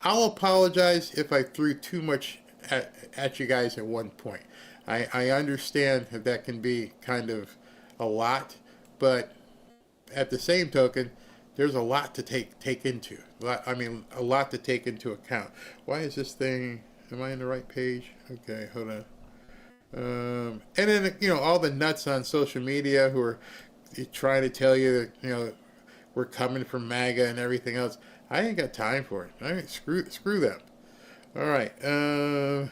I'll apologize if I threw too much at you guys at one point. I understand that can be kind of a lot, but at the same token, there's a lot to take into. A lot to take into account. Why is this thing? Am I on the right page? Okay, hold on. And then all the nuts on social media who are trying to tell you that we're coming from MAGA and everything else. I ain't got time for it. I mean, screw them. All right. I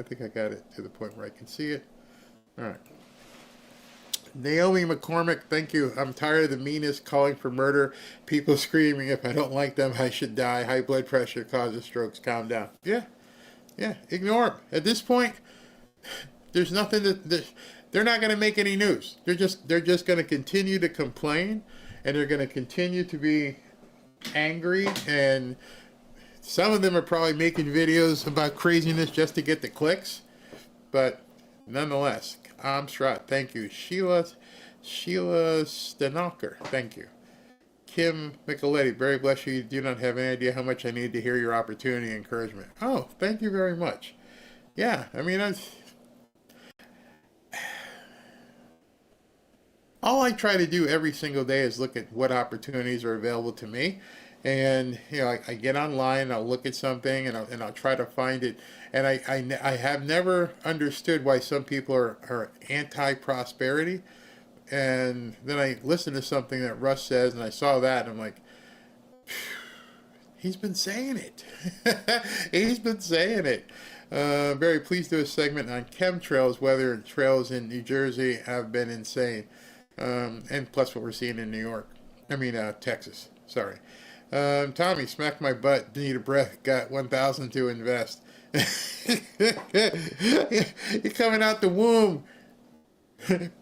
think I got it to the point where I can see it. All right. Naomi McCormick, thank you. I'm tired of the meanness, calling for murder, people screaming, if I don't like them, I should die. High blood pressure causes strokes. Calm down. Yeah. Ignore them. At this point, there's nothing they're not going to make any news. They're just going to continue to complain, and they're going to continue to be angry, and some of them are probably making videos about craziness just to get the clicks, but nonetheless. Amstrad, thank you. Sheila Stenocker, thank you. Kim Micheletti, very bless you. You do not have any idea how much I need to hear your opportunity and encouragement. Oh, thank you very much. Yeah, I mean, all I try to do every single day is look at what opportunities are available to me. And, you know, I get online, I'll look at something, and I'll try to find it. And I have never understood why some people are anti-prosperity. And then I listened to something that Russ says, and I saw that, and I'm like, he's been saying it. He's been saying it. Very pleased to do a segment on chemtrails, whether trails in New Jersey have been insane. And plus what we're seeing in New York. Texas. Sorry. Tommy, smack my butt, need a breath, got 1,000 to invest. You're coming out the womb.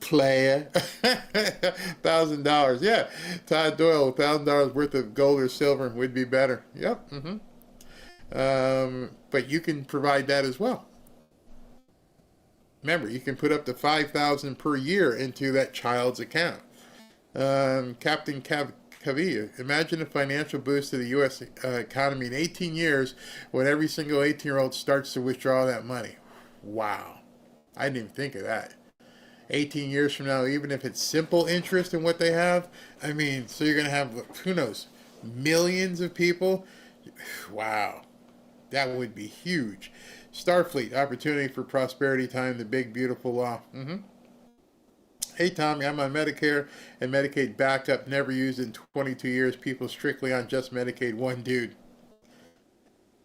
Player. $1,000. Yeah. Todd Doyle, $1,000 worth of gold or silver would be better. Yep. But you can provide that as well. Remember, you can put up to $5,000 per year into that child's account. Captain Cavilla, imagine a financial boost to the U.S. Economy in 18 years when every single 18-year-old starts to withdraw that money. Wow. I didn't even think of that. 18 years from now, even if it's simple interest in what they have, so you're going to have, who knows, millions of people. Wow. That would be huge. Starfleet, opportunity for prosperity time, the big, beautiful law. Hey, Tommy, I'm on Medicare and Medicaid backup, never used in 22 years. People strictly on just Medicaid. One dude.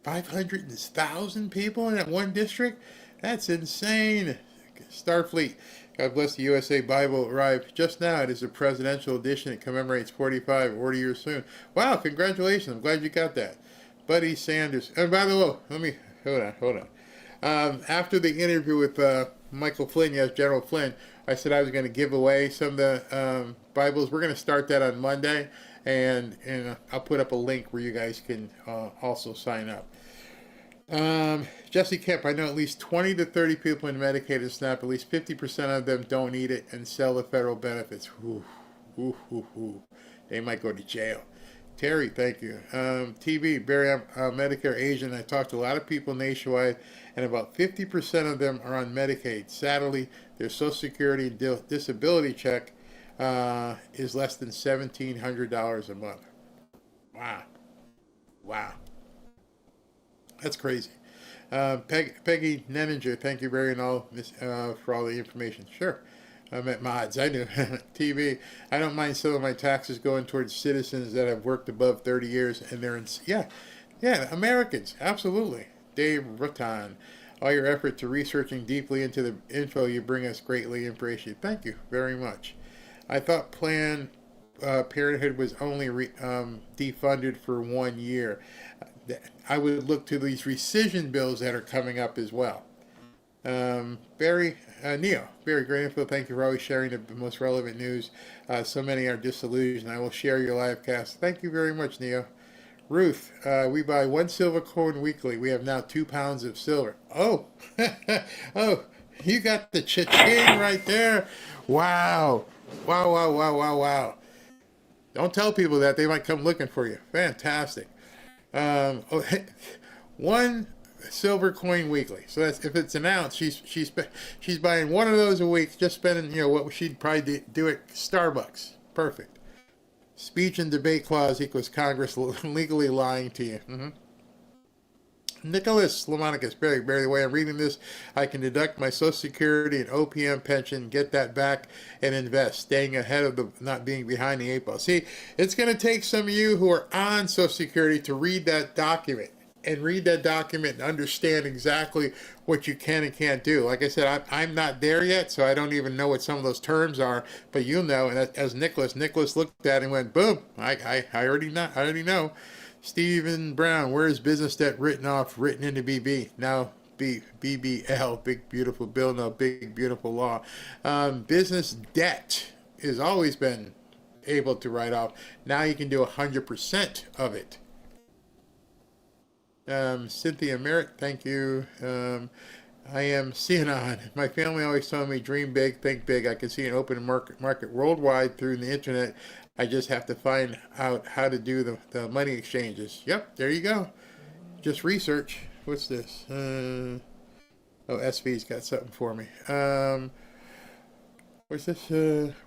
500,000 people in that one district? That's insane. Starfleet, God bless the USA Bible, arrived just now. It is a presidential edition. It commemorates 45 years soon. Wow, congratulations. I'm glad you got that. Buddy Sanders. And by the way, hold on. After the interview with Michael Flynn, yes, General Flynn, I said I was going to give away some of the Bibles. We're going to start that on Monday, and I'll put up a link where you guys can also sign up. Jesse Kemp, I know at least 20 to 30 people in Medicaid and SNAP. At least 50% of them don't need it and sell the federal benefits. They might go to jail. Terry, thank you. TV, Barry, I'm a Medicare agent. I talked to a lot of people nationwide, and about 50% of them are on Medicaid. Sadly, their Social Security disability check is less than $1,700 a month. Wow. That's crazy. Peggy Nenninger, thank you very much for all the information. Sure. I'm at Mods. I knew. TV. I don't mind some of my taxes going towards citizens that have worked above 30 years, and they're in. Yeah, Americans. Absolutely. Dave Rutan. All your effort to researching deeply into the info you bring us greatly appreciate. Thank you very much. I thought Planned Parenthood was only defunded for 1 year. I would look to these rescission bills that are coming up as well. Barry great info. Thank you for always sharing the most relevant news. So many are disillusioned. I will share your live cast. Thank you very much, Neo. Ruth, we buy 1 silver coin weekly. We have now 2 pounds of silver. Oh, you got the cha-ching right there. Wow. Don't tell people that. They might come looking for you. Fantastic. 1 silver coin weekly. So that's, if it's an ounce, she's buying 1 of those a week, just spending what she'd probably do at Starbucks. Perfect. Speech and debate clause equals Congress legally lying to you. Nicholas Lamonicus, Barry, the way I'm reading this, I can deduct my Social Security and OPM pension, get that back, and invest, staying ahead of not being behind the 8 ball. See, it's going to take some of you who are on Social Security to read that document and understand exactly what you can and can't do. Like I said, I'm not there yet, so I don't even know what some of those terms are, but you'll know. And as Nicholas looked at it and went, boom, I already know. Stephen Brown, where is business debt written into BB? Now BBL, big beautiful bill, no big beautiful law. Business debt has always been able to write off. Now you can do 100% of it. Cynthia Merritt, thank you. I am Cianon. My family always told me, dream big, think big. I can see an open market worldwide through the internet. I just have to find out how to do the money exchanges. Yep, there you go. Just research. What's this? Oh, SV's got something for me. Where's this?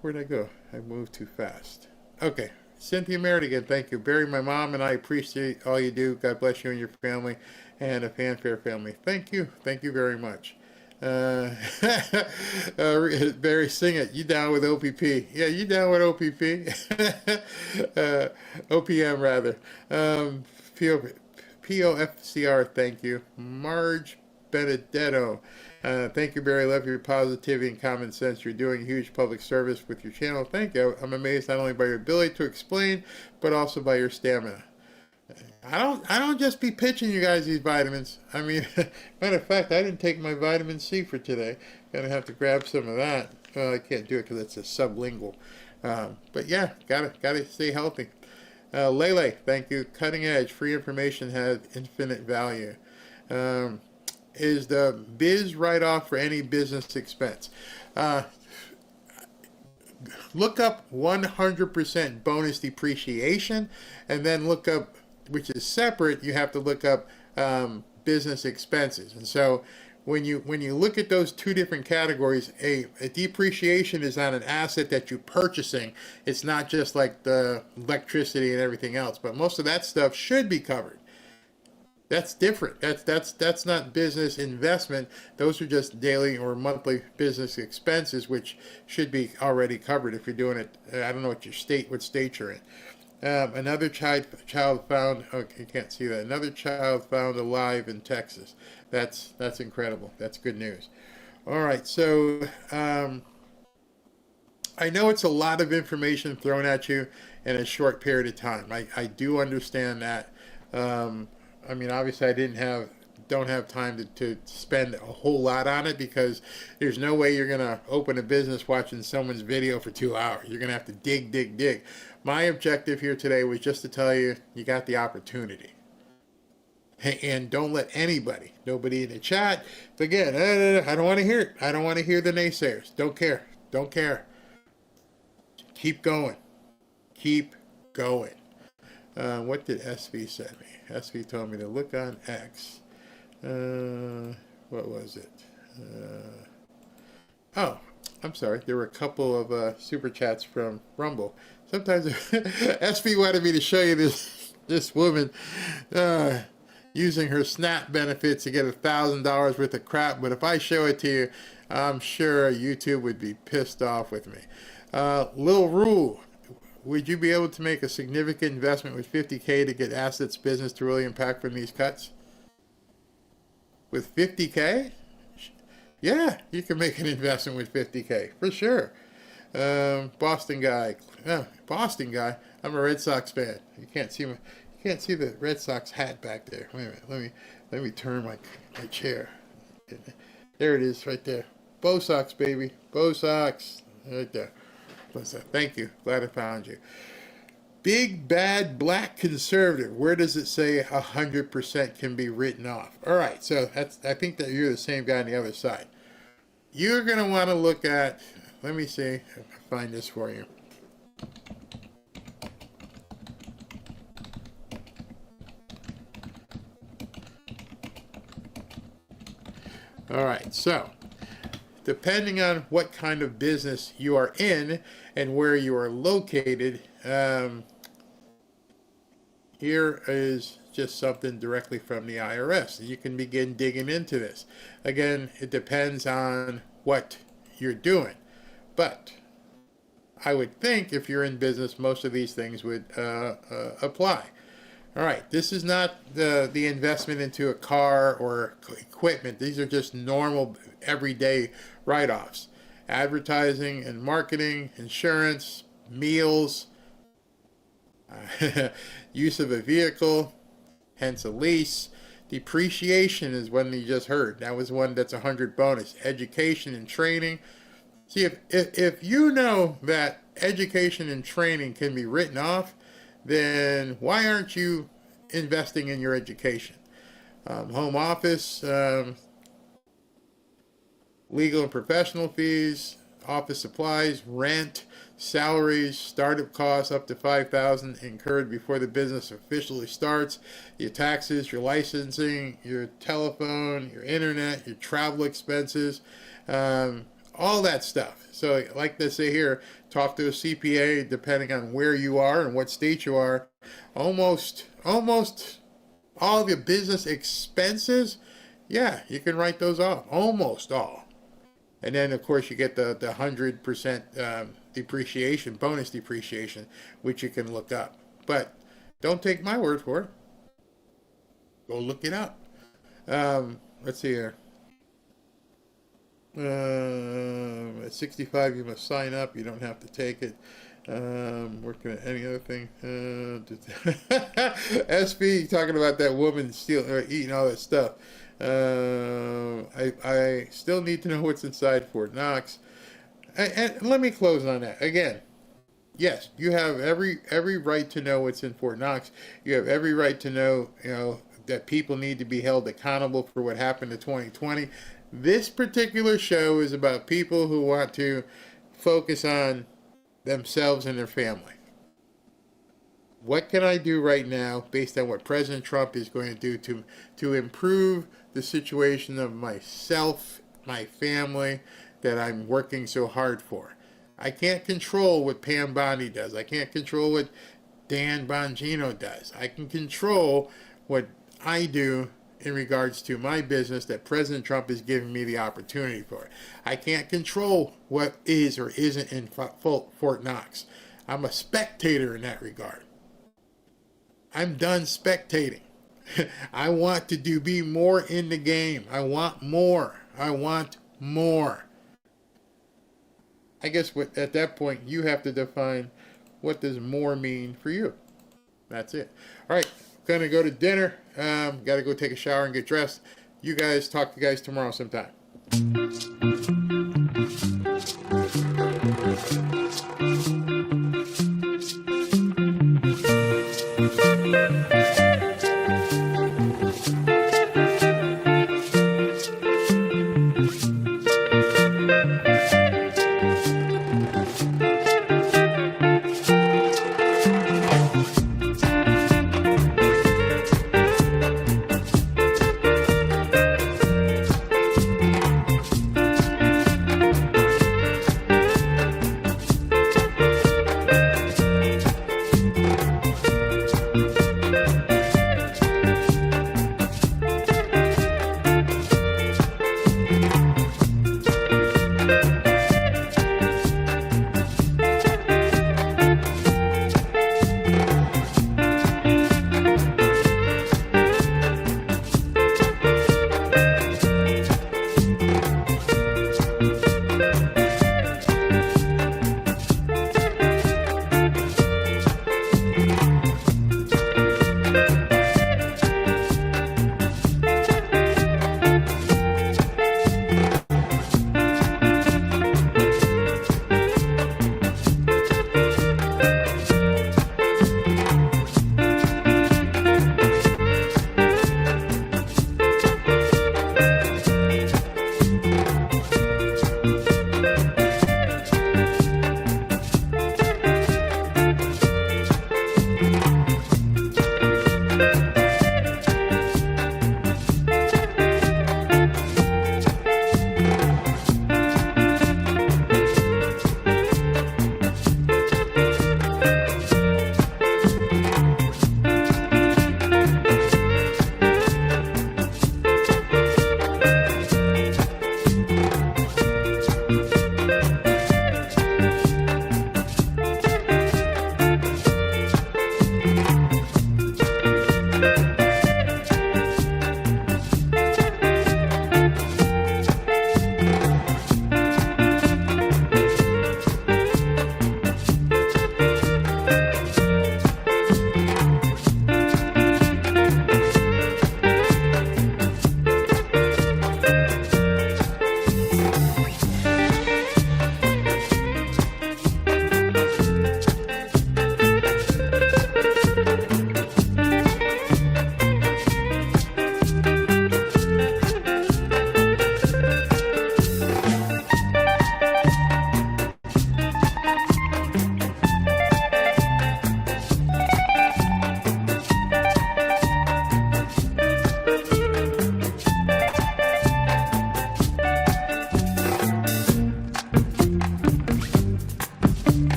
Where'd I go? I moved too fast. Okay. Cynthia Merritt again, thank you. Barry, my mom and I appreciate all you do. God bless you and your family and a Fanfare family. Thank you. Thank you very much. Barry, sing it. You down with OPP? Yeah, you down with OPP? OPM, rather. POFCR, thank you. Marge Benedetto. Thank you, Barry. Love your positivity and common sense. You're doing a huge public service with your channel. Thank you. I'm amazed not only by your ability to explain, but also by your stamina. I don't just be pitching you guys these vitamins. I mean, matter of fact, I didn't take my vitamin C for today. Gonna have to grab some of that. Well, I can't do it because it's a sublingual. But yeah, gotta stay healthy. Lele, thank you. Cutting edge, free information has infinite value. Is the biz write-off for any business expense? Look up 100% bonus depreciation, and then look up, which is separate, you have to look up business expenses. And so when you look at those two different categories, a depreciation is on an asset that you're purchasing. It's not just like the electricity and everything else, but most of that stuff should be covered. That's different. That's not business investment. Those are just daily or monthly business expenses, which should be already covered if you're doing it. I don't know what state you're in. Another child found. Okay, you can't see that. Another child found alive in Texas. That's incredible. That's good news. All right, so I know it's a lot of information thrown at you in a short period of time. I do understand that. I mean, obviously, I don't have time to spend a whole lot on it, because there's no way you're gonna open a business watching someone's video for 2 hours. You're gonna have to dig. My objective here today was just to tell you got the opportunity, and don't let nobody in the chat. Again, I don't want to hear it. I don't want to hear the naysayers. Don't care. Keep going. What did SV send me? SV told me to look on X. What was it? Oh, I'm sorry. There were a couple of super chats from Rumble. Sometimes SV wanted me to show you this woman using her SNAP benefits to get $1,000 worth of crap. But if I show it to you, I'm sure YouTube would be pissed off with me. Lil Rule. Would you be able to make a significant investment with $50K to get assets business to really impact from these cuts? With $50K? Yeah, you can make an investment with $50K, for sure. Boston guy. I'm a Red Sox fan. You can't see the Red Sox hat back there. Wait a minute. Let me turn my chair. There it is, right there. Bo Sox, baby. Bo Sox. Right there. Thank you. Glad I found you. Big bad black conservative. Where does it say 100% can be written off? All right, so I think that you're the same guy on the other side. You're going to want to look at, let me see if I find this for you. All right, so depending on what kind of business you are in and where you are located, here is just something directly from the IRS. You can begin digging into this. Again, it depends on what you're doing. But I would think if you're in business, most of these things would apply. All right, this is not the investment into a car or equipment. These are just normal, everyday write-offs. Advertising and marketing, insurance, meals, use of a vehicle, hence a lease. Depreciation is one you just heard. That was one that's 100 bonus. Education and training. See, if you know that education and training can be written off, then why aren't you investing in your education? Home office, legal and professional fees, office supplies, rent, salaries, startup costs up to $5,000 incurred before the business officially starts, your taxes, your licensing, your telephone, your internet, your travel expenses, all that stuff. So like they say here, talk to a CPA depending on where you are and what state you are. Almost all of your business expenses, yeah, you can write those off, almost all. And then, of course, you get the 100% depreciation, bonus depreciation, which you can look up. But don't take my word for it. Go look it up. Let's see here. At 65, you must sign up. You don't have to take it. Working at any other thing. SB, talking about that woman eating all that stuff. I still need to know what's inside Fort Knox. And let me close on that. Again, yes, you have every right to know what's in Fort Knox. You have every right to know, that people need to be held accountable for what happened in 2020. This particular show is about people who want to focus on themselves and their family. What can I do right now based on what President Trump is going to do to improve the situation of myself, my family, that I'm working so hard for? I can't control what Pam Bondi does. I can't control what Dan Bongino does. I can control what I do in regards to my business that President Trump is giving me the opportunity for. I can't control what is or isn't in Fort Knox. I'm a spectator in that regard. I'm done spectating. I want to be more in the game. I want more. I want more. I guess at that point, you have to define what does more mean for you. That's it. All right, gonna go to dinner. Gotta go take a shower and get dressed. You guys, talk to you guys tomorrow sometime.